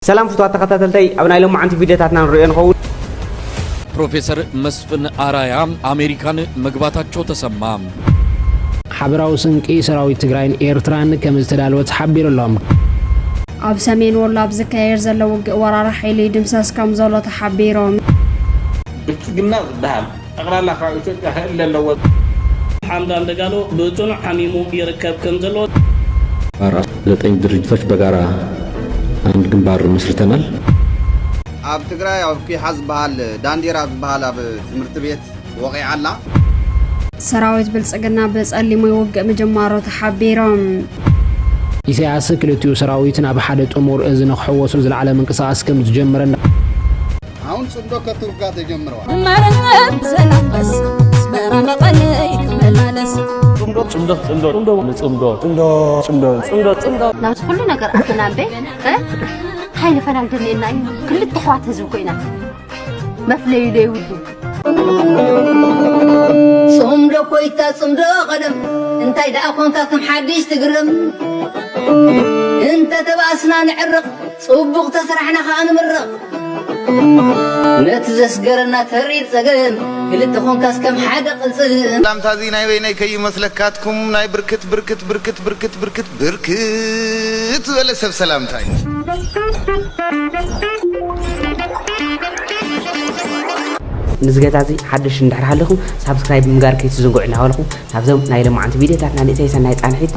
سلام فتوات تخطاتلتي أبناء لهم عن فيديوهاتنا نريان خون بروفيسور مسفن آرايا أمريكان مقباتاتشو تسمام حبراو سنكي سراوي تغراين إيرتران كمزتدالوت حبير اللهم أب سمين والله بزكاير زلو ورا حيلي دمساس كم زلو تحبيرهم بتجمع دهام أقرأ لك عايشة إلا لو حمدان دقالو بتونا حميمو يركب كم زلو بارا لتين درجتش بقارا عند جنبار مسرتنال أب تقرأ أو كي حزب بحال دانديرا بحال أب مرتبيت وقع الله سراويت بلصقنا بصلي مو يوقع مجمارو تحبيرهم إساس كلتيو سراويتنا بحدة أمور إذن خحوصو زلعلم انقصاص كم تجمرنا هون صندوق ترقا تجمروا مرغب سلام بس سبرا مقليك ملالس لا تقول لنا قر أتنا به هاي نفنا ندلنا كل التحوات هزوكينا ما فلي لي ودو صمدو كويتا صمدو قدم انت إذا أكون كم حديث تقرم انت تباسنا نعرق صبغ تسرحنا خان مرق نتزس قرنا تريد سقم كل تخون كاس كم حدا قلصن سلام تازي ناي ويناي كي مسلكاتكم ناي بركت بركت بركت بركت بركت بركت ولا سب سلام تاي نزغتازي حدش ندحر لكم سبسكرايب مغار كيتزنقوا لنا لكم نابزم ناي لما عند فيديوهاتنا نيساي سناي صانحيت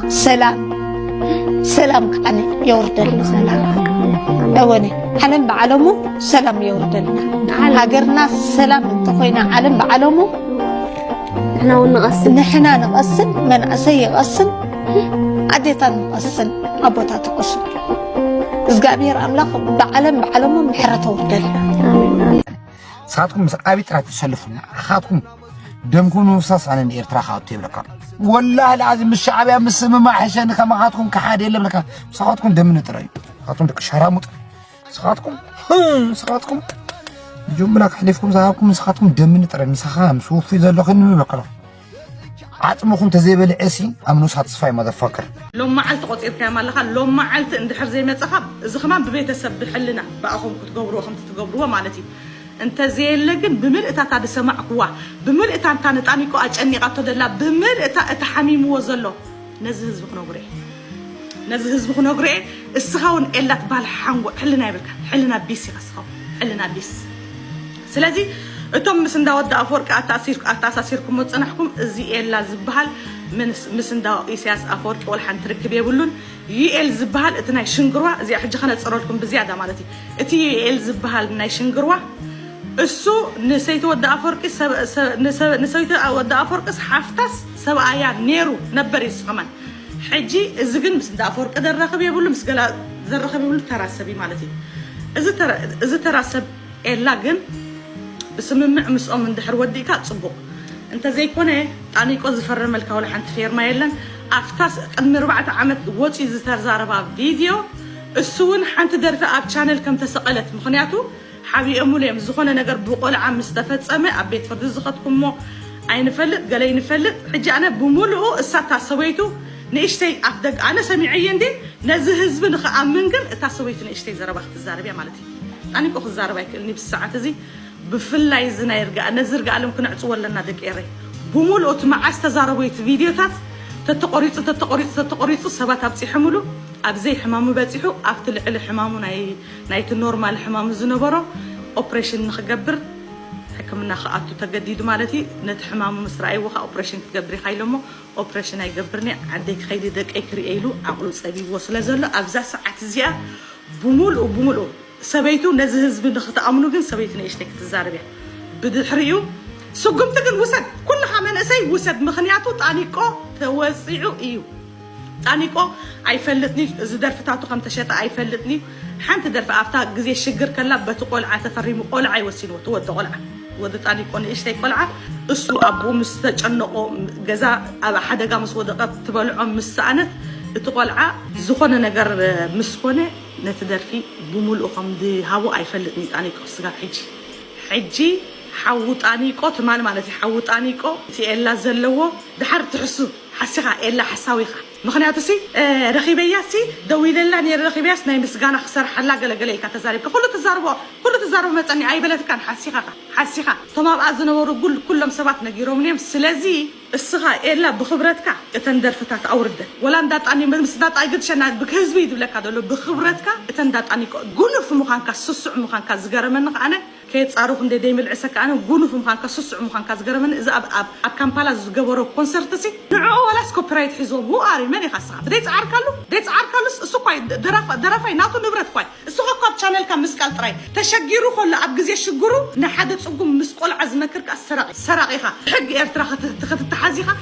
سلام أنا يوردل سلام أوني علم بعلمه سلام يوردل هاجرنا سلام انتقينا علم بعلمه نحنا نقصن من أسي قصن عديتا نقصن أبوتا تقصن إزقابير أملاق بعلمه محرة وردل ساعتكم مسقابي ترى تسلفنا أخاتكم دمكم وصاص عن الإيرترا خاطي لك والله العظيم الشعب يا مسلم ما حشان كما خاطكم كحد يلا لك ساعتكم دم نتري خاطكم لك شرامط ساعتكم جملك حلفكم زاكم ساعتكم دم نتري مسخام صوفي ذا لخن بكره عطمكم تزيبل عسي امنو ساتسفاي مدفكر لو ما علت قطير كمان لخ لو ما علت اندحر زي ما تصخب اذا كمان ببيتسب بحلنا باخم كتقبروا خم تتقبروا مالتي انت زي لكن بملئتا تاع سمعكوا بملئتا انت نطانيكو اጨنيقاتو دلا بملئتا اتحميم وزلو نزه حزب خنوغري اسخاون الا تبال حنو حلنا يبلك حلنا بيس يخسخو حلنا بيس سلازي اتم مس انداود افورق اتاسيركم وصنحكم ازي الا زبحال من مس اندا اسياس افورق ولا حن تركب يبلون يل زبحال اتناي شنغروا ازي حجه خنا تصرولكم بزياده مالتي اتي يل زبحال ناي شنغروا السو نسيت ود افورق نسيت ود افورق حفتاس سبعيا نيرو نبري سقمن حجي ازغن مس اندا افورق درخب يبلو مسغلا زرخب يبلو تراسبي مالتي از تراسب الا جن بسممع مسقم اندحر وديكا صبق انت زي كونه طانيقو زفرم لك ولا حنت فيرما يلن افتاس قدم 4 عامات وصي زترزاربا فيديو السون حنت درفه اب چانل كم تسقلت مخنياتو حبي اموليم زخونه نجر بقولعه مستفصمه ابيت فرد زختكمو عين فلت قالين فلت حجي انا بمولو اساتا سويتو نيشتي افدق انا سمعيه دي نزه حزب نخامن كن تاسويت نيشتي زربخت الزاربيا مالتي اني كو زارباي كلني بالساعه زي بفلاي زنا يرجع نزرجع لهم كنا عصوا لنا دقيقه بمولو مع استزاربيت فيديوهات تتقريص سبات ابصي حملو ابزي حمامو بصيحو افتل على حمامو نايت نورمال حمام زنبرو اوبريشن نخجبر حكمنا خاطو تجديد مالتي نت حمامو مسراي وخا اوبريشن تجبري خايلمو اوبريشن يجبرني عندك خيلي دقيق ريلو عقلو صبي وصله زله ابزا ساعات زيا بمولو سبيتو نزه حزب نختامنو كن سبيتنا يشتك تزاربيا بدحريو سقمت كن وسد كل خمن اسي وسد مخنياتو طانيقو توسيعو ايو طانيقو ايفلتني از درفتاتو خم تشتا ايفلتني حنت درف افتا غزي شجر كلا بتقولعه تفريمو قولعه يوسينو تود قولعه ود طانيقو نيشتي قولعه اسو ابو مستچنقو غزا ابا حدغا مسودقه تبلعو مسانت تقولعه زخونه نجر مسكونه نتدرفي بملؤ خمدي هاو ايفلتني طانيقو سغا حجي حوطانيقو تمال مالتي حوطانيقو تي الا زلوو دحر تحسو حسيها إلا حساويها مخنيات سي رخيبياسي دويل لنا نير رخيبياس ناي مسجانا خسر حلا قلقلي كتزارب كل تزارب مثلا أي بلد كان حسيها تمام أذن ورجول كلهم سبات نجيرهم نيم سلازي الصغا إلا بخبرتك تندر فتات أورد ولا ندات أني مسدات أيقد شنات بكهزبي يدو لك هذا بخبرتك تندات أني قولوا في مخانك سسع مخانك زجر منك أنا كيت أروح عند دايم العساك أنا قولوا في مخانك سسع مخانك زجر من إذا أب كامبالا زجورو كونسرتسي نوع ولا سكوبرايت حزوب مو أري ماني خاصة بديت عاركالو السوق درافاي ناتو نبرت كوي السوق كاب شانل كم مسكال تراي تشجيرو خلا أبجز يشجرو نحدد سوقهم مسكول عزمة كرك السراقيها حق إرتراخ حزيها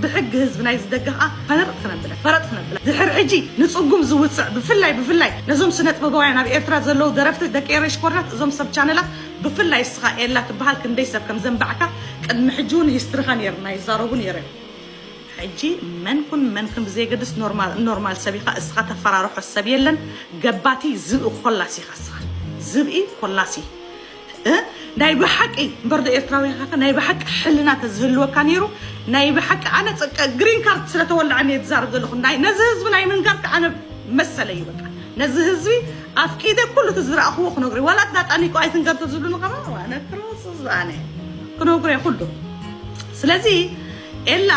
بحق هزبنا يزدقها فرقتنا بلا دحر عجي نصقم زوتسع بفلاي نزوم سنة بابوعنا بإرترا زلو درفت دكيرش كورنات زوم سب شانلات بفلاي الصغا إلا تبهال كن ديسب كم زنبعك قد محجون يسترخان يرنا يزارون يرن حجي منكم زي قدس نورمال سبيقة الصغا تفراروح السبيلن قباتي زبئ خلاسي خاصة زبئي خلاسي ناي بحق برضه إيرتراوي هكا ناي بحق حلنا تزهلوا كانيرو ناي بحق أنا جرين كارت سلتولى عني تزارب لكم ناي نزهز بناي من كارت أنا مسألة يبقى نزهزي أفكيد كله تزرع أخوه خنوقري ولا تنات أني كويس كارت تزهلوا كمان وأنا كروس أنا خنوقري كله سلازي إلا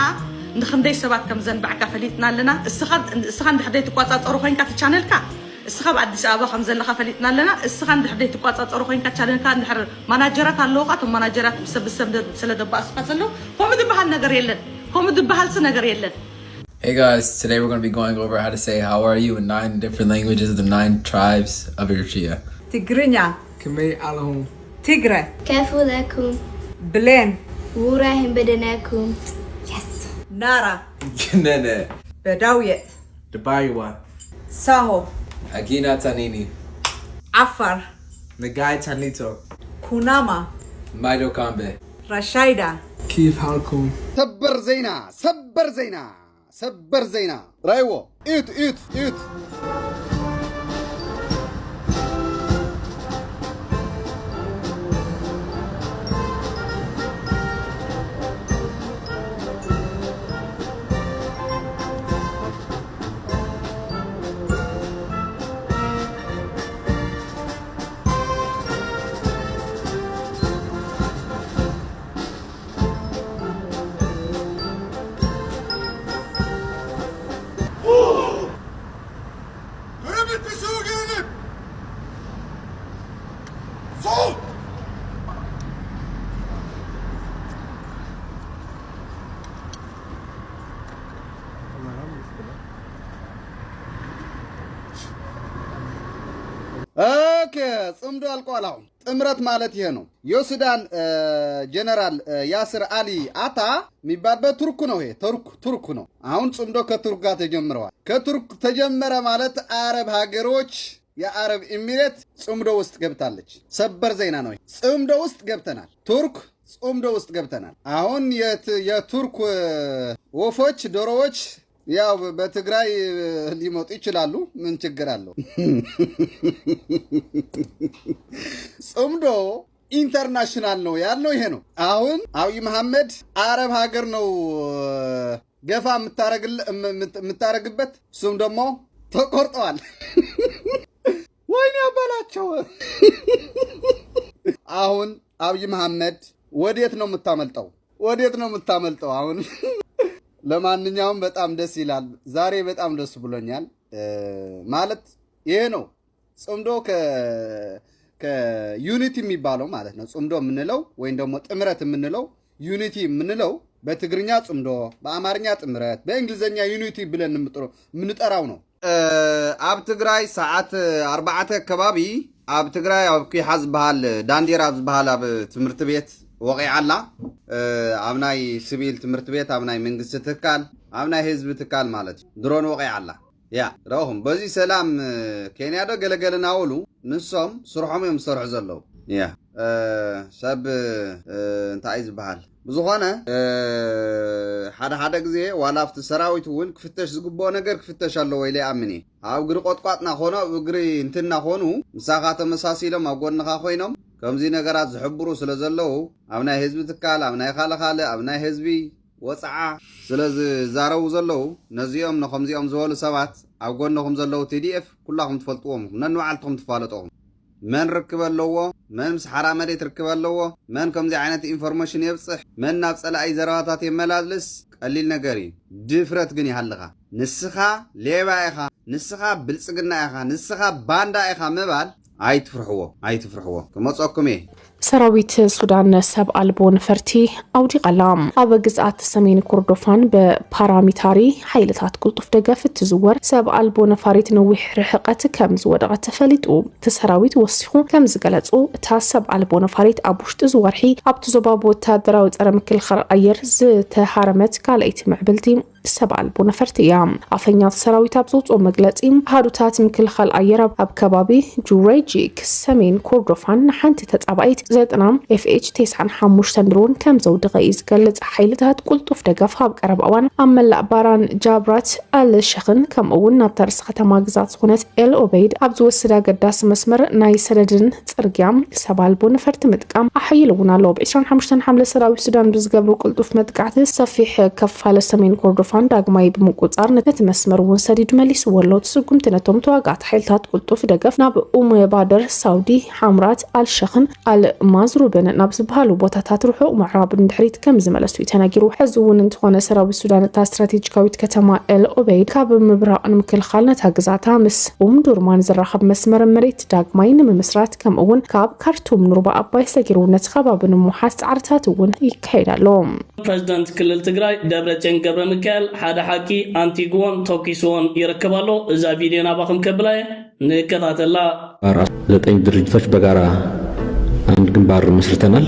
نخم دي سبات كم زن بعك فليتنا لنا السخان حديت قوات أروحين كات channel كا السخاب عدس أبا خمسة لنا خفلتنا لنا السخان حديت قوات أروحين كتشالن كان نحر مناجرات اللغات ومناجرات بسبب سلة دباس قتلوا هم دبها النجار يلن هم دبها السنجار يلن. Hey guys, today we're going to be going over how to say how are you in 9 different languages of the 9 tribes of Eritrea. Tigrinya. Kame alahum. Tigre. كيف لكم؟ بلين. وراهم بدناكم. Yes. Nara. Genene. Bedawiyet. Dabaywa. Saho. Agina Tanini. Afar. Nagai Tanito. Kunama. Maido Kambe. Rashaida. كيف حالكم؟ سبر زينا رايوه ايت اوكي صمدو القولاو ጥምረት ማለት ይሄ ነው የሱዳን ጀነራል ያስር አሊ አታ የሚባልበት ቱርክ ነው ይሄ ቱርክ ነው አሁን ጽምዶ ከቱርክ ጋር ተጀምረዋል ከቱርክ ተጀመረ ማለት አረብ ሀገሮች የአረብ ኤሚሬት ጽምዶ ውስጥ ገብታለች ሰበር ዜና ነው ጽምዶ ውስጥ ገብተናል ቱርክ ጽምዶ ውስጥ ገብተናል አሁን የቱርክ ወፎች ዶሮዎች ያው በትግራይ ሊሞት ይችላሉ ምን ችግር አለው ጽምዶ ኢንተርናሽናል ነው ያለው ይሄ ነው አሁን አብይ መሐመድ አረብ ሀገር ነው ገፋ የምታረግበት እሱም ደግሞ ተቆርጠዋል ወይኔ ያባላቸው አሁን አብይ መሐመድ ወዴት ነው የምታመልጠው አሁን ለማንኛውም በጣም ደስ ይላል ዛሬ በጣም ደስ ብሎኛል ማለት ይሄ ነው ጽምዶ ከዩኒቲ የሚባለው ማለት ነው ጽምዶ የምንለው ወይም ደግሞ ጥምረት የምንለው ዩኒቲ የምንለው በትግርኛ ጽምዶ በአማርኛ ጥምረት በእንግሊዘኛ ዩኒቲ ብለን የምንጠራው ነው አብ ትግራይ ሰዓት 4 አካባቢ አብ ትግራይ አብ ኩሓዝ በሃል ዳንዴራ ዝበሃል አብ ትምህርት ቤት ወቂዓላ አብናይ ሲቪል ትምህርት ቤት አብናይ መንግስት ትካል አብናይ ህዝብ ትካል ማለት ድሮን ወቂዓላ ያ ረሁም በዚህ ሰላም ኬንያ ዶ ገለገለና ወሉ ንሶም ስርሖም እዮም ሰርሑ ዘለው ያ ሰብ እንታይ ዝበሃል ብዙኾነ ሓደ ግዜ ዋላፍቲ ሰራዊት እውን ክፍተሽ ዝግብኦ ነገር ክፍተሽ ኣለዎ ኢለ ኣምኒ ኣብ እግሪ ቆጥቋጥና ኾኖ ኣብ እግሪ እንትና ኾኑ ምሳኻ ተመሳሲሎም ኣብ ጎንኻ ኾይኖም ከምዚ ነገራት ዝሕብሩ ስለ ዘለው ኣብ ናይ ህዝቢ ትካል ኣብ ናይ ካልኻለ ኣብ ናይ ህዝቢ ወፃዓ ስለዚ ዛረው ዘለው ነዚኦም ነኸምዚኦም ዝበሉ ሰባት ኣብ ጎንኩም ዘለው TDF ኩላኩም ትፈልጥዎም ነንባዕልትኩም ትፋለጡዎም من ركب اللوه من مسحرا مديت ركب اللوه من كم زي عينات انفورميشن يبصح من نفس الاي زرواتات يملالس قليل نغري دفرت غني حلقه نسخه ليبا اخا نسخه بلصقنا اخا نسخه باندا اخا مبال አይትፍርሕዎ ከመጽኦኩም ሰራዊት ሱዳን ሰብ አልቦ ነፈርቲ አውዲ ቀላም ኣብ ግዛት ሰሜን ኮርዶፋን በፓራሚታሪ ኃይልታት ቁልጡፍ ደገፍ ትዝወር ሰብ አልቦ ነፋሪት ነዊሕ ርሕቀት ከም ዝወደቀ ተፈሊጡ ተሰራዊት ወሲኹ ከም ዝገለጹ እታ ሰብ አልቦ ነፋሪት ኣብ ውሽጢ ዝወርሒ ኣብቲ ዞባብ ወታደራዊ ፀረ ምክልኻል ኣየር ዝተሃረመት ካልአይቲ ምዕብልቲ ሰብ አልቦ ነፈርቲ እያ ኣፈኛት ሰራዊት ኣብ ዘውፅኦ መግለፂ ሃዱታት ምክልኻል ኣየር ኣብ ከባቢ ጁሬጂክ ሰሜን ኮርዶፋን ሓንቲ ተጻባይት 90 FH95 ድሮን ከም ዘውድቀ ዝገልጽ ሓይልታት ቁልጡፍ ደገፍ ኣብ ቀረብ እዋን ኣብ መላእ ባራን ጃብራት አልሸኽን ከምኡውን ናብ ተርስ ከተማ ግዛት ዝኾነት ኤል ኦበይድ ኣብ ዝወስዳ ገዳስ መስመር ናይ ሰደድን ጽርግያ ሰብ አልቦ ነፈርቲ ምጥቃም ኣሓይልውን ኣሎ ብ25 ሓምለ ሰራዊት ሱዳን ብዝገብሩ ቁልጡፍ መጥቃዕቲ ሰፊሕ ከፋለ ሰሜን ኮርዶፋን ዳግማይ ብምቁጻር ነቲ መስመር እውን ሰዲድ መሊስ ወሎ ትስጉምቲ ነቶም ተዋጋት ሓይልታት ቁልጡፍ ደገፍ ናብ ባደር ሳውዲ ሓምራት አልሸኽን አልማዝሩብን ናብ ዝበሃሉ ቦታታት ርሑቕ ምዕራብ ድሕሪት ከም ዝመለሱ ተነጊሩ ሕዚ እውን እንትኾነ ሰራዊት ሱዳን እታ ስትራቴጂካዊት ከተማ ኤል ኦበይድ ካብ ምብራቕን ምክልኻል ነታ ግዛታ ምስ ዱርማን ዝራኸብ መስመር መሬት ዳግማይ ንምምስራት ከምኡውን ካብ ካርቱም ኑርባ ኣባይ ሰጊሩ ነቲ ከባቢ ንምሓዝ ፃዕርታት እውን ይካየዳሎ ፕሬዝዳንት ክልል ትግራይ ደብረጽዮን ገብረ ሚካኤል ሓደ ሓቂ አንቲግዎን ቶኪስዎን ይረከባሉ እዛ ቪዲዮ ናባኹም ከብላይ ንከታተላ 9 ድርጅቶች በጋራ አንድ ግንባር መስርተናል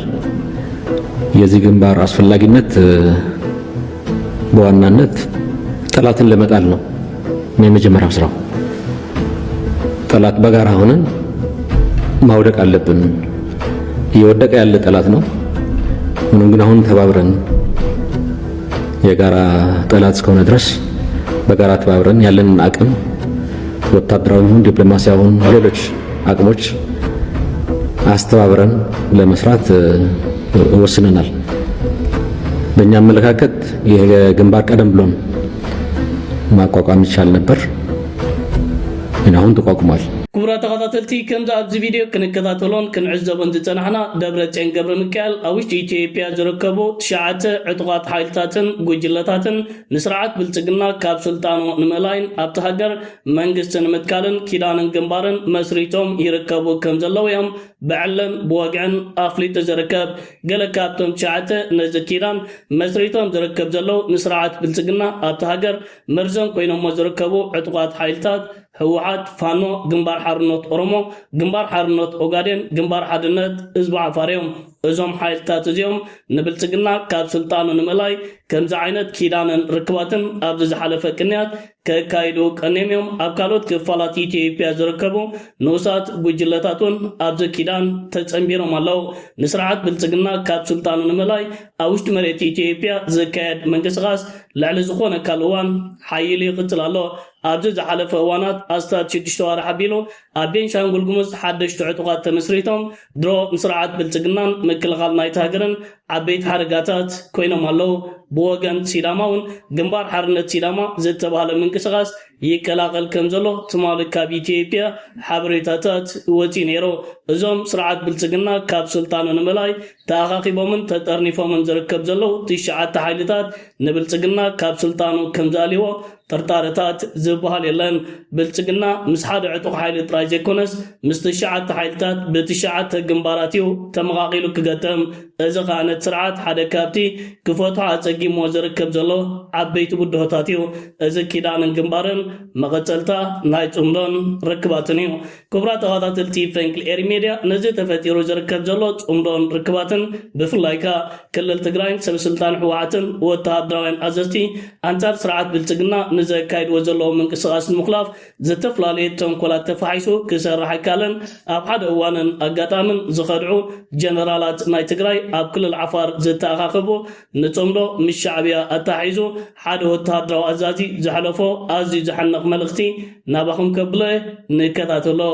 የዚህ ግንባር አስፈላጊነት በዋናነት ጠላትን ለመጣል ነው የመጀመሪያው ስራው ጠላት በጋራ ሆነን ማውደቅ አለብን እየወደቀ ያለ ጠላት ነው ምንም ግን አሁን ተባብረን የጋራ ጠላት እስከሆነ ድረስ በጋራ ተባብረን ያለን አቅም ወታደራዊውን ዲፕሎማሲያውን ሌሎች አቅሞች አስተባብረን ለመስራት ወስነናል በእኛ አመለካከት ይሄ ግንባር ቀደም ብሎን ማቋቋም ይቻል ነበር ግን አሁን ተቋቁሟል كبرات تخطاتلتي كم ذا أبز فيديو كنكتاتلون كنعزبون زتنحنا دبرتين قبل مكال أوش إثيوبيا زركبو شعات عطقات حايلتاتن وجلتاتن نسرعات بالتقنا كاب سلطانو نملاين أبتهجر منجستن متكالن كيدان جنبارن مسريتهم يركبو كم زلويهم بعلن بواقعن أخلي تزركب قال كابتن شعات نزكيران مسريتهم زركب زلو نسرعات بالتقنا أبتهجر مرزن كوينهم زركبو عطقات حايلتات هوحات فانو جنبار حرنوت أورمو جنبار حرنوت أوغادين جنبار حدنت إزبع فاريوم إزوم حايلتات زيوم نبلتقنا كاب سلطانو نملاي كم زعينت كيدانن ركباتن أبز حلفة كنيات كايدو كنيميوم أبكالوت كفالات إثيوبيا زركبو نوسات بجلتاتون أبز كيدان تتسنبيرو مالو نسرعات بلتقنا كاب سلطانو نملاي أوشت مريت إثيوبيا زكايد منكسغاس لعلزخون كالوان حيلي قتلالو أبز حلفة وانات أستاد شدشتوار حبيلو أبين شانقل قمز حدش تعطقات تمسريتهم درو مسرعات بلتقنان مكل غال نايت هاجرن عبيت حرقاتات كوينو مالو بوغن سيداماون جنبار حرنت سيداما زدت بحال منكسغاس يكلاقل كمزلو تمالك كاب إثيوبيا حبريتاتات وتينيرو ازوم سرعات بلتقنا كاب سلطانو نملاي تاخاقي بومن تترنيفو من زركب زلو تشعات تحايلتات نبلتقنا كاب سلطانو كمزاليو ترطارتات زبهال يلن بلتقنا مسحاد عطوق حايل تراجي كونس مستشعات تحايلتات بتشعات جنباراتيو تمغاقيلو كغتم ازا خانت سرعات حدا كابتي كفوتها زقي موزركب زلو عبيت بدهوتاتيو ازا كيدان جنبارن مغتلتا نايت امدون ركباتنيو كبرات غاداتلتي فنكل اير ميديا نزي تفتيرو زركب زلو امدون ركباتن بفلايكا كلل تقراين سب سلطان حواتن وتهدراوين ازستي انتار سرعات بلتقنا نزكايد وزلو من قصاص المخلاف زتفلالي تنقلات تفحيسو كسرح كالن اب حد اوانن اقاتامن زخدعو جنرالات ناي تقراي اب كل العفار زتاخاخبو نتومدو مش شعبيا اتحيزو حد وتهدراو ازازي زحلفو ازي زحنق ملختي نابخم كبله نكتاتلو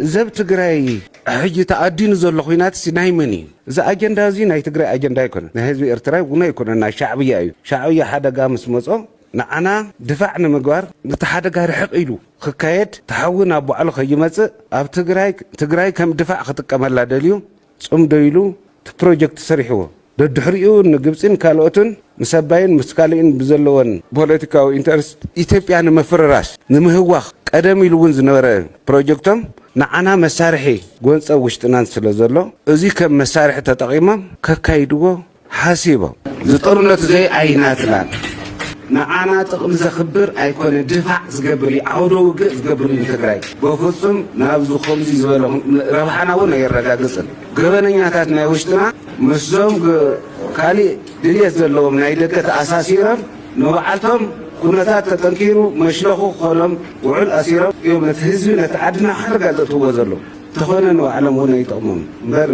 زب تقراي ሕጂ ተኣዲኑ ዘሎ ኩናት ናይ መን እዩ እዚ ኣጀንዳ እዚ ናይ ትግራይ ኣጀንዳ ኣይኮነን ናይ ህዝቢ ኤርትራ እውን ኣይኮነን ናይ ሻዕብያ እዩ ሻዕብያ ሓደጋ ምስ መጾ ንዓና ድፋዕ ንምግባር ነቲ ሓደጋ ርሕቕ ኢሉ ክካየድ ተሓውን ኣብ ባዕሉ ከይመጽእ ኣብ ትግራይ ከም ድፋዕ ክጥቀመላ ደልዩ ጽምዶ ኢሉ እቲ ፕሮጀክት ሰሪሕዎ ደድሕሪኡ ንግብፅን ካልኦትን ምሰባይን ምስካልኢን ብዘለወን ፖለቲካዊ ኢንተረስት ኢትዮጵያ ንምፍርራስ ንምህዋኽ ቀደም ኢሉ እውን ዝነበረ ፕሮጀክቶም ንዓና መሳርሒ ጎንፀ ውሽጥናን ስለ ዘሎ እዚ ከም መሳርሒ ተጠቒሞም ከካይድዎ ሓሲቦም ዝጦርነት ዘይ ኣይናትላን ንዓና ጥቕሚ ዘኽብር ኣይኮነ ድፋዕ ዝገብር ዓውደ ውግእ ዝገብር ትግራይ ብፍጹም ናብዚ ከምዚ ዝበለ ረብሓና እውን ኣይረጋግፅን ገበነኛታት ናይ ውሽጥና ምስዞም ካሊእ ድልየት ዘለዎም ናይ ደገ ተኣሳሲሮም ንባዓልቶም ኩነታት ተጠንኪሩ መሽለኹ ኮሎም ውዕል ኣሲሮም እዮም ነቲ ህዝቢ ነቲ ዓድና ሓደጋ ዘእትዎ ዘሎ ተኾነ ንባዕሎም እውን ኣይጠቕሞም እምበር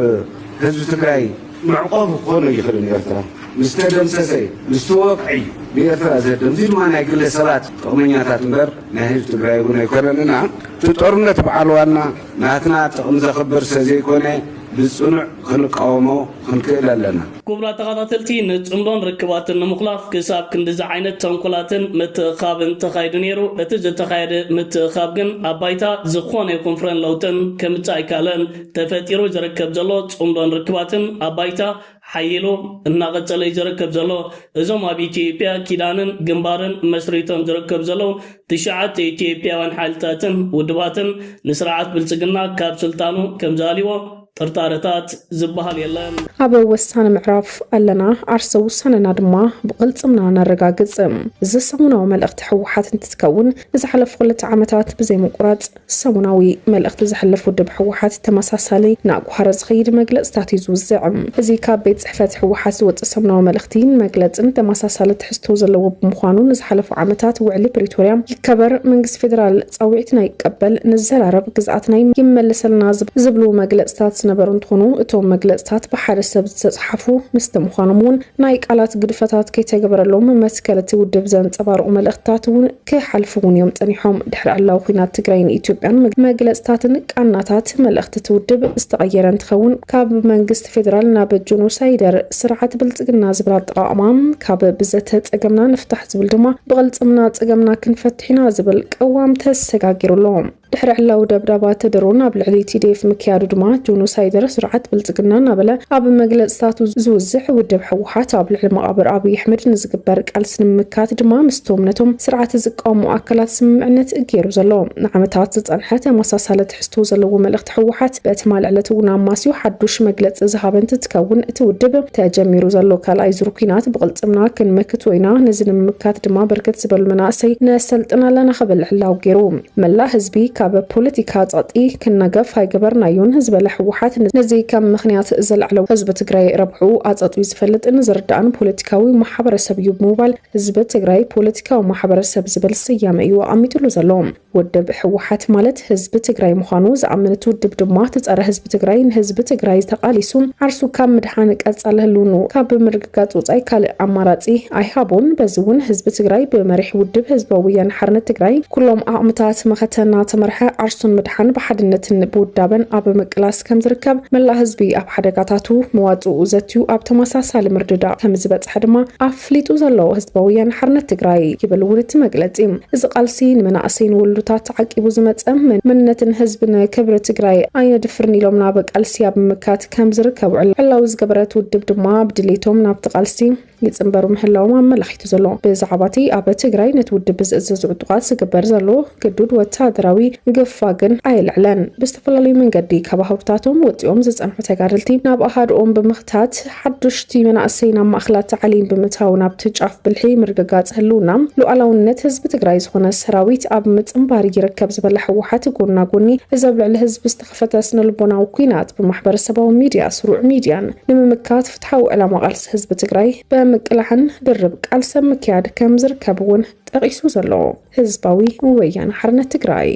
ህዝቢ ትግራይ ምዕቆብ ክኾኑ ይኽእልን ኤርትራ مستدمسسي مستوقعي بإرتراء زدم زي ما نقول لسلات طمنياتات مبر نهج تقرأي ونا يكوننا تطورنا تبعلوانا ناتنا تقمز خبر سزي كونه بالصنع خنقاومو خنكيلا لنا كبرى تغطاتلتي نتعملون ركبات المخلاف كساب كندز عينة تنقلاتن متخابن تخايد نيرو اتجا تخايد متخابن أبايتا زخواني كونفرن لوتن كمتاي كالن تفتيرو جركب زلو تعملون ركباتن أبايتا حيلو الناقة يجركب زلو ازوم ابي إثيوبيا كيدانن جنبارن مسريتون جركب زلو تشعات إثيوبيا وان حالتاتن ودباتن نسرعات بالسجنا كاب سلطانو كمزاليو طرطارتات زبهال يلان أبا وسان معرف ألنا عرس وساننا دما بقلصمنا نرقاقز إذا سمونا ملأخت حوحات تتكون إذا حلف قلة عامتات بزي مقرات سموناوي ملأخت إذا حلف ودب حوحات تماساسالي ناقو حرز خير مجلس تاتيزو الزعم إذا كابيت صحفات حوحات وتسمونا ملأختين مجلس تماساسالي تحستو زلو بمخانون إذا حلف عامتات وعلي بريتوريا يكبر منقس فيدرال صاوعتنا يقبل نزل عرب قزعتنا يملسلنا زبلو مجلس تات نبرون تخونو اتوم مجلسات بحر السبت تصحفو مستمخانمون نايك علات قدفتات كي تقبر اللوم مسكالتي ودبزان تبار أمالختاتون كي حلفون يوم تنيحوم دحر علاو خينات تقرين إثيوبيان مجلساتنك عناتات ملختت ودب استغيران تخون كاب منقست فيدرال نابد جنوسايدر سرعة بلتقنا زبلات أمام كاب بزتت أقمنا نفتح زبل دما بغلت أمنا تقمنا كنفتحنا زبل قوام تسقاقيرو اللوم دحر علاو دبدابات تدرونا بالعلي تيديف مكيادو دما جنوسايدر سرعة بلتقنا نابلا أب مجلساتو زوزح ودب حوحات أب العلم أبر أبي أحمد نزقبرك على سن مكات دما مستومنتهم سرعة زقام مؤكلات سمعنت إجيرو زلوم نعمتات تتنحت مساسالة حستو زلو ملخت حوحات بأتمال على تونا ماسيو حدوش مجلس زهابن تتكون تودب تجميرو زلو كالا يزروكينات بغلت أمنا كن مكت وينا نزل مكات دما بركت زبل المناسي ناسلتنا لنا خبل علاو جيرو ملا حزبي كاب بوليتيكات عطي كنا قف هاي قبرنا يون حزب لحوحات نزي كم مخنيات زلعلو حزب تقراي ربحو عطاتو يزفلت إن زردان بوليتيكاوي محبر سبيوب موبال حزب تقراي بوليتيكا ومحبر سب زبل السيام أيوة عميتلو زلوم ودب حوحات مالت حزب تقراي مخانوز عملت ودب دمات تسأر حزب تقراي حزب تقراي تقاليسوم عرسو كم مدحانك أتسأله لونو كاب مرقات وطاي كال عماراتي أي هابون بزون حزب تقراي بمريح ودب حزبويا حرنة تقراي كلهم أعمتات مختنا تمرحة عرسون مدحان بحدنة بودابن أب مقلاس كم زركب ملا حزبي أب حدقاتاتو مواتو وزتيو أب تماساسال مرددا كم زبط حدما أفليتو زلو حزبويا حرنة تقراي يبلونت مقلتيم إذا قالسين من أسين ولوتات عقيبو زمت من منة حزبنا كبر تقراي أين دفرني لهم نابق ألسياب مكات كم زركب علاو زقبرات ودب دما بدليتهم نابت قالسي يتصنبرو محلاو ما ملخيتو زلو بزعباتي أب تقراي نتودب بزعزو عدوغات سقبر زلو قدود وتادراوي قفاقن أي الإعلان بستفلالي من قدي كبهوبتاتهم وطيوم زنحو تقارلتي ناب أحدهم بمختات حدشتي من أسينا مأخلات تعليم بمتاونا بتجعف بالحي مرقاقات هلونا لو ألاو النت هزب تقراي زخونا السراويت أب متنباري يركب زبال حوحات قولنا قولني إذا بلع الهزب استخفت أسن البونا وكينات بمحبر السبا وميديا سروع ميديان لما مكات فتحو ألا مغالس هزب تقراي بمقلحن درب قالسا مكياد كمزر كبون ጠቂሱ ዘሎ ህዝባዊ ወያነ ሓርነት ትግራይ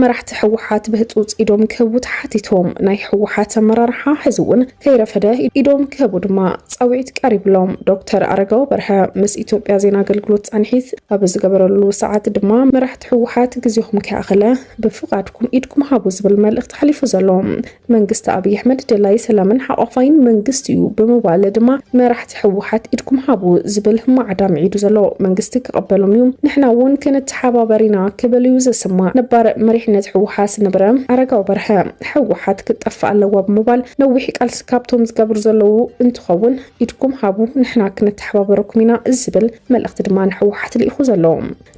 መራሕቲ ሕወሓት ብህፁፅ ኢዶም ክህቡ ተሓቲቶም ናይ ሕወሓት አመራርሓ ሕዝውን ከይረፈደ ኢዶም ክህቡ ድማ ፃውዒት ቀሪብሎም ዶክተር አረጋው በርሀ ምስ ኢትዮጵያ ዜና አገልግሎት ጻንሒት ኣብ ዝገበረሉ ሰዓት ድማ መራሕቲ ሕወሓት ግዜኹም ከኣኸለ ብፍቃድኩም ኢድኩም ሃቡ ዝብል መልእኽቲ ሓሊፉ ዘሎ መንግስቲ አብይ አሕመድ ደላይ ሰላምን ሓቋፋይን መንግስቲ እዩ ብምባል ድማ መራሕቲ ሕወሓት ኢድኩም ሃቡ ዝብል ማዕዳም ዒዱ ዘሎ መንግስቲ ክቀበሎም እዩ ንሕና እውን ክንተሓባበሪና ክብል እዩ ዘሰማ ነባር መሪሕነት ሕወሓት ነበረ አረጋው በርሀ ሕወሓት ክጠፋ ኣለዋ ብምባል ነዊሕ ቃልሲ ካብቶም ዝገብሩ ዘለው እንትኸውን ኢድኩም ሃቡ ንሕና ክንተሓባበረኩም ኢና ዝብል መልእኽቲ ድማ ንሕወሓት ልኢኹ ዘሎ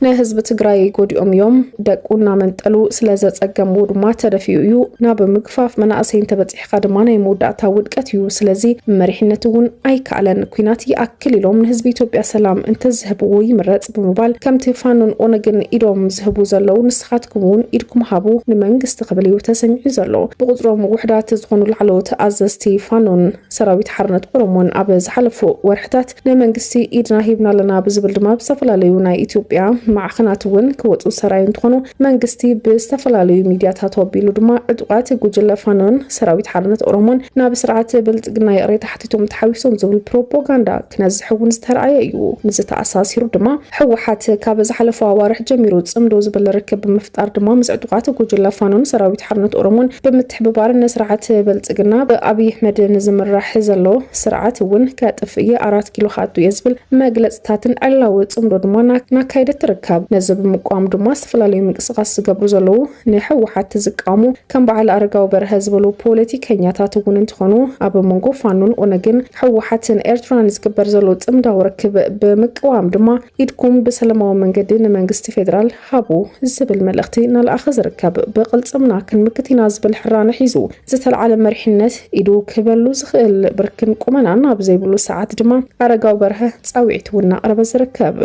ናይ ህዝቢ ትግራይ ጎዲኦም እዮም ደቁና መንጠሉ ስለዘፀገሙ ድማ ተደፊኡ እዩ ናብ ምግፋፍ መናእሰይን ተበፂሕካ ድማ ናይ መውዳእታ ውድቀት እዩ ስለዚ መሪሕነት እውን ኣይከኣለን ኩናት ይኣክል ኢሎም ንህዝቢ ኢትዮጵያ ሰላም እንተዝህብዎ ይምረፅ ብምባል ከምቲ ፋኖን ኦነግን ኢዶም ዝህቡ ዘለው ንስኻትኩም እውን ኢድኩም ሃቡ ንመንግስቲ ክብል እዩ ተሰሚዑ ዘሎ ብቁፅሮም ውሕዳት ዝኾኑ ላዕለዎት ኣዘዝቲ ፋኖን ሰራዊት ሓርነት ኦሮሞን ኣብ ዝሓለፉ ወርሕታት ንመንግስቲ ኢድና ሂብና ኣለና ብዝብል ድማ ብዝተፈላለዩ ናይ ኢትዮጵያ ማዕኸናት እውን ክወፁ ሰራይ እንትኾኑ መንግስቲ ብዝተፈላለዩ ሚድያታት ወቢሉ ድማ ዕጡቃት ጉጅለ ፋኖን ሰራዊት ሓርነት ኦሮሞን ናብ ስርዓት ብልጽግና የቕሬታ ሓቲቶም ተሓዊሶም ዝብል ፕሮፓጋንዳ ክነዝሕ እውን ዝተረኣየ እዩ ንዚ ተኣሳሲሩ ድማ ሕወሓት ካብ ዝሓለፉ ኣዋርሕ ጀሚሩ ጽምዶ ዝብል ርክብ ብምፍጣር ድማ ምስ ዕጡቃት ጉጅለ ፋኖን ሰራዊት ሓርነት ኦሮሞን ብምትሕብባር ንስርዓት ብልጽግና ብአብይ አሕመድ ንዝምራሕ ዘሎ ስርዓት እውን ከጥፍየ 4 ኪሎ ካዱ የዝብል መግለጽታትን ዕላዊ ጽምዶ ድማ ናካይደት ትርከብ ነዚ ብምቋም ድማ ዝተፈላለዩ ምንቅስቃስ ዝገብሩ ዘለው ንሕወሓት ዝቃሙ ከም በዓል አረጋው በርሀ ዝበሉ ፖለቲከኛታት እውን እንትኾኑ ኣብ መንጎ ፋኖን ኦነግን ሕወሓትን ኤርትራን ዝግበር ዘሎ ጽምዳዊ ርክብ ብምቅዋም ድማ ኢድኩም ብሰላማዊ መንገዲ ንመንግስቲ ፌደራል ሃቡ ዝብል መልእኽቲ ናልኣኸ ዝርከብ ብቅልጽምና ክንምክቲና ዝብል ሕራነ ሒዙ ዝተለዓለ መሪሕነት ኢዱ ክበሉ ዝኽእል ብርክን ቁመናን ኣብ ዘይብሉ ሰዓት ድማ አረጋው በርሀ ፃውዒት እውን እናቕረበ ዝርከብ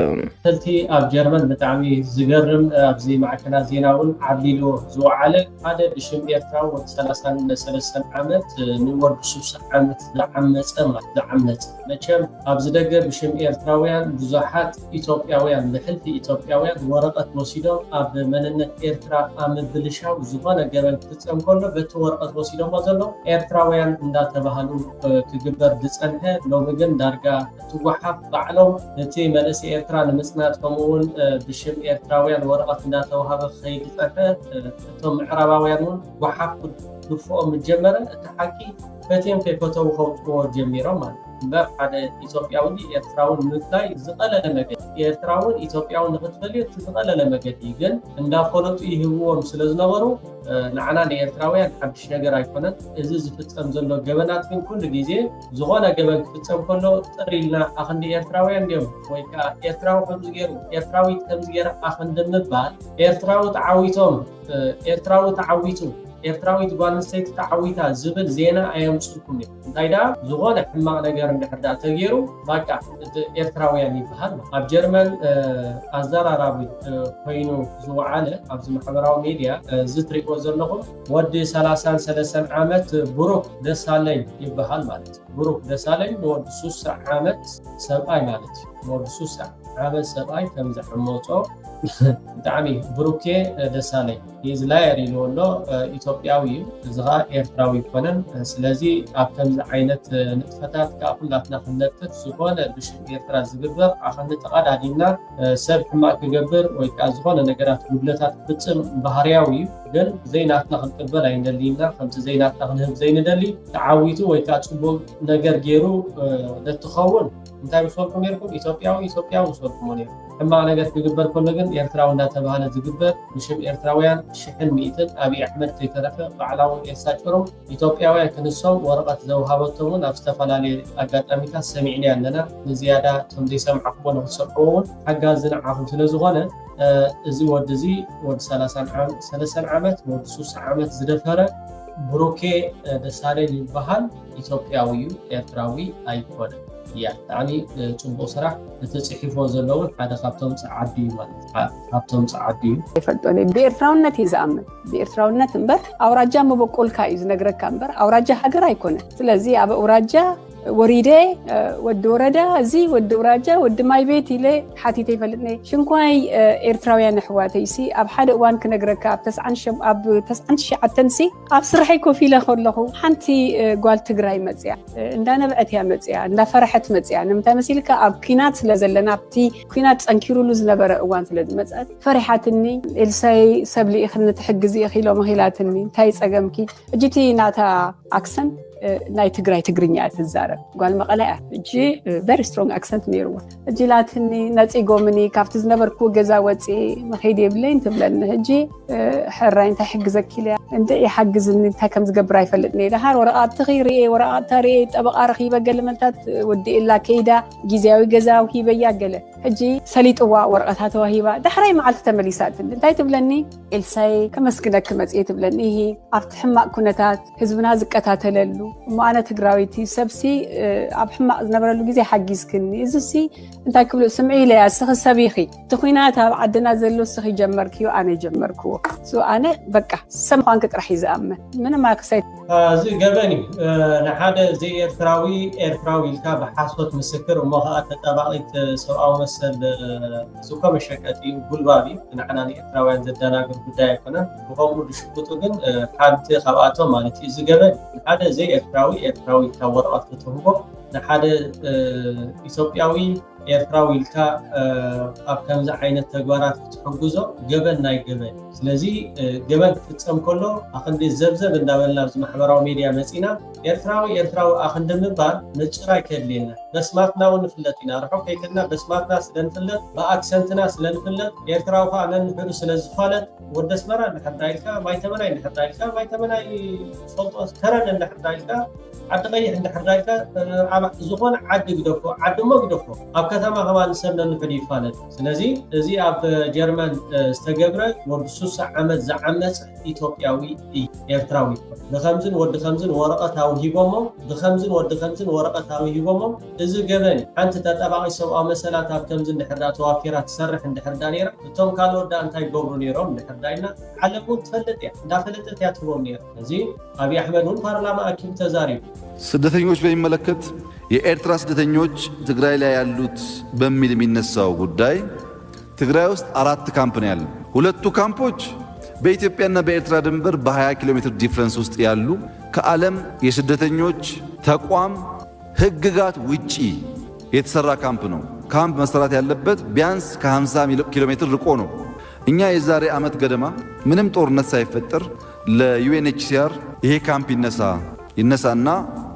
ተልቲ ኣብ ጀርመን ብጣዕሚ ዝገርም ኣብዚ ማዕከናት ዜና እውን ዓቢሉ ዝወዓለ ሓደ ብሽም ኤርትራ ወዲ 33 ዓመት ንወዲ 60 ዓመት ዝዓመፀ መቸም ኣብዚ ደገ ብሽም ኤርትራውያን ብዙሓት ኢትዮጵያውያን ልሕልቲ ኢትዮጵያውያን ወረቐት ወሲዶም ኣብ መንነት ኤርትራ ምብልሻው ዝኾነ ገበን ክትፍፀም ከሎ በቲ ወረቐት ወሲዶሞ ዘሎ ኤርትራውያን እንዳተባሃሉ ክግበር ዝፀንሐ ሎሚ ግን ዳርጋ ትወሓፍ ባዕሎም እቲ መንእሰይ ኤርትራ ንምፅናት ከምኡውን ብሽም ኤርትራውያን ወረቐት እንዳተዋሃበ ከይድ ዝፀንሐ እቶም ምዕራባውያን እውን ወሓፍ ክድፍኦም ጀመረ እቲ ሓቂ ፈትዮም ከይፈተው ከውፅዎ ጀሚሮም ማለት እምበር ሓደ ኢትዮጵያዊ ኤርትራውን ምፍላይ ዝቐለለ መገዲ ኤርትራውን ኢትዮጵያውን ንኽትፈልዩ ዝቐለለ መገዲ ግን እንዳፈለጡ ይህብዎም ስለ ዝነበሩ ንዓና ንኤርትራውያን ሓድሽ ነገር ኣይኮነን እዚ ዝፍፀም ዘሎ ገበናት ግን ኩሉ ግዜ ዝኾነ ገበን ክፍፀም ከሎ ጥሪ ኢልና ኣኽንዲ ኤርትራውያን ድዮም ወይ ከዓ ኤርትራዊ ከምዚ ገይሩ ኤርትራዊት ከምዚ ገይራ ኣኽንዲ ምባል ኤርትራዊ ተዓዊቶም ኤርትራዊ ተዓዊቱ ኤርትራዊት ጓል ኣንስተይቲ ተዓዊታ ዝብል ዜና ኣየምፅልኩም እዩ እንታይ ዳ ዝኾነ ሕማቕ ነገር እንድሕር ዳ ተገይሩ ባቃ ኤርትራውያን ይበሃል ኣብ ጀርመን ኣዘራራቢ ኮይኑ ዝወዓለ ኣብዚ ማሕበራዊ ሚድያ እዚ ትሪእዎ ዘለኹም ወዲ 33 ዓመት ብሩክ ደሳለኝ ይበሃል ማለት እዩ ብሩክ ደሳለኝ ወዲ 60 ዓመት ሰብኣይ ማለት እዩ ወዲ 60 ዓመት ሰብኣይ ከም ዘሕመፆ ብጣዕሚ ብሩኬ ደሳለኝ ይዝላየር ኢልዎ ኢትዮጵያዊ እዩ እዚ ኸኣ ኤርትራዊ ይኮነን ስለዚ ኣብ ከምዚ ዓይነት ንጥፈታት ካብ ኩላትና ክንነጥፍ ዝኾነ ብሽም ኤርትራ ዝግበር ኣኸኒ ተቐዳዲምና ሰብ ሕማቕ ክገብር ወይ ከዓ ዝኾነ ነገራት ጉድለታት ክፍፅም ባህርያዊ እዩ ግን ዘይናትና ክንቅበል ኣይንደሊና ከምቲ ዘይናትና ክንህብ ዘይንደሊ ተዓዊቱ ወይ ከዓ ፅቡቅ ነገር ገይሩ ለትኸውን እንታይ ምስወልኩም ነርኩም ኢትዮጵያዊ ምስወልኩም ነርኩም ሕማቕ ነገር ክግበር ከሎ ግን ኤርትራዊ እንዳተባሃለ ዝግበር ብሽም ኤርትራውያን 100 ኣብይ ኣሕመድ ከይተረፈ ባዕላውን የሳጭሮም ኢትዮጵያውያን ክንሶም ወረቐት ዘውሃበቶምን ኣብ ዝተፈላለየ ኣጋጣሚታት ሰሚዕና ኣለና ንዝያዳ ከም ዘይሰምዓኽሞ ንክትሰምዕዎውን ሓጋዝ ዝንዓኹም ስለዝኾነ እዚ ወዲ እዚ ወዲ 33 ዓመት ወዲ 60 ዓመት ዝደፈረ ብሩኬ ደሳለኝ ይበሃል ኢትዮጵያዊ እዩ ኤርትራዊ ኣይኮነን ያጣኒ ጽቡቅ ስራሕ ተጽሒፎ ዘለውን ሓደ ካብቶም ጻዓዲ ማለት ካብቶም ጻዓዲ ይፈልጦኒ ብኤርትራውነት ይዛመን ብኤርትራውነት እንበር አውራጃ መበቆልካ እዩ ዝነግረካ እንበር አውራጃ ሃገር ኣይኮነ ስለዚ ኣብ አውራጃ وريدي ود وردا زي ود وراجا ود ماي بيت إلي حاتيتي فلتني شنكواي إرتراويان حواتيسي أب حد وان كنجرك أب تسعن شعتنسي أب صرحي كوفي لخور لخو حنتي قال تجراي مزيا عندنا بقتها مزيا عندنا فرحة مزيا نمتى مسيلك أب كينات لزلنا بتي كينات أنكروا لز نبرة وان تلد مزيا فرحتني إلساي سبلي إخنا تحجزي أخيلو مهيلاتني تايس أجمكي جيتي ناتا أكسن ناي تجرينيا تزارب قال مقالة جي very strong accent نيرو جيلاتني ناتي قومني كافتز نبركو جزاوتي مخيدي بلين تبلن هجي حرين تحجزك كليا انت يحجزني تاكم زقبراي فلتني لهار ورقات تغيري ورقات تاري أبقى رخيبة قال منتات ودي إلا كيدا جيزاوي جزاو هيبة ياقله هجي سليت أوا ورقات وهيبة دحري معلت تمليسات انتي تبلني إلساي كمسكنك كمسئي تبلني هي أفتحمق كنتات حزبنا زكتات للو ما أنا تجراويتي سبسي أبحمق نبرلو جزي حجز كني إزسي أنت كبلو سمعي لي السخ السبيخي تخويناتها عدنا زلو السخ يجمركيو أنا يجمركو سو أنا بقى سمخان كترح يزأمن من ما كسيت زي جبني نحدا زي إرتراوي الكاب حاسوت مسكر وما تتابعت سواء مثل سوكا مشكاتي وبلبابي نحنا إرتراوي زدنا قبل كنا وهم يشوفوا جن حد خباتهم مالتي زي جبني نحدا زي إرتراوي كورقات كتبه نحدا إثيوبياوي إرتراوي الكا أبكم زعينة تجارات تحجزه جبل ناي جبل سلزي جبل تسمى كله أخذ الزبزب الدولة لازم محبرة ميديا مسينا إرتراوي أخذ المبار نشراي كلينا بس ما تناول فلتنا رحوا كيكنا بس ما تناس لنفلت بأكسنتنا سلنفلت إرتراوي فعلا نحدو سلز فلت ودس مرة نحدايلكا ما يتمنى سلطة كرن نحدايلكا عد غير عند حدايلكا زغون عد قدفو عد ما قدفو أب كتما كمان سنة نفدي فالت سلزي زي أب جرمن استجبره ورسوس عمد زعمت إثيوبياوي إرتراوي بخمسين ورقة تاوهيبهم بخمسين ورقة تاوهيبهم إذا جبني أنت تتابع سواء مثلا تابتمزن نحردا توافيرات تسرح عند حردانيرا توم قالوا ده أنت يقبرون نيرهم نحرداينا علمون تفلت يا دا فلتت يا تبون نير زي أبي أحمد ون بارلاما أكيد تزاريب ስደተኞች በሚመለከት የኤርትራ ስደተኞች ትግራይ ላይ ያሉት በሚል የሚነሳው ጉዳይ ትግራይ ውስጥ 4 ካምፕ ነው ያለው። ሁለቱ ካምፖች በኢትዮጵያና በኤርትራ ድንበር በ20 ኪሎ ሜትር ዲፈረንስ ውስጥ ያሉ ከዓለም የስደተኞች ተቋም ህግጋት ውጪ የተሰራ ካምፕ ነው። ካምፕ መሰራት ያለበት ቢያንስ ከ50 ኪሎ ሜትር ርቆ ነው። እኛ የዛሬ ዓመት ገደማ ምንም ጦርነት ሳይፈጠር ለዩኤንኤችሲአር ይሄ ካምፕ ይነሳና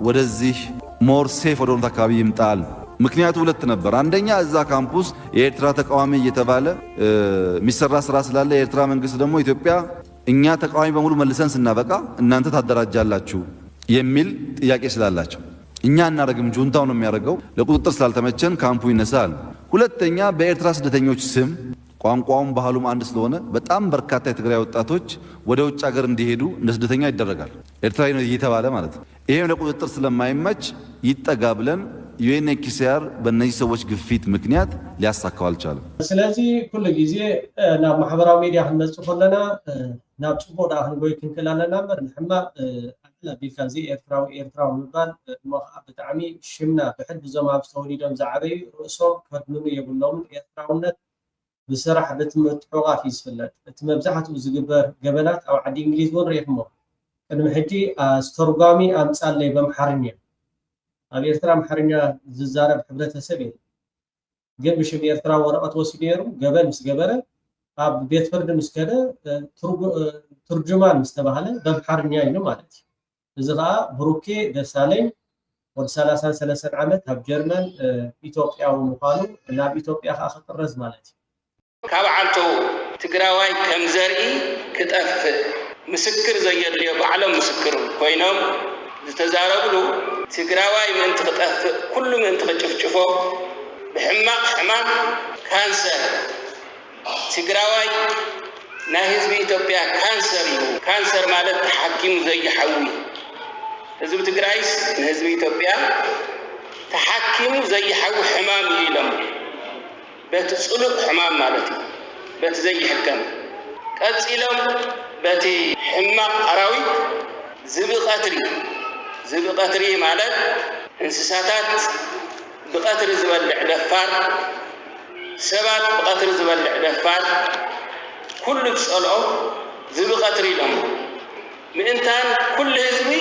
ወደዚህ ሞር ሴፍ ወደሆነ አካባቢ ይምጣል። ምክንያቱ ሁለት ነበር። አንደኛ እዛ ካምፕ ውስጥ የኤርትራ ተቃዋሚ እየተባለ የሚሰራ ስራ ስላለ የኤርትራ መንግስት ደግሞ ኢትዮጵያ እኛ ተቃዋሚ በሙሉ መልሰን ስናበቃ እናንተ ታደራጃላችሁ የሚል ጥያቄ ስላላቸው እኛ እናረግም ጁንታው ነው የሚያደርገው ለቁጥጥር ስላልተመቸን ካምፑ ይነሳል። ሁለተኛ በኤርትራ ስደተኞች ስም ቋንቋውም ባህሉም አንድ ስለሆነ በጣም በርካታ የትግራይ ወጣቶች ወደ ውጭ ሀገር እንዲሄዱ እንደ ስደተኛ ይደረጋል። ኤርትራዊ ነው እየተባለ ማለት ነው። ይሄም ለቁጥጥር ስለማይመች ይጠጋ ብለን ዩኤንኤችሲአር በእነዚህ ሰዎች ግፊት ምክንያት ሊያሳካው አልቻለም። ስለዚህ ሁሉ ጊዜ ናብ ማህበራዊ ሚዲያ ክንበጽሖለና ናብ ጽቡቅ ዳ ክንጎይ ክንክላለና እምበር ንሕማ ቢካዚ ኤርትራዊ ምባል ብጣዕሚ ሽምና ብሕድ ዞም ኣብ ዝተወሊዶም ዝዓበዩ ርእሶም ከድምኑ የብሎምን ኤርትራውነት بصراحة بتمتعوا في سفلات بتمبزحت وزجبر جبلات أو عدي إنجليز ون ريحمو أنا محجي استرقامي أمثال لي بمحرنيا أبي إرترا محرنيا ززارة بحبرتها سبيل جنب شبي إرترا ورقة وسيليرو جبل مس جبلة أب بيت فرد مس كذا ترجمان مستبهله بمحرنيا إنه مالتي إذا بروكي دسالين ود3 عامات هب جرمن إثيوبيا ومقالو ناب إثيوبيا أخذ الرز مالتي كابعنتو تجراوي كم زرعي كتأف مسكر زي اللي بعلم مسكر كوينهم تزاربلو تجراوي من تقطف كل من تقشفشفه بحماق حمام كانسر تجراوي ناهز بإثيوبيا كانسر مالت تحكم زي حوي حزب تجرايس ناهز بإثيوبيا تحكم زي حوي حمام يلم بتصلق حمام مالتي بتزي حكم قصيلم بتي حماق أراوي زبقاتري مالت እንስሳታት ብቀትሪ ዝበልዕ ደፋር ሰባት ብቀትሪ ዝበልዕ ደፋር ኩሉ ጸልኦ ዝብቀትሪ ኢሎም ምእንታን ኩሉ ህዝቢ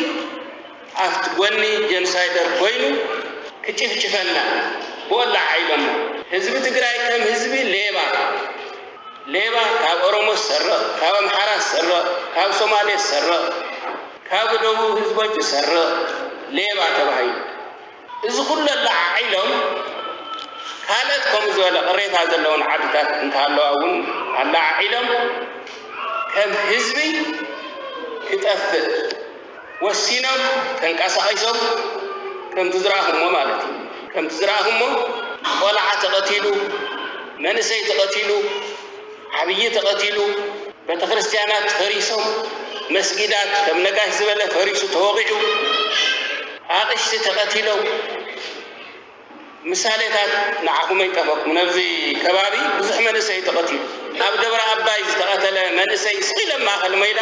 ኣፍቲ ጎኒ ጀኖሳይደር ኮይኑ ክጭፍጭፈና ወላ ዓይሎም ህዝቢ ትግራይ ከም ህዝቢ ሌባ ካብ ኦሮሞ ሰረቕ ካብ አምሓራ ሰረቕ ካብ ሶማሌ ሰረቕ ካብ ደቡብ ህዝቦች ሰረቕ ሌባ ተባሂሉ እዚ ኩሉ ዓይሎም ካልኦት ከም ዝበለ ቅሬታ ዘለውን ዓድታት እንተሃለዋ እውን ዓይሎም ከም ህዝቢ ክጠፍእ ወሲኖም ተንቀሳቂሶም ከም ትዝራእኹሞ ማለት እዩ ከም ትዝራእኹሞ ቆልዓ ተቐቲሉ መንእሰይ ተቐቲሉ ዓብይ ተቐቲሉ ቤተክርስቲያናት ፈሪሶም መስጊዳት ከም ነጋሽ ዝበለ ፈሪሱ ተወቂዑ ኣቅሽቲ ተቐቲሎም ምሳሌታት ንዓኹም ይጠበቁ ነብዚ ከባቢ ብዙሕ መንእሰይ ተቐቲሉ ኣብ ደብረ ኣባይ ዝተቐተለ መንእሰይ ስኢለ ማእኸል ሜዳ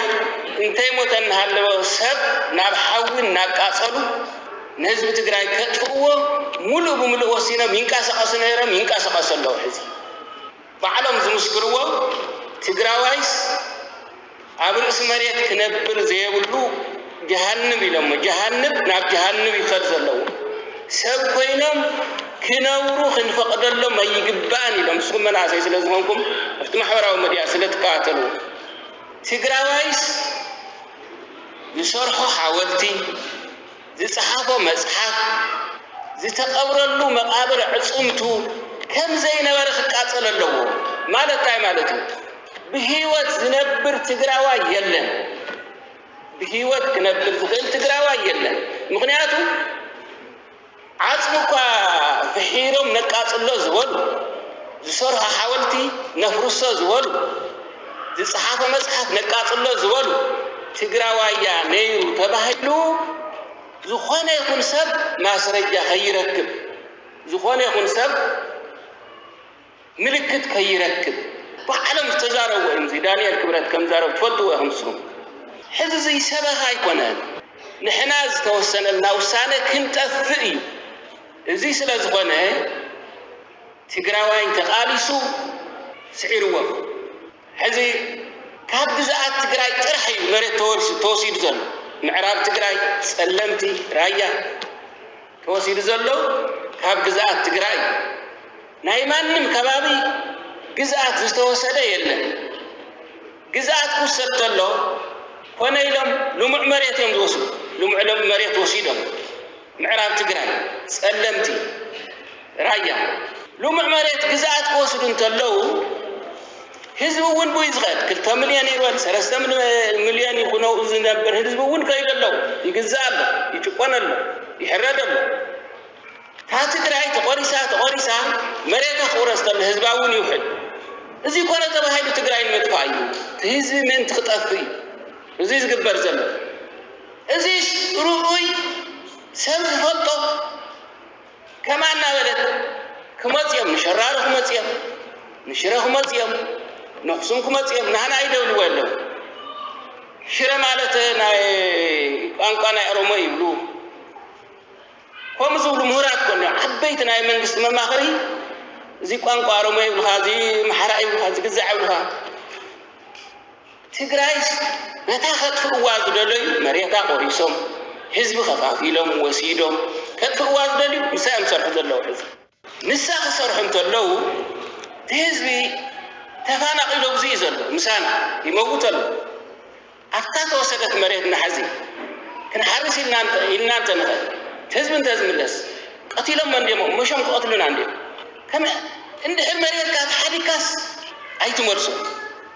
እንታይ ሞተ እናሃለወ ሰብ ናብ ሓዊን እናቃፀሉ ንህዝቢ ትግራይ ከጥፍእዎ ሙሉእ ብምሉእ ወሲኖም ይንቀሳቀሱ ነይሮም ይንቀሳቀሱ ኣለዉ ሕዚ ባዕሎም ዝምስክርዎ ትግራዋይስ ኣብ ርእሲ መሬት ክነብር ዘየብሉ ጀሃንም ኢሎም ጀሃንም ናብ ጀሃንም ይኸድ ዘለዉ ሰብ ኮይኖም ክነብሩ ክንፈቅደሎም ኣይግባእን ኢሎም ንስኩም መናእሰይ ስለ ዝኾንኩም ኣብቲ ማሕበራዊ ሚድያ ስለ ትከታተሉ ትግራዋይስ ዝሰርሖ ሓወልቲ ዝፀሓፎ መፅሓፍ ዝተቀብረሉ መቃብር ዕፁምቱ ከም ዘይነበረ ክቃፀል ኣለዎ ማለት እንታይ ማለት እዩ ብህይወት ዝነብር ትግራዋይ የለን ብህይወት ክነብር ዝኽእል ትግራዋይ የለን ምክንያቱ ዓፅሙ እኳ ፍሒሮም ነቃፅሎ ዝበሉ ዝሰርሖ ሓወልቲ ነፍርሶ ዝበሉ ዝፀሓፈ መፅሓፍ ነቃፅሎ ዝበሉ ትግራዋያ ነይሩ ተባሂሉ ዝኾነ ይኹን ሰብ ማስረጃ ከይረክብ ዝኾነ ይኹን ሰብ ምልክት ከይረክብ ባዕሎም ዝተዛረቡ እዮም ዳንኤል ክብረት ከም ዛረቡ ትፈልጥዎ ኢኹም ንስኹም ሕዚ ዘይሰበኻ ኣይኮነን ንሕና ዝተወሰነልና ውሳነ ክንጠፍእ እዩ እዚ ስለ ዝኾነ ትግራዋይ ተቃሊሱ ስዒርዎ ሕዚ ካብ ግዛኣት ትግራይ ጥራሕ እዩ መሬት ተወሲዱ ዘሎ ምዕራብ ትግራይ ጸለምቲ ራያ ተወሲዱ ዘሎ ካብ ግዛኣት ትግራይ ናይ ማንም ከባቢ ግዛኣት ዝተወሰደ የለን ግዛኣት ክውሰድ ተሎ ኮነ ኢሎም ልሙዕ መሬት እዮም ዝወስዱ ልሙዕ መሬት ወሲዶም ምዕራብ ትግራይ ጸለምቲ ራያ ልሙዕ መሬት ግዛኣት ክወስዱ እንተለዉ ህዝቢ እውን ብይ ዝኸድ 2 ሚልዮን ይሮል 3 ሚልዮን ይኹነው ዝነብር ህዝቢ እውን ከይደለው ይግዛእ ኣሎ ይጭቆን ኣሎ ይሕረድ ኣሎ ታ ትግራይ ተቆሪሳ መሬታ ክውረስ ተሎ ህዝባ እውን ይውሕድ እዚ ኮነ ተባሂሉ ትግራይ ንምጥፋእ እዩ ህዝቢ ምእንቲ ክጠፍእ እዚ ዝግበር ዘሎ እዚ ሩኡይ ሰብ ዝፈልጦ ከማና በለት ክመፅዮም ንሸራሮ ክመፅዮም ንሽረ ክመፅዮም نقصم كماتيم نحن أيدول ولا شرا مالته ناي أنقانا أروما يبلو هم زول مهرات كنا حبيت ناي من قسم المغري زي أنقا أروما يبلو هذه محرا يبلو هذه جزء يبلوها تجرايس نتاخد في الواد دلوي مريتا قريسهم حزب خفافيلهم وسيدهم كد في الواد دلوي مسام صرح دلو حزب نساق صرحهم دلو حزبي تفانا قيلو بزيزل مسانا يموتل أفتات وسكت مريت نحزي كان حارس إلنا أنت نخل تهزم لس قتيلا من ديمو مشام قتلنا عندي كما عند مريت كات حركاس أي تمرسو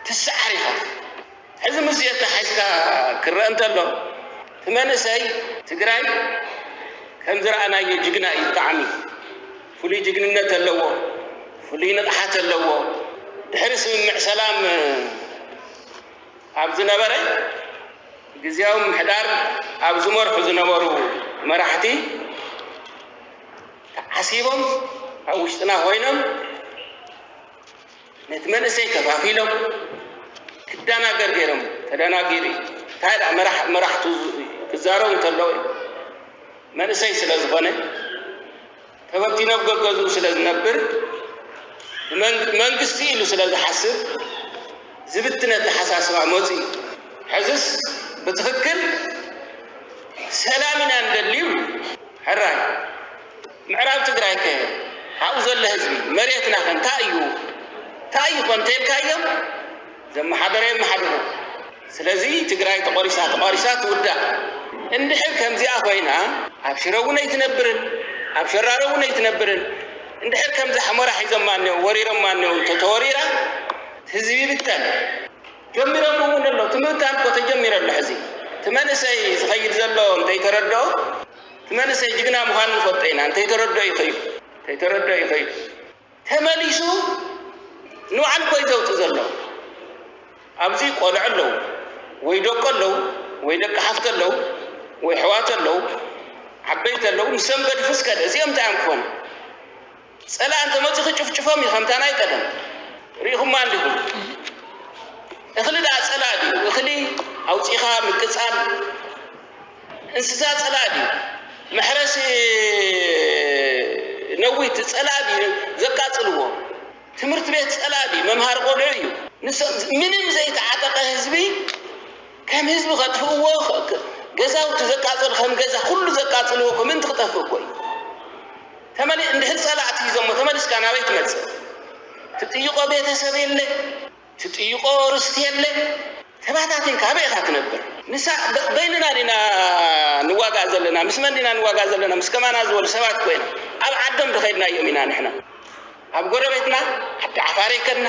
تسعرها هذا مزيت حيسكا كرنت له ثمان ساي تقراي كم زرعنا يجينا يطعمي فلي جينا تلوه فلي نضحات تلوه حرس من سلام عبد النبرة جزيهم حدار عبد زمر حزن نبرو مرحتي حسيبهم أو اشتنا هوينهم نتمنى سيك فافيلهم كدانا غيرهم كدانا غيري هذا مرحت زارو تلوي መንሰይ ስለዝኾነ ተበቲኖ ገገዙ ስለዝነብር መንግስቲ ኢሉ ስለዝሓስብ ዝብትነት ሓሳስባ ሞፂ ሕዝስ ብትክክል ሰላምና እንደልዩ ሕራይ ምዕራብ ትግራይ ከ ኣብኡ ዘሎ ህዝቢ መሬትና እንታይ እዩ ኮንተ ኢልካዮም ዘመሓደረ የመሓደሩ ስለዚ ትግራይ ተቆሪሳ ትውዳ እንድሕር ከምዚኣ ኮይና ኣብ ሽረ እውን ኣይትነብርን ኣብ ሸራሮ እውን ኣይትነብርን እንድሕር ከምዚ ሓመራ ሒዞማ እኒአው ወሪሮማ እኒአው ተወሪራ ህዝቢ ብተን ጀሚሮም እውን ኣሎ ትምህርታን እኮ ተጀሚረ ኣሎ ሕዚ ትመንሰይ ዝኸይድ ዘሎ እንተይተረድኦ ትመንሰይ ጅግና ምዃኑ ንፈልጦ ኢና እንተይተረድኦ ይኸይድ ተመሊሱ ንባዕሉ ኮይ ዘውፅእ ዘሎ ኣብዚ ቆልዑ ኣለዉ ወይ ደቆ ኣለዉ ወይ ደቂ ሓፍቲ ኣለዉ ወይ ሕዋት ኣለዉ ዓበይቲ ኣለዉ ንሶም ገዲፉስ ከደ እዚኦም እንታይ እዮም ክኾኑ ፀላእ እንተመፂኡ ክጭፍጭፎም እዩ ከምታ ናይ ቀደም ርኢኹማ እንዲኹም እኽሊ ዳ ፀላእ ድዩ እኽሊ ኣውፂኻ ምቅፃል እንስሳ ፀላእ ድዩ መሕረሲ ነዊት ፀላእ ድዩ ዘቃፅልዎ ትምህርት ቤት ፀላእ ድዩ መምሃር ቆልዑ እዩ ምንም ዘይተዓጠቐ ህዝቢ ከም ህዝቢ ከጥፍእዎ ገዛውቲ ዘቃፅል ከም ገዛ ኩሉ ዘቃፅልዎ ከምንቲ ክጠፍእ ኮይ እንድሕር ፀላእቲ ሂዞሞ ተመሊስካ ናበይ ትመፅእ ትጥይቆ ቤተሰብ የለ ትጥይቆ ርስቲ የለ ተባታቲንካ ኣበይ ኢኻ ትነብር ንሳ በይንና ዲና ንዋጋእ ዘለና ምስ መን ዲና ንዋጋእ ዘለና ምስ ከማና ዝበሉ ሰባት ኮይና ኣብ ዓዶም ድኸይድናዮም ኢና ንሕና ኣብ ጎረቤትና ዓዲ ዓፋር ይከድና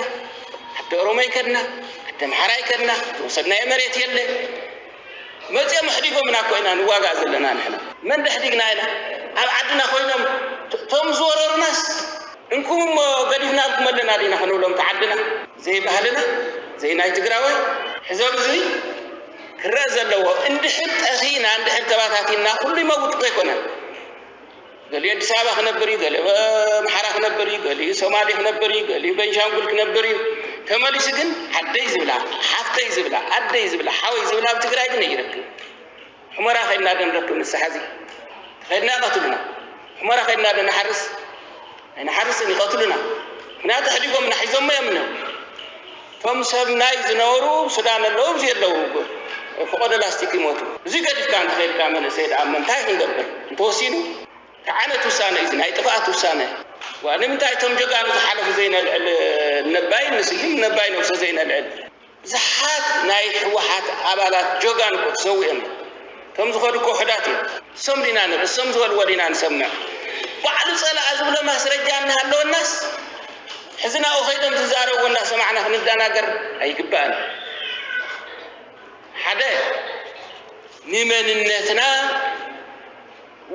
ዓዲ ኦሮሞ ይከድና ዓዲ ኣምሓራ ይከድና ዝወሰድናዮ መሬት የለ መፅኦም ሕዲጎምና ኮይና ንዋጋእ ዘለና ንሕና መን ደሕዲግና ኢና ኣብ ዓድና ኮይኖም ቶም ዝወረሩናስ እንኩም እሞ ገዲፍና ልኩም ኣለና ዲና ክንብሎም ተዓድና ዘይባህልና ዘይ ናይ ትግራዋይ ሕዞም እዚ ክረአ ዘለዎ እንድሕር ጠኺና እንድሕር ተባታቲና ኩሉ ይመውጥ እኮ ኣይኮነን ገሊኡ ኣዲስ ኣበባ ክነብር እዩ ገሊኡ ኣምሓራ ክነብር እዩ ገሊኡ ሶማሌ ክነብር እዩ ገሊኡ ቤንሻንጉል ክነብር እዩ ተመሊሱ ግን ዓደይ ዝብላ ሓፍተይ ዝብላ ኣደይ ዝብላ ሓወይ ዝብላ ኣብ ትግራይ ግን ኣይረክብ ሕመራ ከይድና ዶ ንረክብ ንስሓ እዚ ከይድና ይቐትሉና ሕመራ ከይድና ዶ ንሓርስ ኣይንሓርስን ይቐትሉና ምክንያቱ ሕዲጎምና ሒዞሞ እዮም እኒአው ቶም ሰብ ናይ ዝነበሩ ሱዳን ኣለዉ እዚ ኣለዉ ፍቆደ ላስቲክ ይሞቱ እዚ ገዲፍካ እንተኸይድካ መንእሰይ ደኣ ምንታይ ክንገብር እንተወሲኑ ከዓነት ውሳነ እዩ ናይ ጥፍኣት ውሳነ ንምንታይ እቶም ጀጋኑ ዝሓለፉ ዘይነልዕል ነባይ ንስይም ነባይ ነብሰ ዘይነልዕል ብዙሓት ናይ ሕወሓት ኣባላት ጀጋኑ እኮ ተሰዊኦም እቶም ዝኸዱ እኮ ውሕዳት እዮም እሶም ዲና ንርኢ እሶም ዝበልዎ ዲና ንሰምዕ ባዕሉ ፀላእ ዝብሎ ማስረጃ እናሃለወናስ ሕዚ ናብኡ ኸይዶም ዝዛረብዎ እናሰማዕና ክንደናገር ኣይግባእን ሓደ ንመንነትና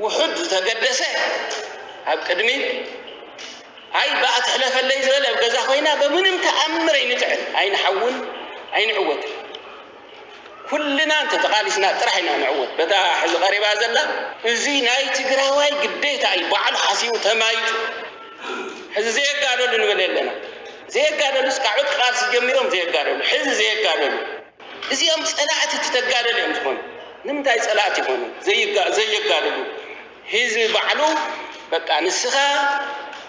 ውሑድ ዝተገደሰ ኣብ ቅድሚት ኣይ በኣ ትሕለፈለይ ዝበለ ኣብ ገዛ ኮይና ብምንም ተኣምር ኣይንጥዕን ኣይንሓውን ኣይንዕወት ኩልና እንተተቃሊስና ጥራሕ ኢና ንዕወት በታ ሕዚ ቀሪባ ዘላ እዚ ናይ ትግራዋይ ግዴታ እዩ ባዕሉ ሓሲቡ ተማይጡ ሕዚ ዘየጋደሉ ንብል ኣለና ዘየጋደሉ እስካዕ ዑጥ ቃልሲ ጀሚሮም ዘየጋደሉ ሕዚ ዘየጋደሉ እዚኦም ፀላእቲ ትተጋደሉ እዮም ዝኾኑ ንምንታይ ፀላእቲ ይኾኑ ዘየጋደሉ ህዝቢ ባዕሉ በቃ ንስኻ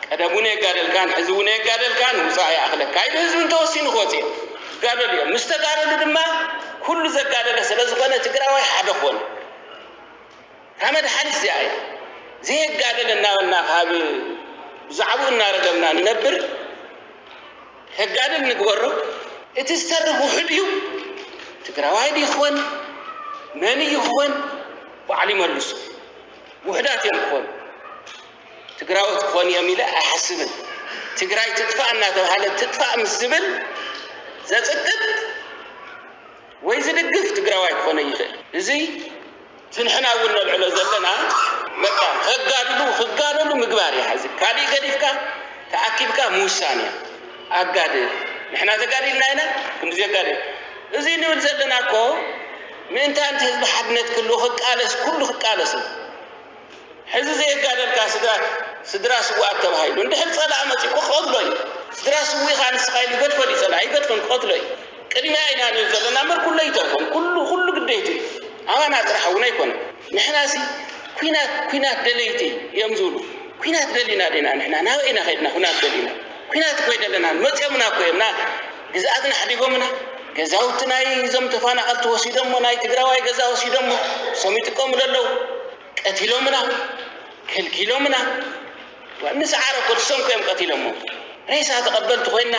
ቀደም እውን የጋደልካን ሕዚ እውን የጋደልካን ውፃእ ይኣኽለካ ኢሉ ህዝቢ እንተወሲኑ ክወፅ እዮም ጋደሉ እዮም ምስ ተጋደሉ ድማ ኩሉ ዘጋደለ ስለ ዝኾነ ትግራዋይ ሓደ ኮነ ካብ መድሓኒት እዚኣ እያ ዘየጋደለ እናበልና ካብ ብዛዕባኡ እናረገምና ንነብር ከጋድል ንግበሮ እቲ ዝተርፍ ውሕድ እዩ ትግራዋይ ይኽወን መን ይኽወን ባዕሉ ይመልሱ ውሕዳት እዮም ክኾኑ ትግራዎት ክኾኑ እዮም ኢለ ኣይሓስብን ትግራይ ትጥፋእ እናተባሃለ ትጥፋእ ምስ ዝብል ዘፅቅጥ ወይ ዝድግፍ ትግራዋይ ክኾነ ይኽእል እዚ ትንሕና እውን ነልዕሎ ዘለና በቃ ክጋደሉ ምግባር እያ ሕዚ ካሊእ ገዲፍካ ተኣኪብካ ምውሳን እያ ኣጋድል ንሕና ተጋዲልና ኢና ከምዚ የጋድል እዚ ንብል ዘለና እኮ ምእንታንቲ ህዝቢ ሓድነት ክህሉ ክቃለስ ኩሉ ክቃለስ ሕዚ ዘየጋደልካ ስድራ ስዋኣት ተባሂሉ እንድሕር ፀላእ መፂኡ እኮ ክቐትሎ እዩ ስድራ ስዊኢኻ ንስኻ ኢሉ ይገድፈን እዩ ፀላእ ይገድፈን ክቐትሎ እዩ ቅድሚያ ኢና ንብል ዘለና እምበር ኩሉ ኣይተርፎም ኩሉ ግደይቱ እዩ ኣባና ጥራሕ እውን ኣይኮነን ንሕና ሲ ኩናት ደለይቲ يمزولو ኩናት ደሊና ደና ንሕና ናበይና ኸድና ኩናት ደሊና ኩናት ኮይ ደለና መጽየምና ኮይምና ግዛአትና ሓዲጎምና ገዛውት ናይ ዞም ተፈናቀልቲ ወሲዶሞ ናይ ትግራዋይ ገዛ ወሲዶሞ ሰሚጥቆም ደለው ቀቲሎምና ከልኪሎምና ወንስዓረ ኮርሶም ከም ቀቲሎሞ ረይሳ ተቀበልት ኮይና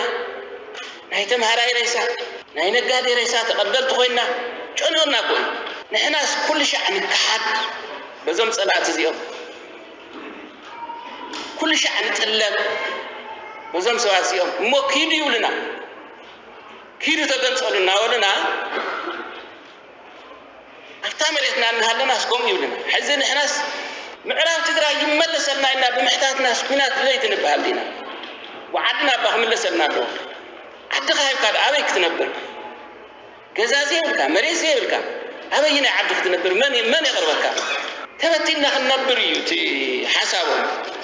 ናይ ተምሃራይ ረይሳ ናይ ነጋዴ ረይሳ ተቀበልት ኮይና ጨኖና ኮይ ንሕናስ ኩሉ ሻዕ ንካሓድ በዞም ጸላእት እዚኦም ኩሉ ሻዕ ንጥለም በዞም ሰባት እዚኦም እሞ ኪዱ ይብሉና ኪዱ ተገንጸሉና ወሉና ኣብታ መሬትና እንሃለና እስኮም ይብሉና ሕዚ ንሕናስ ምዕራብ ትግራይ ይመለሰልና ኢና ብምሕታትና ኩናት ለይቲ ንበሃል ዲና وعدنا بهم اللي سنادو عد خايف كذا أبي كتنبر جزازي ولا مريسي ولا أبينا عد كتنبر من يقربك تبتينا خنبر يوتي حسابه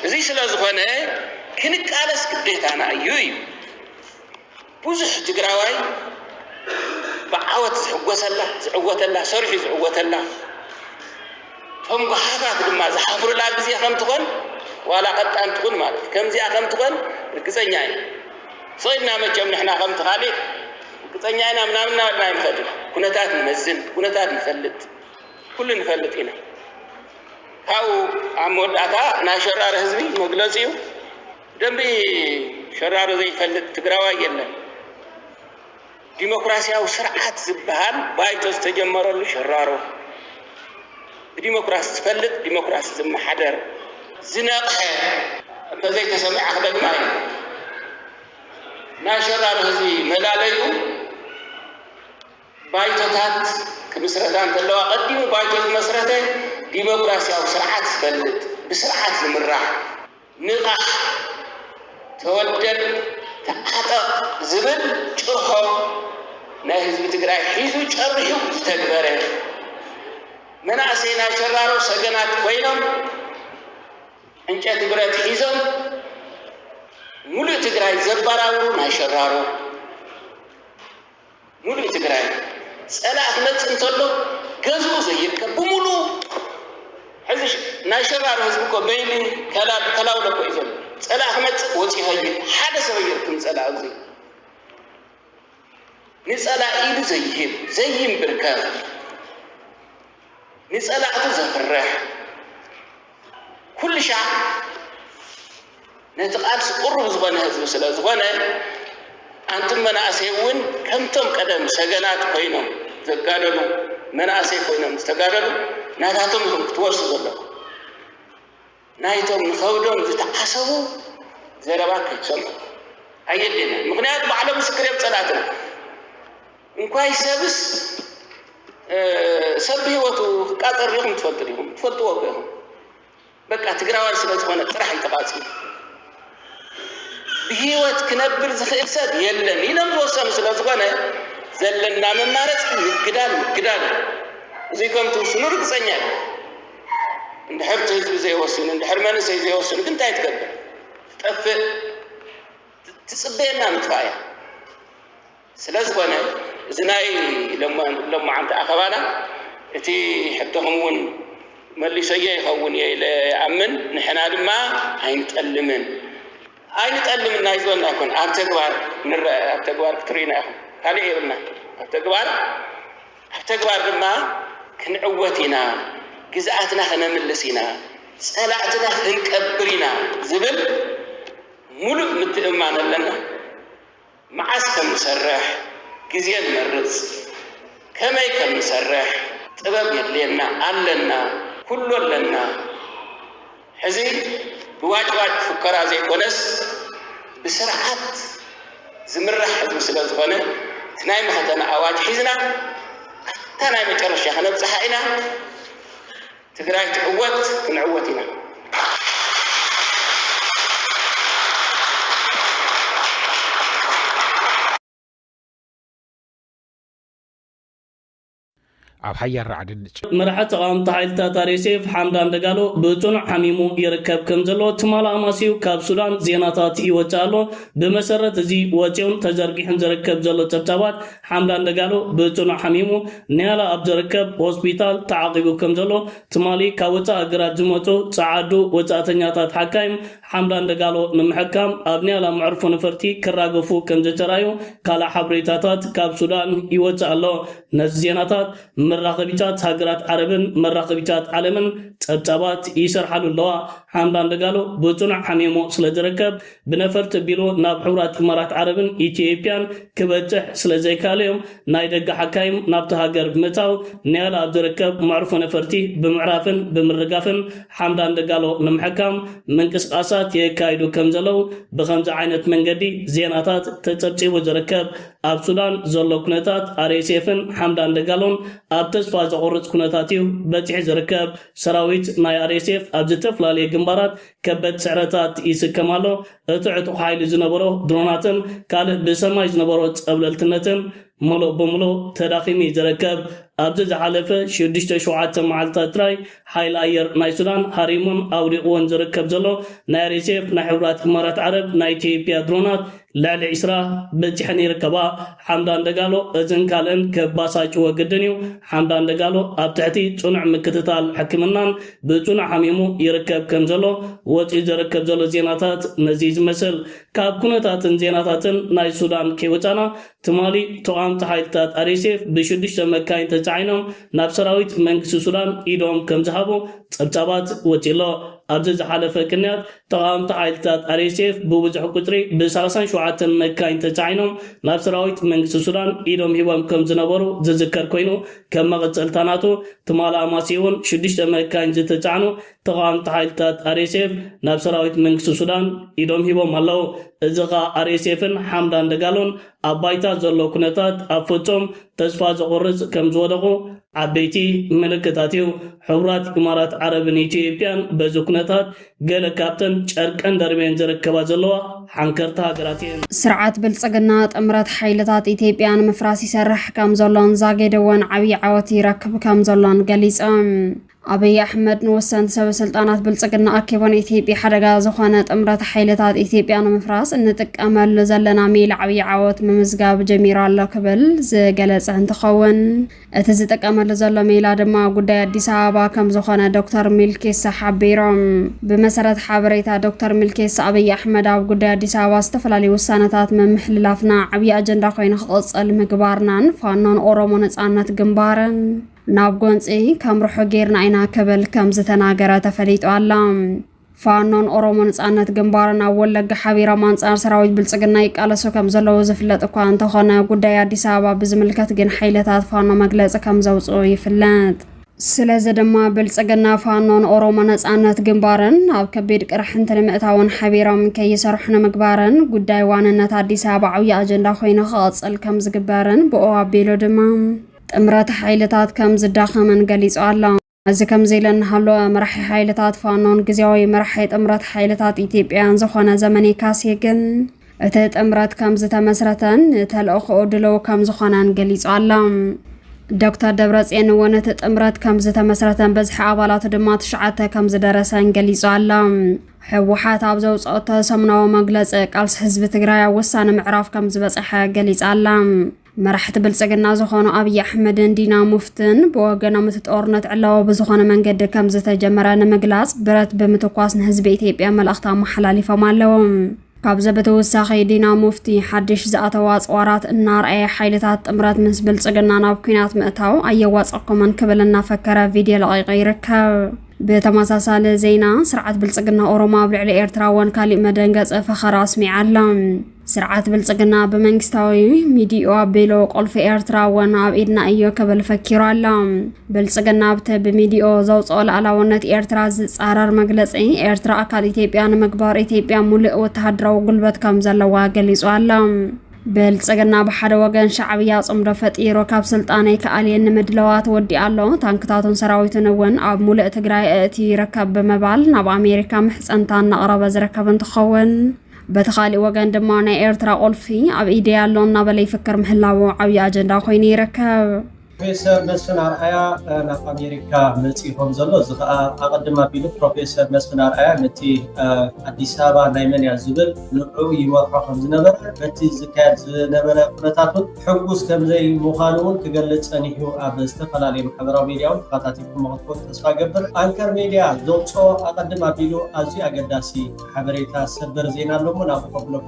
زي سلازقنا كنك ألس كديت أنا يوي بوزح تقراوي بعوض زعوة الله صرح زعوة الله هم بحاجات لما زحفروا لا بزي خم تكون ولا قد أنت تكون مالك كم زي خم تكون ركزناي صيدنا مجمع نحنا خم تخالي ركزناينا منامنا ولا نفلت كنتات نمزن كنتات نفلت كل نفلت هنا هاو عمود أتا ناشرار حزبي مجلسيو دمبي شرار زي فلت تقراوا يلا ديمقراطية وسرعات زبان بايتوس تجمروا شرارو ديمقراطية تفلت ديمقراطية زم حدر زناقة أنت زي تسمع أخذك معي ناشرار حزبي ملاليو بايتوتات كمسردان تلوا قديموا بايتوت مسردان ديمقراطية وسرعات تفلت بسرعات المراح نقاح تودد تعطى زبل شرحه ناهز بتقرأي حيزو شرحه تكبره مناسينا شرارو سجنات وينهم انت تقرأي حيزهم مولو تقرأي زبارو ما شرارو مولو تقرأي سألا أخلت انتولو قزو زيك بمولو حزش ناشرارو هزبكو بيني كلاو لكو إذن سألا أحمد وجه هاي حدث غيركم سألا أغزي نسألا إيدو زيهم بركات نسألا أتو زفرح كل شعب نتقال سقرب زبانا هزو سلا زبانا أنتم مناسيون كمتم قدم سجنات قينهم زقادلو مناسي قينهم استقادلو ناتاتم تورسو زلو نايتهم نخودهم زتحسبوا زرباك يتسمى أيدينا مغنيات بعلم سكريم صلاتنا انكواي سابس سبه وتو قاطر لهم تفضلوا بهم بقى تقراوان سبز هنا طرح يتقاسي بهيوت كنبر زخيل سد يلن يلم توسم سلاز هنا زلنا ممارس مقدال زيكم توسنور قصنيا عند حرت زي وصل عند حرمان زي وصل كنت هيتكبر تفق تصبينا متفايا سلازقنا زناي لما عند أخوانا تي حتهم ون ملي شيء يخون يلا عمن نحنا لما هينتألمن نايزون نكون أبتكبار كترينا هذه يقولنا أبتكبار لما كنعوتنا جزعتنا خنا ملسينا سألعتنا هنكبرينا زبل ملء متأمانا لنا معسكر مسرح جزيان مرز كما يكون مسرح طباب يدلينا علنا كل لنا حزين بواجبات فكرة زي كونس بسرعات زمرح مثل زبانة تنايم هتنا أواج حزنا تنايم كرش خنا بصحائنا تقرأي تعوت كنعوتنا ኣብ ሓያል ራዕድንጭ مرحت قام تحيل تاريسيف حمدان دقالو بتونع حميمو يركب كمزلو تمالا أماسيو كاب سودان زيناتات يوتالو بمسرة زي واتيون تجرقي حنزركب زلو تبتابات حمدان دقالو بتونع حميمو نيالا أبزركب هوسبيتال تعاقبو كمزلو تمالي كاوتا أقراد زموتو تعادو وتاتنياتات حكايم حمدان دقالو نمحكام أبنيالا معرفو نفرتي كراغفو كمزترايو كالا حبريتاتات كاب سودان يوتالو نزيناتات مراقبيتات هاجرات عربن مراقبيتات عالمن تبتابات يسرحلو اللوا حمدان دقالو بوتونع حميمو سلزركب بنفرت بيلو ناب حورات إمارات عربن إثيوبيان كبتح سلزيكاليوم نايدق حكايم ناب تهاجر بمتاو نيالا عبدركب معروف نفرتي بمعرافن بمرقافن حمدان دقالو نمحكام منكس قاسات يكايدو كمزلو بخمز عينت منقدي زيناتات تتبتي وزركب أب سودان زولو كنتات أريسيفن حمدان دقالون أب تسفا زغورت كنتاتيو بتح زركب سراويت ناي أريسيف أب زتفلالي جنبارات كبت سعرتات يسكمالو اتعطو حايل زنبرو دروناتن كاله بسماي زنبرو تقبلتنتن ملو بملو تراخيمي زركب أبز زحلفة شدشت شوعات معلطات راي حيل أير ناي سودان هاريمون أوريقوان زركب زلو ناي ريسيف ناي حورات إمارات عرب ناي تيبيا درونات لعل عسرا بتحني ركبا حمدان دقالو أزن كالن كباساج وقدنيو حمدان دقالو أبتعتي تونع مكتتال حكمنان بتونع حميمو يركب كمزلو وطي زركب زلو زيناتات نزيز مسل كاب كونتاتن زيناتاتن ناي سودان كيوتانا تمالي توام تحايلتات أريسيف بشدش مكاين تتعينهم ناب سراويت منكس سودان إيدوم كمزهابو تبتابات وطيلو أبز زحلفة كنيات توام تحايلتات أريسيف بوزح قطري بسالسان شوعاتن مكاين تتعينهم ناب سراويت منكس سودان إيدوم هيوام كمزنبرو زذكر كوينو كما غتسلطاناتو تمالا أماسيون شدش مكاين زتتعانو توام تحايلتات أريسيف ناب سراويت منكس سودان إيدوم هيوام هلو إزغا أريسيفن حمدان دقالون أبايتا زلو كنتات أفتوم تسفا زغرز كمزودغو عبيتي ملكتاتيو حورات إمارات عربن إثيوبيان بزو كنتات قال كابتن شارك أندر بين زركبا زلوا حنكرتها قراتين سرعات بالصقنات أمرات حيلتات إثيوبيان مفراسي سرح كام زلون زاقي دوان عبي عواتي ركب كام زلون قليس أبي أحمد نوسان سوى سلطانات بالصقنا أكيبون إثيوبيا حرقا زخانات أمرات حيلتات إثيوبيان مفراس إنتك أمل زلنا ميل عبي عوات ممزقاب جميرا لكبل زقلس انتخون أتزتك أمل زل ميلا دما قدايا ديسابا كم زخانا دكتور ميلكيس حبيرم بمسارة حابريتا دكتور ميلكيس أبي أحمد أو قدايا ديسابا استفلالي وسانتات من محللافنا عبي أجندا خوين خلص المقبارنان فانون أورومونس آنات قنبارن نابقونسي كم روحو غيرنا اينا كبل كم زتناقرة تفليتو علام فانون أورومونس آنات قنبارن أول لق حبيرا مانسان سراويج بالسقنا يقالسو كم زلو زفلت اقوان تخونا قدايا ديسابا بزملكات جن حيلتات فانو مقلز كم زوزو يفلات سلازة دما بالسقنا فانون أورومونس آنات قنبارن أو كبير قرحن تنمئتاون حبيرا من كي يسرحنا مقبارن قدايا واننات ديسابا عويا أجندا خوينا خاص الكم زقبارن بقوا بيلو دما أمرات حيلتات كم زداخة من قليز الله أزي كم زيلن هلو مرحي حيلتات فانون قزيوي مرحيت أمرات حيلتات إثيوبيان زخونا زمني كاسيقن أتت أمرات كم زتا مسرتن تلأخ أودلو كم زخونا قليز الله دكتور دبرز ونت أمرات كم زتا مسرتن بزح عبالات دمات شعاته كم زدرسان قليز الله حوحات عبزوز أوتا سمنا ومقلز قالس حزب تقرايا وسان معراف كم زبزحا قليز الله مرحت بالسقنا زخانو أبي أحمد دينا مفتن بوغنا متتقورنت علاو بزخانو من قد كم زتجمران مقلاس برات بمتقواسن حزب إثيوبيا ملأختا محلالي فمالوم كابزة بتوساخي دينا مفتي حدش زأتواز وارات النار أي حيلتات أمرات منس بالسقنا نابكينات مأتاو أي واسقو من كبلنا فكرة فيديو لغي غيركا بتماساسال زينا سرعة بالسقنا أوروما بالعلي إيرتراوان كالي مدنقز فخر رسمي علام سرعات بالسقنا بمنكستاوي ميديو بيلو قلف إيرتراوان عب إيدنا أيو كبل فكيرو علام بالسقنا بتب ميديو زوز أول على ونت إيرتراز سعرار مجلس إيرترا أكاد إثيوبيان مقبار إثيوبيان ملئ وتهدرو قلبت كامزلوا قليسو علام بالسقنا بحد وجن شعبية صمد فتيرو كاب سلطاني كألين مدلوات ودي الله تانكتاتون سراويتون ون عب ملئ تجراي اتي ركب بمبال ناب أمريكا محسنتان نقرب زركب انتخون بتخالي وجن دمانة إيرترا أولفي عب إيديالون نابلي فكر محلاو عبي أجندا خويني ركب ፕሮፌሰር መስፍን አርአያ ናብ ኣሜሪካ መፂኦም ዘሎ እዚ ከዓ ኣቀድማ ቢሉ ፕሮፌሰር መስፍን አርአያ ነቲ ኣዲስ አበባ ናይ መን እያ ዝብል ንዑ ይመርሖ ከም ዝነበረ በቲ ዝካየድ ዝነበረ ኩነታቱን ሕጉስ ከምዘይ ምዃኑ እውን ክገልፅ ፀኒሑ ኣብ ዝተፈላለዩ ማሕበራዊ ሚድያውን ተኸታቲልኩም ክትኮኑ ተስፋ ገብር። አንከር ሚድያ ዘውፅኦ ኣቀድማ ቢሉ ኣዝዩ ኣገዳሲ ሓበሬታ ሰበር ዜና ኣሎ ሞ ናብ ከብሎም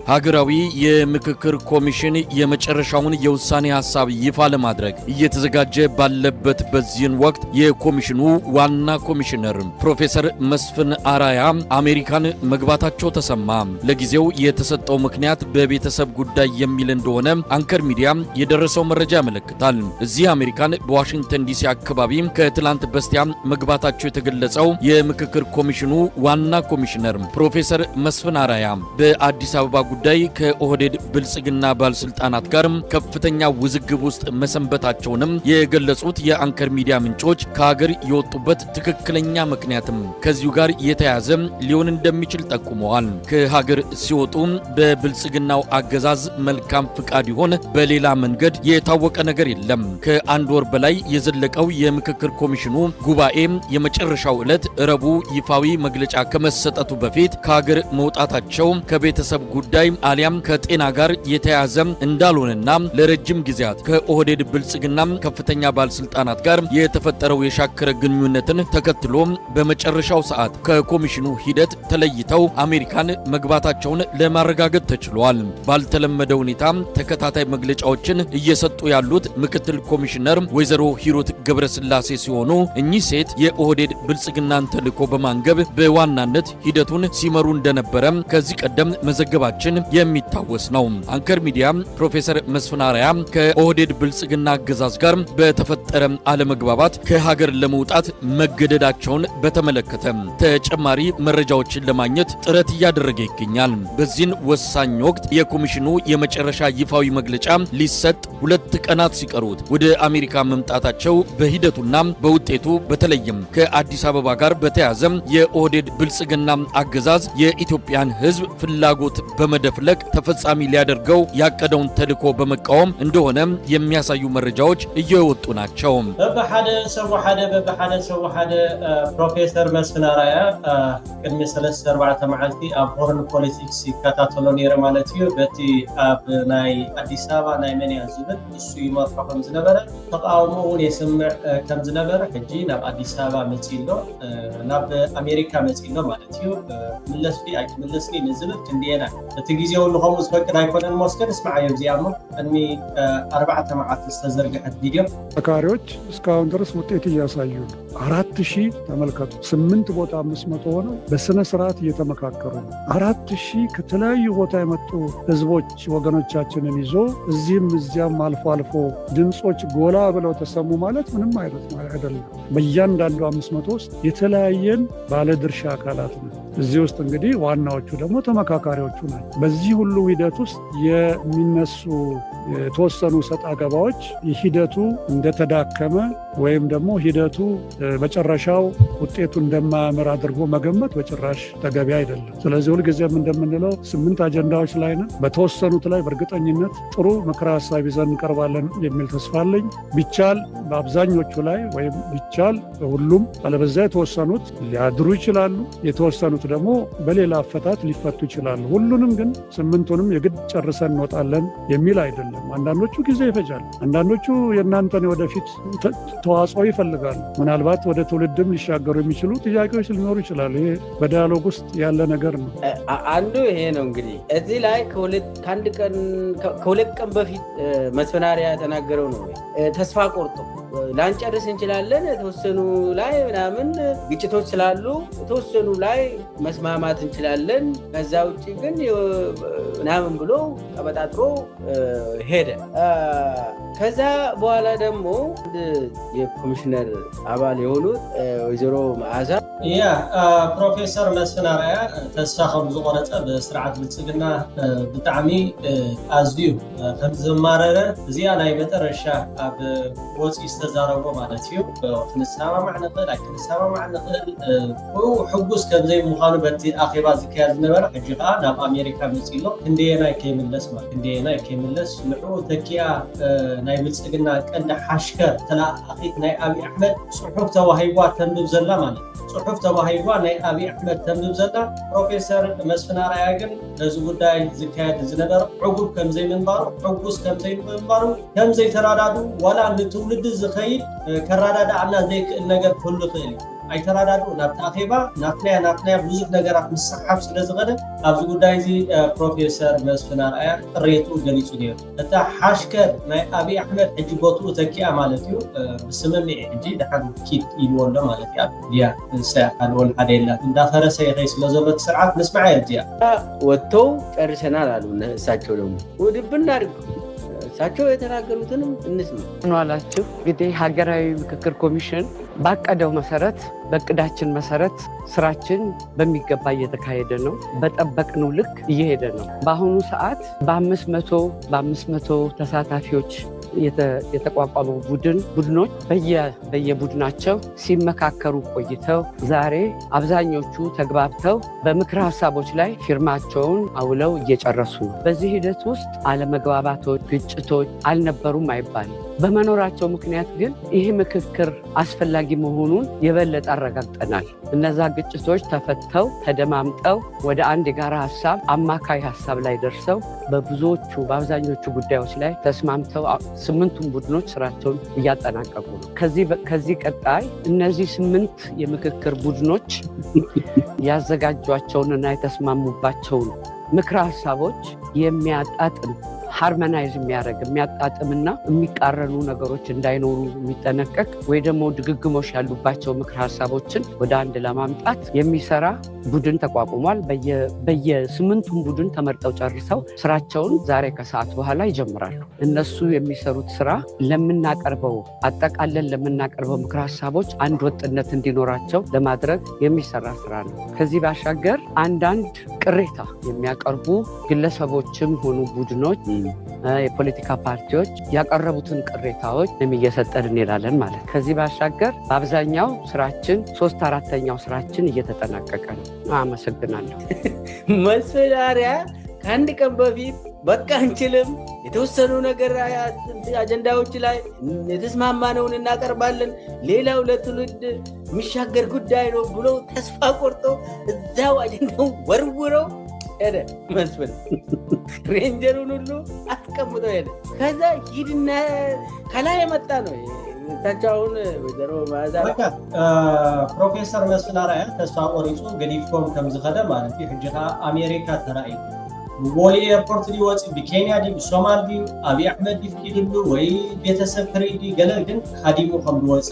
ሀገራዊ የምክክር ኮሚሽን የመጨረሻውን የውሳኔ ሐሳብ ይፋ ለማድረግ እየተዘጋጀ ባለበት በዚህን ወቅት የኮሚሽኑ ዋና ኮሚሽነር ፕሮፌሰር መስፍን አራያ አሜሪካን መግባታቸው ተሰማ። ለጊዜው የተሰጠው ምክንያት በቤተሰብ ጉዳይ የሚል እንደሆነ አንከር ሚዲያ የደረሰው መረጃ ያመለክታል። እዚህ አሜሪካን በዋሽንግተን ዲሲ አካባቢ ከትላንት በስቲያ መግባታቸው የተገለጸው የምክክር ኮሚሽኑ ዋና ኮሚሽነር ፕሮፌሰር መስፍን አራያ በአዲስ አበባ ጉዳይ ከኦህዴድ ብልጽግና ባለስልጣናት ጋር ከፍተኛ ውዝግብ ውስጥ መሰንበታቸውንም የገለጹት የአንከር ሚዲያ ምንጮች ከሀገር የወጡበት ትክክለኛ ምክንያትም ከዚሁ ጋር የተያያዘ ሊሆን እንደሚችል ጠቁመዋል። ከሀገር ሲወጡ በብልጽግናው አገዛዝ መልካም ፍቃድ ይሆን በሌላ መንገድ የታወቀ ነገር የለም። ከአንድ ወር በላይ የዘለቀው የምክክር ኮሚሽኑ ጉባኤ የመጨረሻው ዕለት ረቡዕ ይፋዊ መግለጫ ከመሰጠቱ በፊት ከሀገር መውጣታቸው ከቤተሰብ ጉዳይ አሊያም ከጤና ጋር የተያያዘ እንዳልሆነና ለረጅም ጊዜያት ከኦህዴድ ብልጽግና ከፍተኛ ባለስልጣናት ጋር የተፈጠረው የሻከረ ግንኙነትን ተከትሎ በመጨረሻው ሰዓት ከኮሚሽኑ ሂደት ተለይተው አሜሪካን መግባታቸውን ለማረጋገጥ ተችሏል። ባልተለመደ ሁኔታ ተከታታይ መግለጫዎችን እየሰጡ ያሉት ምክትል ኮሚሽነር ወይዘሮ ሂሩት ገብረስላሴ ሲሆኑ እኚህ ሴት የኦህዴድ ብልጽግናን ተልዕኮ በማንገብ በዋናነት ሂደቱን ሲመሩ እንደነበረ ከዚህ ቀደም መዘገባችን የሚታወስ ነው። አንከር ሚዲያ ፕሮፌሰር መስፍን አርአያ ከኦህዴድ ብልጽግና አገዛዝ ጋር በተፈጠረ አለመግባባት ከሀገር ለመውጣት መገደዳቸውን በተመለከተ ተጨማሪ መረጃዎችን ለማግኘት ጥረት እያደረገ ይገኛል። በዚህን ወሳኝ ወቅት የኮሚሽኑ የመጨረሻ ይፋዊ መግለጫ ሊሰጥ 2 ቀናት ሲቀሩት ወደ አሜሪካ መምጣታቸው በሂደቱና በውጤቱ በተለይም ከአዲስ አበባ ጋር በተያያዘ የኦህዴድ ብልጽግና አገዛዝ የኢትዮጵያን ሕዝብ ፍላጎት በመደፍለቅ ተፈጻሚ ሊያደርገው ያቀደውን ተልዕኮ በመቃወም እንደሆነ የሚያሳዩ መረጃዎች እየወጡ ናቸው። በባሓደ ሰው ፕሮፌሰር መስፍን አርአያ ቅድሚ 3-4 መዓልቲ ኣብ ሆርን ፖለቲክስ ይከታተሎ ነይረ ማለት እዩ። በቲ ኣብ ናይ አዲስ አበባ ናይ መን እያ ዝብል እሱ ይመርሖ ከም ዝነበረ ተቃውሞ እውን የስምዕ ከም ዝነበረ ሕጂ ናብ አዲስ አበባ መፂሎ ናብ አሜሪካ መፂሎ ማለት እዩ። ምለስኒ ንዝብል ክንዲየና እቲ ጊዜው ንኸምኡ ዝፈቅድ አይኮነን ሞስከን እስማዕ የብዚያሞ እድሜ 4 መዓልቲ ዝተዘርግሐት ቪዲዮ ተካሪዎች እስካሁን ድረስ ውጤት እያሳዩ ነው። 4000 ተመልከቱ። 8 ቦታ 500 ሆነው በስነ ስርዓት እየተመካከሩ ነው። 4000 ከተለያዩ ቦታ የመጡ ህዝቦች ወገኖቻችንን ይዞ እዚህም እዚያም አልፎ አልፎ ድምጾች ጎላ ብለው ተሰሙ ማለት ምንም አይደለም። በእያንዳንዱ 500 ውስጥ የተለያየን ባለድርሻ አካላት ነው። እዚህ ውስጥ እንግዲህ ዋናዎቹ ደግሞ ተመካካሪዎቹ ናቸው። በዚህ ሁሉ ሂደት ውስጥ የሚነሱ የተወሰኑ ሰጣ ገባዎች ሂደቱ እንደተዳከመ ወይም ደግሞ ሂደቱ መጨረሻው ውጤቱ እንደማያምር አድርጎ መገመት በጭራሽ ተገቢ አይደለም። ስለዚህ ሁልጊዜም እንደምንለው 8 አጀንዳዎች ላይ ነን። በተወሰኑት ላይ በእርግጠኝነት ጥሩ ምክረ ሀሳብ ይዘን እንቀርባለን የሚል ተስፋ አለኝ። ቢቻል በአብዛኞቹ ላይ ወይም ቢቻል በሁሉም፣ አለበዚያ የተወሰኑት ሊያድሩ ይችላሉ፣ የተወሰኑት ደግሞ በሌላ አፈታት ሊፈቱ ይችላሉ። ሁሉንም ግን 8ቱንም የግድ ጨርሰን እንወጣለን የሚል አይደለም። አንዳንዶቹ ጊዜ ይፈጃል። አንዳንዶቹ የእናንተን ወደፊት ተዋጽኦ ይፈልጋሉ። ምናልባት ወደ ትውልድም ሊሻገሩ የሚችሉ ጥያቄዎች ሊኖሩ ይችላሉ። ይሄ በዳያሎግ ውስጥ ያለ ነገር ነው። አንዱ ይሄ ነው። እንግዲህ እዚህ ላይ ከሁለት ቀን በፊት መስፍን አርአያ የተናገረው ነው። ተስፋ ቆርጦ ላንጨርስ እንችላለን፣ የተወሰኑ ላይ ምናምን ግጭቶች ስላሉ የተወሰኑ ላይ መስማማት እንችላለን፣ ከዛ ውጭ ግን ምናምን ብሎ ቀበጣጥሮ ሄደ። ከዛ በኋላ ደግሞ የኮሚሽነር አባል የሆኑት ወይዘሮ መዓዛ ፕሮፌሰር መስፍን አርአያ ተስፋ ከም ዝቆረፀ ብስርዓት ብልጽግና ብጣዕሚ ኣዝዩ ከም ዝማረረ እዚኣ ናይ መጨረሻ ኣብ ወፂ ዝተዛረቦ ማለት እዩ ክንሰማማዕ ንኽእል ኣይክንሰማማዕ ንኽእል ሕጉስ ከም ዘይምዃኑ በቲ ኣኼባ ዝካየድ ዝነበረ ሕጂ ከዓ ናብ ኣሜሪካ መፂሎ ክንደየናይ ከይምለስ ንዕኡ ተኪያ ናይ ብልፅግና ቀንዲ ሓሽከር ተላኣኺት ናይ ኣብዪ ኣሕመድ ፅሑፍ ተዋሂቧ ተንብብ ዘላ ማለት ጽሑፍ ተባሂባ ናይ ኣብዪ ኣሕመድ ተንብብ ዘላ ፕሮፌሰር መስፍን ኣርኣያ ግን ነዚ ጉዳይ ዝካየድ ዝነበረ ዕጉብ ከም ዘይምንባሩ ሕጉስ ከም ዘይምንባሩ ከም ዘይተራዳዱ ዋላ ንትውልዲ ዝኸይድ ከራዳዳኣና ዘይክእል ነገር ክህሉ ይኽእል እዩ ኣይተራዳዱ ናብቲ ኣኼባ ናትናያ ብዙሕ ነገራት ምስሓብ ስለ ዝኸደ ኣብዚ ጉዳይ እዚ ፕሮፌሰር መስፍን ኣርኣያ ቅሬቱ ገሊፁ ነይሩ እታ ሓሽከር ናይ ኣብዪ ኣሕመድ ሕጂ ቦትኡ ተኪኣ ማለት እዩ ብስምምዕ ሕጂ ድሓን ኪድ ኢልዎ ኣሎ ማለት እያ ድያ ካልኦን ሓደ የላት እንዳፈረሰ ይኸይ ስለ ዘሎ እቲ ስርዓት ንስማዓ እያ ወጥተው ጨርሰናል አሉ እሳቸው ደግሞ ውድብና አድርጉ እሳቸው የተናገሩትንም እንስማ ዋላችሁ እንግዲህ ሀገራዊ ምክክር ኮሚሽን ባቀደው መሰረት በቅዳችን መሰረት ስራችን በሚገባ እየተካሄደ ነው። በጠበቅነው ልክ እየሄደ ነው። በአሁኑ ሰዓት በ500 ተሳታፊዎች የተቋቋመው ቡድኖች በየቡድናቸው ሲመካከሩ ቆይተው ዛሬ አብዛኞቹ ተግባብተው በምክር ሀሳቦች ላይ ፊርማቸውን አውለው እየጨረሱ ነው። በዚህ ሂደት ውስጥ አለመግባባቶች፣ ግጭቶች አልነበሩም አይባልም። በመኖራቸው ምክንያት ግን ይህ ምክክር አስፈላጊ መሆኑን የበለጠ አረጋግጠናል። እነዛ ግጭቶች ተፈተው ተደማምጠው ወደ አንድ የጋራ ሀሳብ አማካይ ሀሳብ ላይ ደርሰው በአብዛኞቹ ጉዳዮች ላይ ተስማምተው 8ቱም ቡድኖች ስራቸውን እያጠናቀቁ ነው። ከዚህ ቀጣይ እነዚህ 8 የምክክር ቡድኖች ያዘጋጇቸውንና የተስማሙባቸውን ምክረ ሀሳቦች የሚያጣጥም ሃርመናይዝ የሚያጣጥምና የሚቃረኑ ነገሮች እንዳይኖሩ የሚጠነቀቅ ወይ ደግሞ ድግግሞሽ ያሉባቸው ምክር ሀሳቦችን ወደ አንድ ለማምጣት የሚሰራ ቡድን ተቋቁሟል። በየ8ቱም ቡድን ተመርጠው ጨርሰው ስራቸውን ዛሬ ከሰዓት በኋላ ይጀምራሉ። እነሱ የሚሰሩት ስራ አጠቃለን ለምናቀርበው ምክር ሀሳቦች አንድ ወጥነት እንዲኖራቸው ለማድረግ የሚሰራ ስራ ነው። ከዚህ ባሻገር አንዳንድ ቅሬታ የሚያቀርቡ ግለሰቦችም ሆኑ ቡድኖች የፖለቲካ ፓርቲዎች ያቀረቡትን ቅሬታዎች እየሰጠን እንሄዳለን ማለት። ከዚህ ባሻገር በአብዛኛው ስራችን 3/4ኛው ስራችን እየተጠናቀቀ ነው። አመሰግናለሁ። መስፍን አርአያ ከአንድ ቀን በፊት በቃ አንችልም የተወሰኑ ነገር አጀንዳዎች ላይ የተስማማነውን እናቀርባለን፣ ሌላው ለትውልድ የሚሻገር ጉዳይ ነው ብሎ ተስፋ ቆርጠው እዛው አጀንዳው ወርውረው ሄደ። መስፍን ሬንጀሩን ሁሉ አስቀምጠው ሄደ። ከዛ ሂድና ከላይ የመጣ ነው እሳቸውን ወይዘሮ ማዛ ፕሮፌሰር መስፍን አርአያ ተስፋ ቆሪጹ ገዲፍኮም ከምዝኸደ ማለት እዩ ሕጂ ከዓ ኣሜሪካ ተራእዩ ቦሌ ኤርፖርት ሊወፅ ብኬንያ ዲ ብሶማል ዲ ኣብዪ ኣሕመድ ይፍቂድሉ ወይ ቤተሰብ ክሪዲ ገለ ግን ሃዲሙ ከም ዝወፀ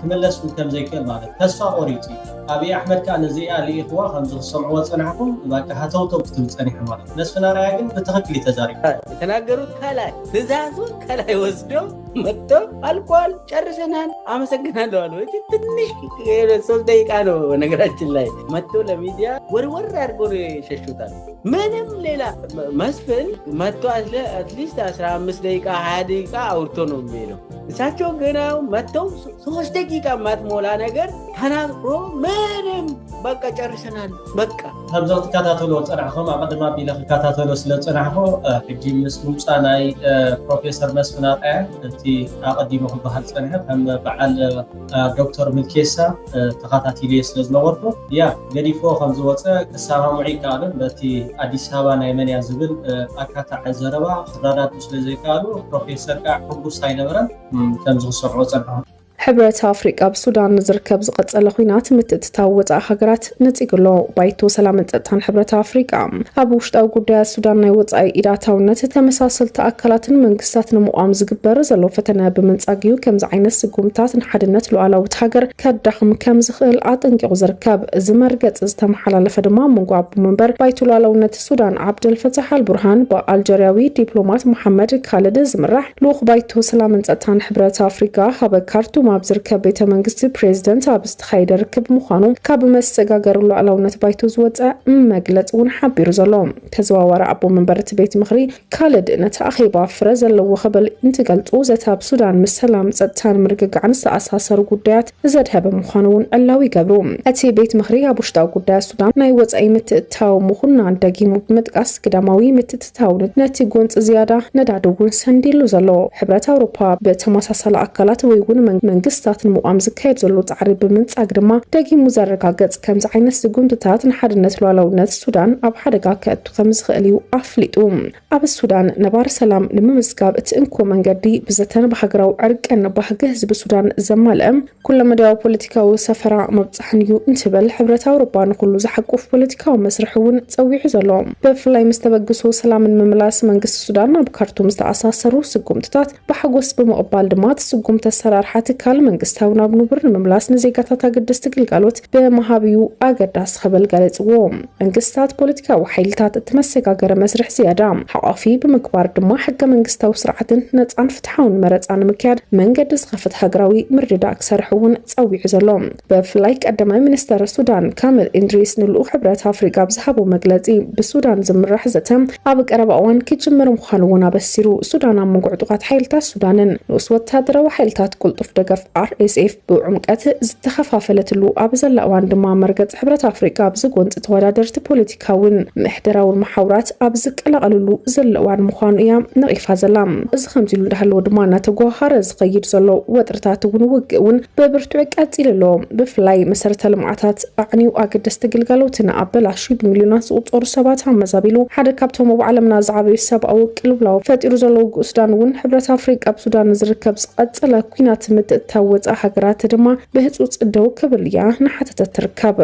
ክምለስ ከም ዘይክእል ማለት ተስፋ ቆሪፁ ኣብዪ ኣሕመድ ከዓ ነዚኣ ልኢኽዋ ከምዚ ክሰምዕዎ ፀናሕኩም በቃ ሃተውተው ክትብል ፀኒሑ ማለት መስፍን አርአያ ግን ብትክክል ተዛሪቡ የተናገሩት ከላይ ትእዛዙን ከላይ ወስዶ መጥተው አልቋል፣ ጨርሰናል፣ አመሰግናለሁ አሉ። ትንሽ 3 ደቂቃ ነው ነገራችን ላይ መጥቶ ለሚዲያ ወርወር አድርጎ ይሸሹታል። ምንም ሌላ መስፍን መጥቶ አትሊስት 15 ደቂቃ 20 ደቂቃ አውርቶ ነው የሚሄደው። እሳቸው ገና መጥተው 3 ደቂቃ ማትሞላ ነገር ተናግሮ ምንም በቃ ጨርሰናል በቃ ከምዚ ክትከታተሉ ፀናሕኩም ኣብ ቅድማ ኣቢለ ክትከታተሉ ስለ ፀናሕኩ ሕጂ ምስ ምምፃ ናይ ፕሮፌሰር መስፍን ኣርአያ እቲ ኣቐዲሙ ክበሃል ፀኒሐ ከም በዓል ዶክተር ምልኬሳ ተኸታቲለ ስለ ዝነበርኩ ገዲፎ ከም ዝወፀ ክሰማምዑ ይከኣሉን በቲ ኣዲስ ኣበባ ናይ መን እያ ዝብል ኣካታዕ ዘረባ ክረዳዱ ስለ ዘይከኣሉ ፕሮፌሰር ከዓ ሕጉስ ኣይነበረን ከምዚ ክሰርዑ ፀንሖም። ሕብረት ኣፍሪቃ ብሱዳን ዝርከብ ዝቐፀለ ኩናት ምትእትታው ወፃኢ ሃገራት ነፂግሎ ባይቶ ሰላምን ፀጥታን ሕብረት ኣፍሪቃ ኣብ ውሽጣዊ ጉዳያት ሱዳን ናይ ወፃኢ ኢዳታውነት ተመሳሰልቲ ኣካላትን መንግስታት ንምቋም ዝግበር ዘሎ ፈተነ ብምንፃግ እዩ ከምዚ ዓይነት ስጉምታት ንሓድነት ሉዓላዊት ሃገር ከዳኽም ከም ዝኽእል ኣጠንቂቑ ዝርከብ። እዚ መርገፂ ዝተመሓላለፈ ድማ መንጎ ኣቦ መንበር ባይቶ ሉዓላውነት ሱዳን ዓብደልፈታሕ አልቡርሃን ብኣልጀርያዊ ዲፕሎማት መሐመድ ካልድ ዝምራሕ ልኡኽ ባይቶ ሰላምን ፀጥታን ሕብረት ኣፍሪቃ ሃበ ካርቱም ኣብ ዝርከብ ቤተ መንግስቲ ፕሬዝደንት ኣብ ዝተኻየደ ርክብ ምዃኑ ካብ መሰጋገር ሉዓላውነት ባይቶ ዝወፅእ መግለፂ እውን ሓቢሩ ዘሎ ተዘዋዋሪ ኣቦ መንበርቲ ቤት ምኽሪ ካልድ ነቲ ኣኼባ ፍረ ዘለዎ ኸበል እንትገልጹ ዘታብ ሱዳን ምስ ሰላም ጸጥታን ምርግጋዕን ዝተኣሳሰሩ ጉዳያት ዘድሃበ ምዃኑ እውን ዕላዊ ይገብሩ እቲ ቤት ምኽሪ ኣብ ውሽጣዊ ጉዳያት ሱዳን ናይ ወጻኢ ምትእትታው ምኹናን ደጊሙ ብምጥቃስ ግዳማዊ ምትእትታውነት ነቲ ጎንፂ ዝያዳ ነዳዲ እውን ሰንዲሉ ዘሎ ሕብረት ኣውሮፓ በተመሳሳሊ ኣካላት ወይ እውን መንግስታት ንምቋም ዝካየድ ዘሎ ጻዕሪ ብምንጻግ ድማ ደጊሙ ዘረጋግጽ ከምዚ ዓይነት ዝጉምትታት ንሓድነት ሉዓላውነት ሱዳን ኣብ ሓደጋ ከእቱ ከም ዝኽእል እዩ ኣፍሊጡ ኣብ ሱዳን ነባር ሰላም ንምምዝጋብ እቲ እንኮ መንገዲ ብዘተን ብሃገራዊ ዕርቅን ባህጊ ህዝቢ ሱዳን ዘማልአም ኩለመዳዊ ፖለቲካዊ ሰፈራ መብጻሕን እዩ እንትብል ሕብረት ኣውሮፓ ንኩሉ ዝሓቁፍ ፖለቲካዊ መስርሕ እውን ፀዊዑ ዘሎ ብፍላይ ምስተበግሶ ሰላምን ምምላስ መንግስቲ ሱዳን ኣብ ካርቱም ዝተኣሳሰሩ ስጉምትታት ብሓጎስ ብምቕባል ድማ ስጉምቲ ኣሰራርሓ ትካል መንግስታዊ ናብ ንቡር ንምምላስ ንዜጋታት ኣገደስቲ ግልጋሎት ብመሃብዩ ኣገዳስ ኸበል ገለጽዎ መንግስታት ፖለቲካዊ ሓይልታት እትመሰጋገረ መስርሕ ዝያዳ ሓቋፊ ብምግባር ድማ ሕገ መንግስታዊ ስርዓትን ነፃን ፍትሓውን መረፃ ንምክያድ መንገዲ ዝኸፍት ሃገራዊ ምርድዳእ ክሰርሕ እውን ፀዊዑ ዘሎ ብፍላይ ቀዳማይ ሚኒስተር ሱዳን ካሚል ኢድሪስ ንልኡኽ ሕብረት ኣፍሪቃ ብዝሃቦ መግለፂ ብሱዳን ዝምራሕ ዘተ ኣብ ቀረባ እዋን ክጅምር ምዃኑ እውን ኣበሲሩ ሱዳን ኣብ መንጎ ዕጡቓት ሓይልታት ሱዳንን ንኡስ ወታደራዊ ሓይልታት ቁልጡፍ ደገፍ RSF ብዕምቀት ዝተኸፋፈለትሉ ኣብ ዘላ እዋን ድማ መርገጽ ሕብረት ኣፍሪቃ ብዝጎንፂ ተወዳደርቲ ፖለቲካውን ምሕደራውን ማሕበራት ኣብ ዝቀላቀልሉ ዘለዋን ምዃኑ እያ ነቒፋ ዘላ እዚ ከምዚ ኢሉ እንዳሃለወ ድማ እናተጓሃረ ዝኸይድ ዘሎ ወጥርታት እውን ውግእ እውን በብርቱዕ ቀፂሉ ኣሎ ብፍላይ መሰረተ ልምዓታት ኣዕንዩ ኣገደስቲ ግልጋሎትን ኣበላሹ ብሚልዮናት ዝቑፀሩ ሰባት ኣመዛቢሉ ሓደ ካብቶም ኣብ ዓለምና ዝዓበዩ ሰብኣዊ ቅልውላው ፈጢሩ ዘሎ ውግእ ሱዳን እውን ሕብረት ኣፍሪቃ ኣብ ሱዳን ዝርከብ ዝቐፀለ ኩናት ምትእትታው ወፃኢ ሃገራት ድማ ብህፁፅ ደው ክብል እያ ንሓተተት ትርከብ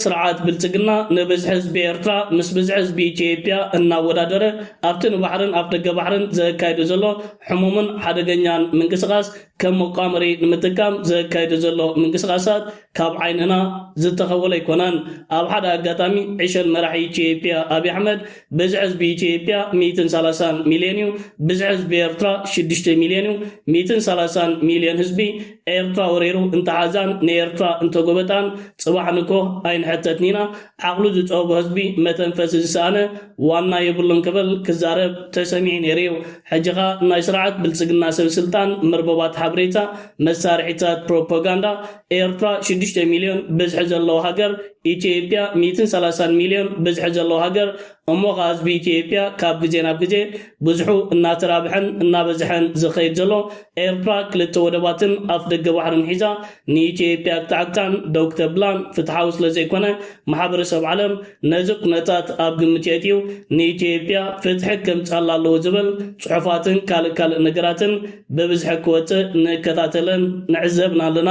ስርዓት ብልጽግና ንብዝሒ ህዝቢ ኤርትራ ምስ ብዝሒ ህዝቢ ኢትዮጵያ እናወዳደረ ኣብቲ ንባሕርን ኣብ ደገ ባሕርን ዘካይዱ ዘሎ ሕሙምን ሓደገኛን ምንቅስቓስ ከም መቋመሪ ንምጥቃም ዘካይዱ ዘሎ ምንቅስቓሳት ካብ ዓይንና ዝተኸወለ ኣይኮነን ኣብ ሓደ ኣጋጣሚ ዕሸል መራሒ ኢትዮጵያ ኣብይ ኣሕመድ ብዝሒ ህዝቢ ኢትዮጵያ 130 ሚልዮን እዩ ብዝሒ ህዝቢ ኤርትራ 6 ሚልዮን እዩ 130 ሚልዮን ህዝቢ ኤርትራ ወሬሩ እንተሓዛን ንኤርትራ እንተጎበጣን ጽባሕ ንኮ ኣይንሕተትኒና ዓቕሉ ዝፀወቦ ህዝቢ መተንፈሲ ዝሰኣነ ዋና የብሉን ክብል ክዛረብ ተሰሚዑ ነይሩ ሕጂኻ ናይ ስርዓት ብልጽግና ሰብ ስልጣን መርበባት ሓበሬታ መሳርሒታት ፕሮፓጋንዳ ኤርትራ 6 ሚልዮን ብዝሒ ዘለዎ ሃገር ኢትዮጵያ 130 ሚልዮን ብዝሒ ዘለዎ ሃገር እሞኻ ህዝቢ ኢትዮጵያ ካብ ግዜ ናብ ግዜ ብዙሑ እናተራብሐን እናበዝሐን ዝኸይድ ዘሎ ኤርትራ ክልተ ወደባትን ኣፍ ደገ ባሕርን ሒዛ ንኢትዮጵያ ክተዓግታን ደው ክተብላን ፍትሓዊ ስለ ዘይኮነ ማሕበረሰብ ዓለም ነዚ ኩነታት ኣብ ግምት የእትዩ ንኢትዮጵያ ፍትሒ ከምፅኣላ ኣለዎ ዝብል ፅሑፋትን ካልእ ነገራትን ብብዝሒ ክወፅእ ንከታተለን ንዕዘብና ኣለና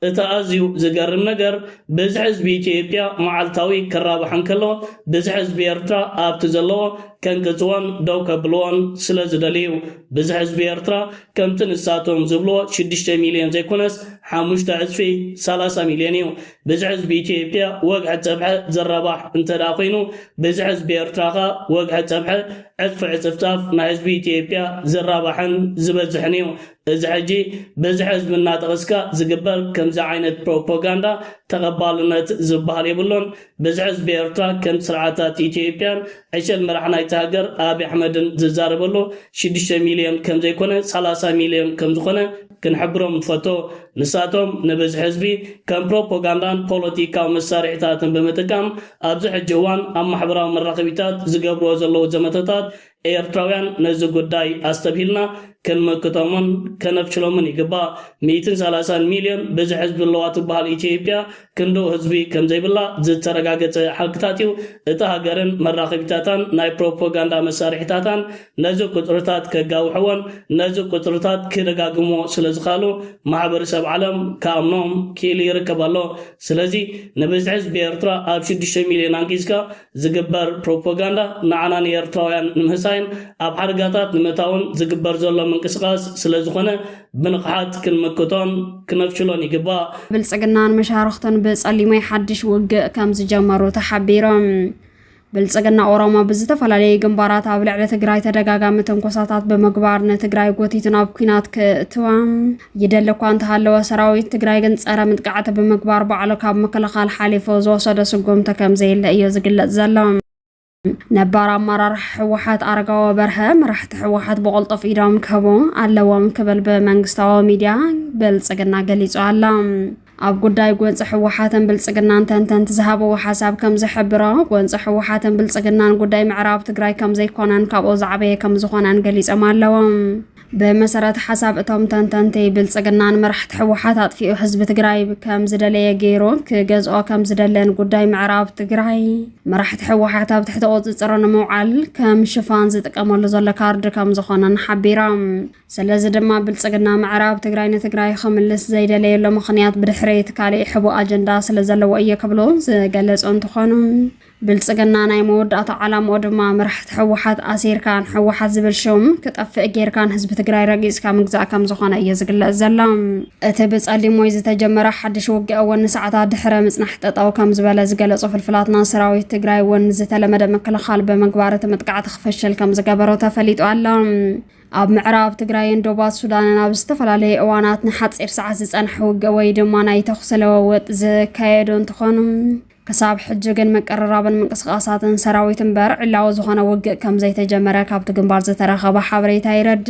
እቲ ኣዝዩ ዝገርም ነገር ብዝሒ ህዝቢ ኢትዮጵያ መዓልታዊ ክራባሕ እንከሎ ብዝሒ ህዝቢ ኤርትራ ኣብቲ ዘለዎ ከንቅፅዎን ደው ከብልዎን ስለ ዝደልዩ ብዝሒ ህዝቢ ኤርትራ ከምቲ ንሳቶም ዝብልዎ 6 ሚልዮን ዘይኮነስ 5 እጥፊ 30 ሚልዮን እዩ ብዝሒ ህዝቢ ኢትዮጵያ ወግሒ ፀብሐ ዘራባሕ እንተዳ ኮይኑ ብዝሒ ህዝቢ ኤርትራኻ ወግሒ ፀብሐ ዕጥፊ ዕፅፍታፍ ናይ ህዝቢ ኢትዮጵያ ዘራባሕን ዝበዝሕን እዩ እዚ ሕጂ ብዝሒ ህዝቢ እናጠቐስካ ዝግበር ከምዚ ዓይነት ፕሮፓጋንዳ ተቐባልነት ዝበሃል የብሎን ብዝሒ ህዝቢ ኤርትራ ከም ስርዓታት ኢትዮጵያን ዕሸል መራሒ ናይቲ ሃገር ኣብይ ኣሕመድን ዝዛረበሉ 6 ሚልዮን ከም ዘይኮነ 30 ሚልዮን ከም ዝኾነ ክንሕብሮም ንፈቶ ንሳቶም ንብዝሒ ህዝቢ ከም ፕሮፓጋንዳን ፖለቲካዊ መሳርሒታትን ብምጥቃም ኣብዚ ሕጂ እዋን ኣብ ማሕበራዊ መራኸቢታት ዝገብርዎ ዘለዉ ዘመተታት ኤርትራውያን ነዚ ጉዳይ ኣስተብሂልና ክንመክቶምን ከነፍችሎምን ይግባእ 130 ሚልዮን ብዝሒ ህዝቢ ኣለዋ ትበሃል ኢትዮጵያ ክንዶ ህዝቢ ከም ዘይብላ ዝተረጋገፀ ሓቅታት እዩ እቲ ሃገርን መራኸቢታታን ናይ ፕሮፓጋንዳ መሳርሒታታን ነዚ ቁፅርታት ከጋውሕዎን ነዚ ቁፅርታት ክደጋግሞ ስለ ዝኻሉ ማሕበረሰብ ዓለም ከኣምኖም ክኢሉ ይርከብ ኣሎ ስለዚ ንብዝሒ ህዝቢ ኤርትራ ኣብ 6 ሚልዮን አንቂዝካ ዝግበር ፕሮፓጋንዳ ንዓና ንኤርትራውያን ንምሕሳይን ኣብ ሓደጋታት ንምእታውን ዝግበር ዘሎ ምንቅስቃስ ስለ ዝኾነ ብንቕሓት ክንመክቶን ክነፍችሎን ይግባእ ብልጽግናን መሻርክትን ብጸሊማይ ሓድሽ ውግእ ከም ዝጀመሩ ተሓቢሮም ብልጽግና ኦሮሞ ብዝተፈላለዩ ግንባራት ኣብ ልዕሊ ትግራይ ተደጋጋሚ ትንኮሳታት ብምግባር ንትግራይ ጎቲቱ ናብ ኩናት ክእትዋ ይደሊ እኳ እንተሃለወ ሰራዊት ትግራይ ግን ፀረ ምጥቃዕቲ ብምግባር ባዕሉ ካብ ምክልኻል ሓሊፉ ዝወሰዶ ስጉምቲ ከም ዘየለ እዩ ዝግለጽ ዘሎ ነባር ኣመራርሓ ሕወሓት ኣረጋዊ በርሀ መራሕቲ ሕወሓት ብቕልጡፍ ኢዶም ክህቡ ኣለዎም ክብል ብመንግስታዊ ሚድያ ብልጽግና ገሊጹ ኣላ ኣብ ጉዳይ ጎንፂ ሕወሓትን ብልጽግናን ተንተንቲ ዝሃበዎ ሓሳብ ከም ዝሕብሮ ጎንፂ ሕወሓትን ብልጽግናን ጉዳይ ምዕራብ ትግራይ ከም ዘይኮነን ካብኡ ዝዓበየ ከም ዝኾነን ገሊጾም ኣለዎም بمسارات حساب اتوم تنتنتي بالسجنان مرحت حوحات في حزب تجراي كم زدلية جيرو كجزء كم زدلين قداي معراب تجراي مرحت حوحات بتحت أوضة صرنا موعل كم شفان زد كمال زل كارد كم زخنا حبيرام سلزد ما بالسجنان معراب تجراي نتجراي خملس زي دليل لما خنيات بدحريت كالي حبو أجندة سلزل وأي قبلون جلس أنت خانم بالسجنان يمود أطعلى مود ما مرحت حوحات أسير كان حوحات زبل شوم كتأفق جير كان حزب تجراي رئيس كم جزء كم زخنا يزقل الزلام أتبس اللي مويز تجمع حد شوق أول ساعات دحرة مسنحت أو كم زبالة زقل صف الفلات ناصراوي تجراي ونزت لمدى مكلا خالب مقبارة متقعد خفشل كم زقبرتها فليت علام أب معراب تجراي دوبات السودان نابستفل عليه أوانات نحت إرساعة زن حوق ويد ما نيتخسل ووت زكايدون تخانم كساب حججن مقررابن من قسقاسات سراويت برع إلا وزخنا وق كم زي تجمع كابت جنبار زترخب حبريت يرد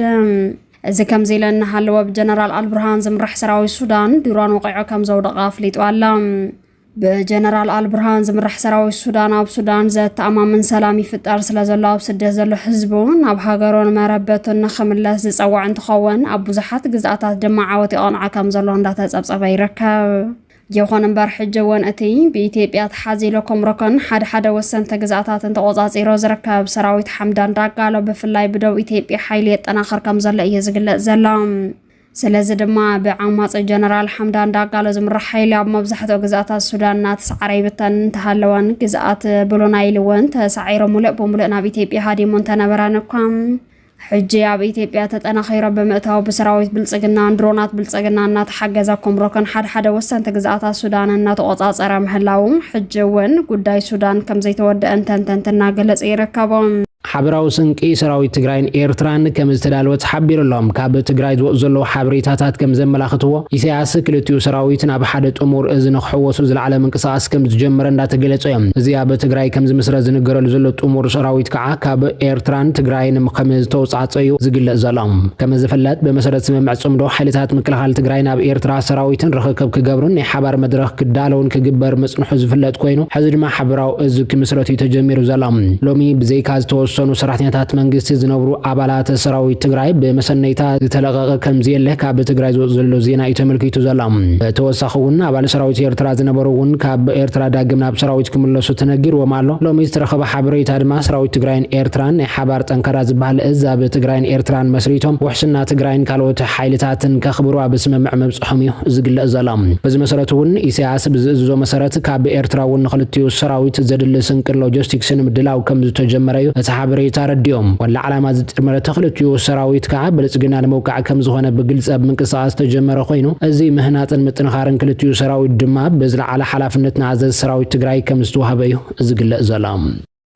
إذا كم زي لأن حلوا بجنرال البرهان زمرح سراوي السودان دوران وقع كم زود غافليت وعلام بجنرال البرهان زمرح سراوي السودان أب السودان زت أمام من سلامي في الأرسل زلوا بسد زلوا حزبون أب هاجرون مربت النخم الله زي سوا عند خوان أبو زحات جزءات جماعة وتقان كم زلوا دات أبص بيركب يوخون برح جوان أتي بإثيوبيا تحازي لكم ركن حد وسن تجزاتات انتقاضات إيراز ركب سراويت حمدان رجالو بفلاي بدو إثيوبيا حيليت أنا آخر كم زل يزقل زلام سلازد ما بعمات الجنرال حمدان رجالو زمر حيلي عم مبزحت وجزاتات السودان ناتس عريبتن تهلوان جزات بلونايلوان تسعير ملء بملءنا بإثيوبيا هادي منتنا برانكم حجي عب إثيوبيا تتأنا خيرا بمئتها بسراويت بالسجنان درونات بالسجنان نات حجزكم ركن حد وسن تجزعات السودان نات قطعات أرام حلاوم حجوين قداي السودان كم زي تود أن تنتنا جلس يركبون حبراو سنكي سراوي تجراين إيرتران كم استدلالات حبير اللهم كاب تجرايد وزلوا حبريتات كم زم ملاختوا يساس كلتيو سراويتنا بحدة أمور إذن حوس وزل على من قصاص كم تجمرن لا تجلس أيام زياب تجراي كم زم مسرز نجرل زلت أمور سراويت كع كاب إيرتران تجراين مخمز توسعات أيو زجل زلام كم زفلات بمسرز سمع صمدو حالتات مكل حال تجراين أب إيرترا سراويتن رخكب كجبرن حبر مدرخ كدالون كجبر مسن حزفلات كوينو حزر ما حبراو إذ كمسرتي تجمير زلام لومي بزي كاز توس سنو سرحتينات منجست زنبرو عبالات سراوي تجراي بمسنيتا تلقى كم زيله كاب تجراي زلو زينا يتملكيتو زلام توسخون عبال سراوي إيرترا زنبروون كاب إيرترا داقمنا بسراوي كملسو تنجر ومالو لو ميسترخب حبريت ما سراوي تجراين إيرتران حبارت أنكراز بحال إزا بتجراين إيرتران مسريتهم وحسنا تجراين كالوت حيلتاتن كخبروا بسم معمبس حميو زقل زلام بز مسرتون إساس بزو مسرت كاب إيرترا ونخلتيو سراوي تزدل سنكر لوجستيكسن مدلاو كم تجمريو تحبريت اليوم ولا علامات ترمل تخلتيو سراويت كعب بلصقنا الموقع كم زخونه بقلص من قصاص تجمر خوينو ازي مهنات متنخارن كلتيو سراويت دما بزل على حلافنتنا عزز سراويت تجراي كم استوهبيو ازقل زلام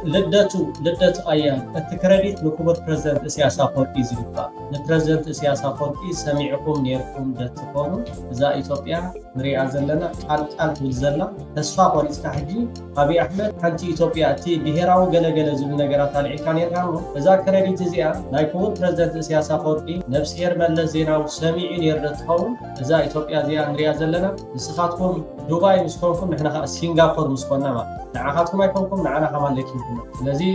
لدت أيام التكراريت نكبر بريزنت سياسة فورتي زلفا البريزنت سياسة فورتي سميعكم نيركم دتكونوا إذا إثيوبيا مريعة زلنا قالت بالزلة تسفا بوليس كحجي أبي أحمد حنتي إثيوبيا تي بهراو جل زل نجارات العين كان يرجعوا إذا كراريت زيا نايكون بريزنت سياسة فورتي نفس يرمل زينا وسميعين يردتهم إذا إثيوبيا زيا مريعة زلنا نسخاتكم دبي مسكونكم نحن سنغافورة مسكوننا ما نعاقاتكم أيكمكم نعنا كمان لكن لذي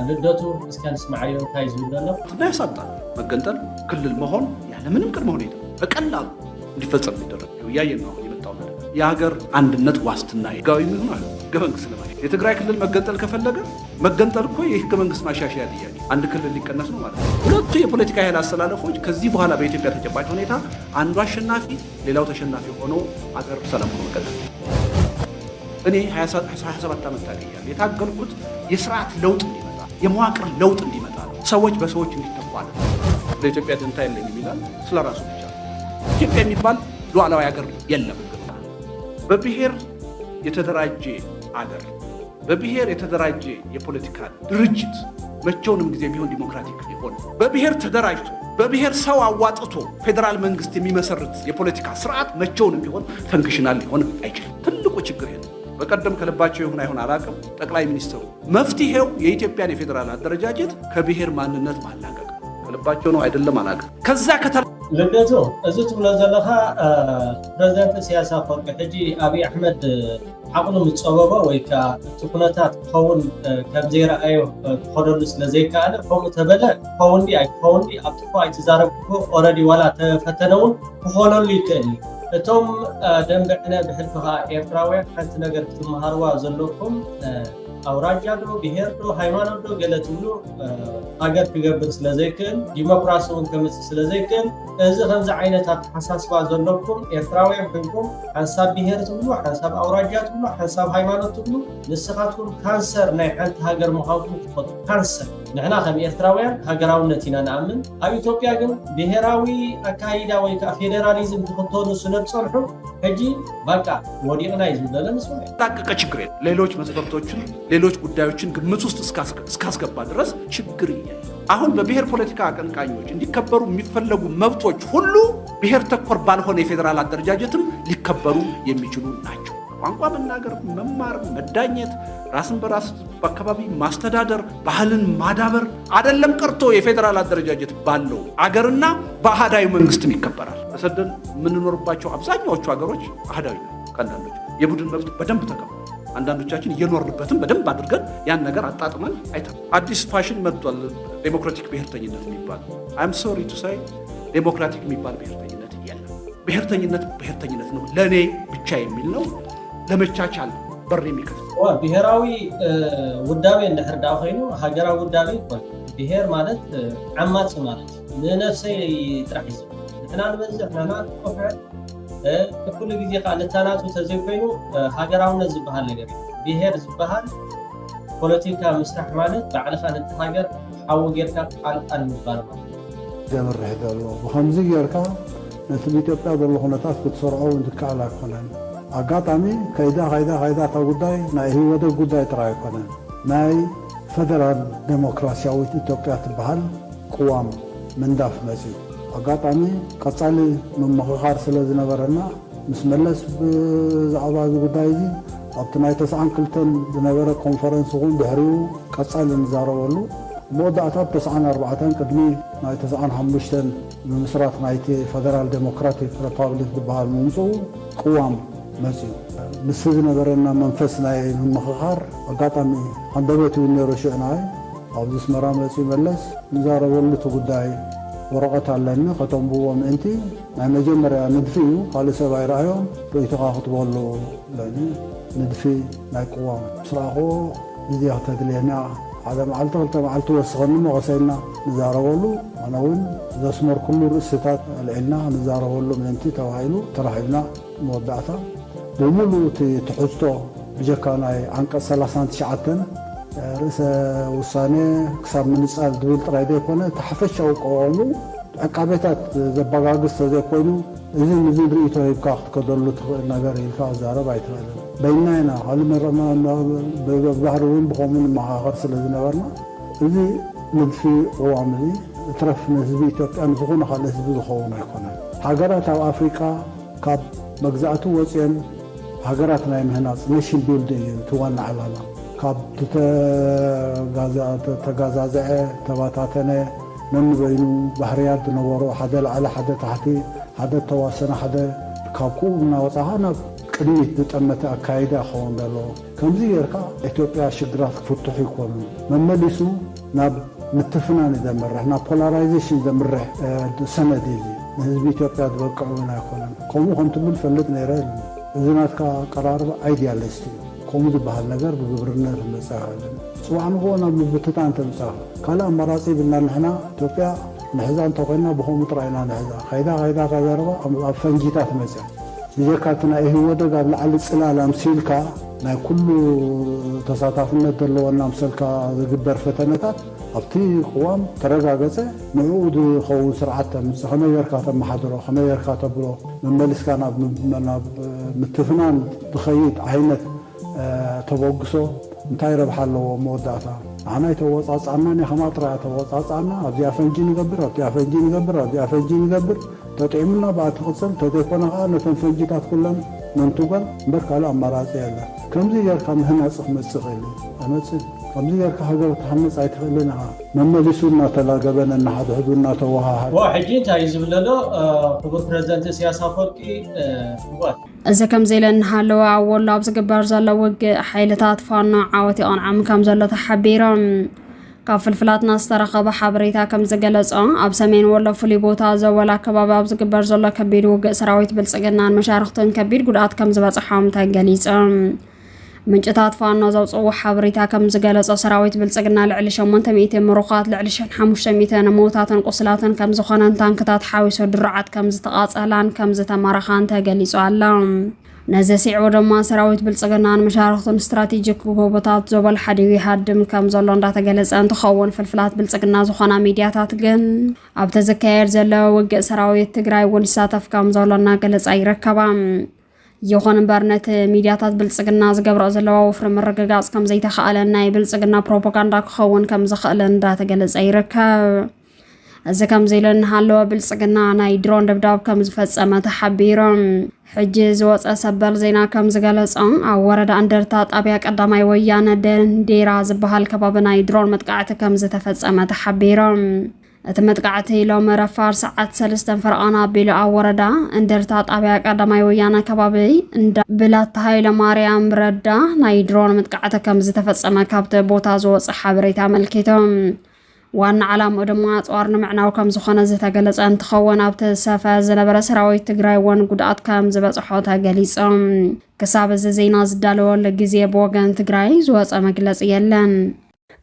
لدته إسكان اسماعيل كايز ودنا لا يصدق مجنتل كل المهون يعني من يمكن مهونيته أقل اللي فصل بدرجة وياي إنه يبتعون يا جر عند النت واستنا قوي من هنا قبل سلمان يتقرأ كل المجنتل كفلقة مجنتل كوي كمان قسم أشياء يعني عند كل اللي كنا نسمع ولا تي بوليتيكا هي السلالة خوج كذي بحالا بيتي بيرتجع تجمعات هونيتها عند واشنا في ليلة وتشنا في هونو أجر سلام مجنتل أني حسب التمثالية اللي تقولكوا يسرع لوط اللي متى يمواقر لوط اللي متى سويت بسويت اللي تقبل لإثيوبيا تنتهي اللي ميلان سلا راسه بيجا إثيوبيا ميبال لو على ياقر يلا بقى ببهير يتدرج عقر በብሔር የተደራጀ የፖለቲካ ድርጅት መቼውንም ጊዜ ቢሆን ዲሞክራቲክ ሊሆን በብሔር ተደራጅቶ በብሔር ሰው አዋጥቶ ፌዴራል መንግስት የሚመሰርት የፖለቲካ ስርዓት መቼውንም ቢሆን ፈንክሽናል ሊሆን አይችልም። ትልቁ ችግር ይሄ ነው። በቀደም ከልባቸው ይሁን አይሁን አላውቅም፣ ጠቅላይ ሚኒስትሩ መፍትሄው የኢትዮጵያን የፌዴራል አደረጃጀት ከብሔር ማንነት ማላቀቅ ከልባቸው ነው አይደለም አላውቅም። ከዛ ልደቱ እዚ ትብሎ ዘለካ ፕረዚደንት ኢሳያስ አፈወርቂ ሕጂ አብይ ኣሕመድ ዓቕሉ ምፀበቦ ወይ ከዓ እቲ ኩነታት ክኸውን ከም ዘይረኣዮ ክኸደሉ ስለዘይከኣለ ከምኡ ተበለ ክኸውን ዲ ኣይክኸውን ዲ ኣብ ጥፎ ኣይትዛረብኩ ኦልሬዲ ዋላ ተፈተነውን ክኾነሉ ይክእል እዩ። እቶም ደንበዕነ ብሕልፊ ከዓ ኤርትራውያን ሓንቲ ነገር ክትመሃርዋ ዘለኩም ኣውራጃ ዶ ብሄር ዶ ሃይማኖት ዶ ገለ ትብሉ ሃገር ክገብር ስለዘይክእል ዲሞክራሲ እውን ከምፅእ ስለዘይክእል እዚ ከምዚ ዓይነታት ሓሳስባ ዘለኩም ኤርትራውያን ኮይንኩም ሓንሳብ ብሄር ትብሉ ሓንሳብ ኣውራጃ ትብሉ ሓንሳብ ሃይማኖት ትብሉ ንስኻትኩም ካንሰር ናይ ሓንቲ ሃገር ምዃንኩም ትፈጡ ካንሰር ንሕና ከም ኤርትራውያን ሃገራውነት ኢና ንኣምን ኣብ ኢትዮጵያ ግን ብሄራዊ ኣካይዳ ወይ ከዓ ፌዴራሊዝም ትኽተሉ ስለዝፀንሑ ሕጂ በቃ ወዲቕና እዩ ዝብለለ ምስለ ታቀቀ ችግር ሌሎች መስፈርቶችን ሌሎች ጉዳዮችን ግምት ውስጥ እስካስገባ ድረስ ችግር ይያል። አሁን በብሔር ፖለቲካ አቀንቃኞች እንዲከበሩ የሚፈለጉ መብቶች ሁሉ ብሔር ተኮር ባልሆነ የፌዴራል አደረጃጀትም ሊከበሩ የሚችሉ ናቸው። ቋንቋ መናገር፣ መማር፣ መዳኘት፣ ራስን በራስ በአካባቢ ማስተዳደር፣ ባህልን ማዳበር አይደለም ቀርቶ የፌዴራል አደረጃጀት ባለው አገርና በአህዳዊ መንግስትም ይከበራል። ተሰደን የምንኖርባቸው አብዛኛዎቹ ሀገሮች አህዳዊ ነው። ከአንዳንዶች የቡድን መብት በደንብ ተከብሯል። አንዳንዶቻችን እየኖርንበትም በደንብ አድርገን ያን ነገር አጣጥመን አይተን አዲስ ፋሽን መጥቷል። ዴሞክራቲክ ብሔርተኝነት የሚባል አይም ሶሪ ቱ ሳይ ዴሞክራቲክ የሚባል ብሔርተኝነት እያለ ብሔርተኝነት ነው ለእኔ ብቻ የሚል ነው። ለመቻቻል በር የሚከፍት ብሔራዊ ውዳቤ እንድሕር ዳ ኮይኑ ሃገራዊ ውዳቤ ይኮን ብሔር ማለት ዓማፅ ማለት ንነፍሰይ ጥራሕ እዩ ንሕና ንበዝሕ ንሕና ኮፍዕ ኩሉ ግዜ ከዓ ንታናቱ ተዘይኮይኑ ሃገራውነት ዝበሃል ነገር እዩ። ብሔር ዝበሃል ፖለቲካ ምስራሕ ማለት ባዕልኻ ነቲ ሃገር ሓዊ ጌርካ ቃልቃል ምባል ማለት ዘምርሕ ዘሎ ብከምዚ ጌርካ ነቲ ኢትዮጵያ ዘሎ ኩነታት ክትሰርዖ እንትከኣል ኣይኮነን። ኣጋጣሚ ከይዳ እታ ጉዳይ ናይ ህወደ ጉዳይ ጥራይ ኣይኮነን። ናይ ፌደራል ዴሞክራሲያዊት ኢትዮጵያ ትበሃል ቅዋም ምንዳፍ መፅኡ ኣጋጣሚ ቀፃሊ ምምኽኻር ስለ ዝነበረና ምስ መለስ ብዛዕባ እዚ ጉዳይ እዚ ኣብቲ ናይ 92 ዝነበረ ኮንፈረንስ እውን ድሕሪኡ ቀፃሊ ንዛረበሉ መወዳእታት 94 ቅድሚ ናይ 95 ብምስራት ናይቲ ፌደራል ዴሞክራቲክ ሪፐብሊክ ዝበሃል ምምፅኡ ቅዋም መፅኡ ምስ ዝነበረና መንፈስ ናይ ምምኽኻር ኣጋጣሚ ኣንደበት እውን ነይሩ ሽዕናይ ኣብዚ ስመራ መፅኡ መለስ ንዛረበሉ እቲ ጉዳይ ወረቐት ኣለኒ ከተንብቦ ምእንቲ ናይ መጀመርያ ንድፊ እዩ ካልእ ሰብ ኣይረኣዮም ርእይቶኻ ክትበሉ ለኒ ንድፊ ናይ ቅዋም ምስ ረኣኽዎ ግዜያ ክተድልየና ሓደ መዓልቲ ክልተ መዓልቲ ወስኸኒ መቐሰይና ንዛረበሉ ኣነ እውን ዘስመርኩሉ ርእስታት ኣልዒልና ንዛረበሉ ምእንቲ ተባሂሉ ተራኺብና መወዳእታ ብምሉእ እቲ ትሕዝቶ ብጀካ ናይ ዓንቀጽ 39 ርእሰ ውሳኔ ክሳብ ምንጻል ድብል ጥራይ ዘይኮነ ተሓፈሻዊ ቀዋሙ ዕቃቤታት ዘበጋግዝ ተዘይኮይኑ እዚ ንዚ ርእይቶ ሂብካ ክትከደሉ ትኽእል ነገር ኢልካ ዛረብ ኣይትኽእልን። በይና ኢና ካልእ ባህሪ እውን ብኸምኡ ንመኻኸር ስለ ዝነበርና እዚ ንድፊ ቅዋም እዚ እትረፍ ንህዝቢ ኢትዮጵያ ንዝኾነ ካልእ ህዝቢ ዝኸውን ኣይኮነን። ሃገራት ኣብ ኣፍሪቃ ካብ መግዛእቱ ወፅአን ሃገራት ናይ ምህናፅ ኔሽን ቢልዲንግ እዩ እቲ ዋና ዕላማ ካብ ተጋዛዝዐ ተባታተነ ነንበይኑ ባህርያት ዝነበሮ ሓደ ላዕሊ ሓደ ታሕቲ ሓደ ተዋሰነ ሓደ ካብ ኩኡ እናወፃኻ ናብ ቅድሚት ዝጠመተ ኣካይዳ ክኸውን ዘለዎ ከምዚ ጌርካ ኢትዮጵያ ሽግራት ክፍትሑ ይኮኑ መመሊሱ ናብ ምትፍናን ዘምርሕ ናብ ፖላራይዜሽን ዘምርሕ ሰነድ እዩ ንህዝቢ ኢትዮጵያ ዝበቅዕ እውን ኣይኮነን። ከምኡ ከምትብል ፈልጥ ነይረ እዚ ናትካ ቀራርባ ኣይዲያሊስት እዩ ከምኡ ዝበሃል ነገር ብግብርነት መፅእ ኣይኮነን። ፅዋዕ ንግቦ ናብ ምብትታን ተምፅእ ካልእ ኣማራፂ ብልና ንሕና ኢትዮጵያ ንሕዛ እንተኮይና ብከምኡ ጥራይና ንሕዛ ከይዳ ተዘረባ ኣብ ፈንጂታት መፅእ ብጀካቲ ናይ ህወደግ ኣብ ላዕሊ ፅላል ኣምሲልካ ናይ ኩሉ ተሳታፍነት ዘለዎና ምሰልካ ዝግበር ፈተነታት ኣብቲ ቅዋም ተረጋገፀ ንዕኡ ዝኸውን ስርዓት ተምፅእ ከመይ ጌርካ ተመሓድሮ ከመይ ጌርካ ተብሎ መመሊስካ ናብ ምትፍናን ዝኸይድ ዓይነት ተበግሶ እንታይ ረብሓ ኣለዎ መወዳእታ ኣና ይተወፃፃና ንኸማ ጥራይ ተወፃፃና ኣብዚኣ ፈንጂ ንገብር ኣብዚኣ ፈንጂ ንገብር ኣብዚኣ ፈንጂ ንገብር ተጥዒሙና ብኣቲ ኽፅል ተዘይኮነ ከዓ ነተን ፈንጂታት ኩለን መንቱጓል እምበር ካልእ ኣማራፂ የለን ከምዚ ጌርካ ምህናፅ ክመፅእ ኢሉ ኣመፅእ ከምዚ ጌርካ ሃገር ተሃንፅ ኣይትኽእልን ኢኻ መመሊሱ እናተላገበን እናሓድሕዱ እናተወሃሃድ ሕጂ እንታይ እዩ ዝብለሎ ክቡር ፕረዚደንት ኢሳያስ ኣፈወርቂ እዚ ከምዚ ኢለ እናሃለወ ኣብ ወሎ ኣብ ዝግበር ዘሎ ውግእ ሓይልታት ፋኖ ዓወት ይቐንዓም ከም ዘሎ ተሓቢሮም ካብ ፍልፍላትና ዝተረኸበ ሓበሬታ ከም ዝገለጾ ኣብ ሰሜን ወሎ ፍሉይ ቦታ ዘወላ ከባቢ ኣብ ዝግበር ዘሎ ከቢድ ውግእ ሰራዊት ብልጽግናን መሻርክትን ከቢድ ጉድኣት ከም ዝበፅሖም ተገሊጾም ምንጭታት ፋኖ ዘውፅዎ ሓበሬታ ከም ዝገለጾ ሰራዊት ብልጽግና ልዕሊ 800 ምሩኻት ልዕሊ 500 ሞታትን ቁስላትን ከም ዝኾነን ታንክታት ሓዊሱ ድርዓት ከም ዝተቓጸላን ከም ዝተማረኻን ተገሊጹ ኣሎ ነዚ ሲዕቡ ድማ ሰራዊት ብልጽግናን መሻርክትን ስትራቴጂክ ቦታታት ዘበል ሓዲዩ ይሃድም ከም ዘሎ እንዳተገለጸ እንትኸውን ፍልፍላት ብልጽግና ዝኾና ሚድያታት ግን ኣብ ተዘካየድ ዘሎ ውግእ ሰራዊት ትግራይ እውን ይሳተፍ ከም ዘሎና ገለጻ ይረከባ ይኹን እምበር ነቲ ሚድያታት ብልጽግና ዝገብሮ ዘለዋ ወፍሪ ምርግጋጽ ከም ዘይተኸኣለን ናይ ብልጽግና ፕሮፓጋንዳ ክኸውን ከም ዝኽእል እንዳተገለጸ ይርከብ እዚ ከምዚ ኢሉ እናሃለወ ብልጽግና ናይ ድሮን ድብዳብ ከም ዝፈጸመ ተሓቢሮም ሕጂ ዝወፀ ሰበር ዜና ከም ዝገለጾ ኣብ ወረዳ እንደርታ ጣብያ ቀዳማይ ወያነ ደንዴራ ዝበሃል ከባቢ ናይ ድሮን መጥቃዕቲ ከም ዝተፈጸመ ተሓቢሮም እቲ መጥቃዕቲ ሎም ረፋር ሰዓት 3 ፈርቓና ኣቢሉ ኣብ ወረዳ እንደርታ ጣብያ ቀዳማይ ወያነ ከባቢ እንዳ ብላታ ሃይለ ማርያም ረዳ ናይ ድሮን መጥቃዕቲ ከም ዝተፈጸመ ካብቲ ቦታ ዝወፀ ሓበሬታ ኣመልኪቶም ዋና ዓላምኡ ድማ ኣፅዋር ንምዕናው ከም ዝኾነ ዝተገለጸ እንትኸውን ኣብቲ ሰፈር ዝነበረ ሰራዊት ትግራይ እውን ጉድኣት ከም ዝበፅሖ ተገሊጾም ክሳብ እዚ ዜና ዝዳለወሉ ግዜ ብወገን ትግራይ ዝወፀ መግለፂ የለን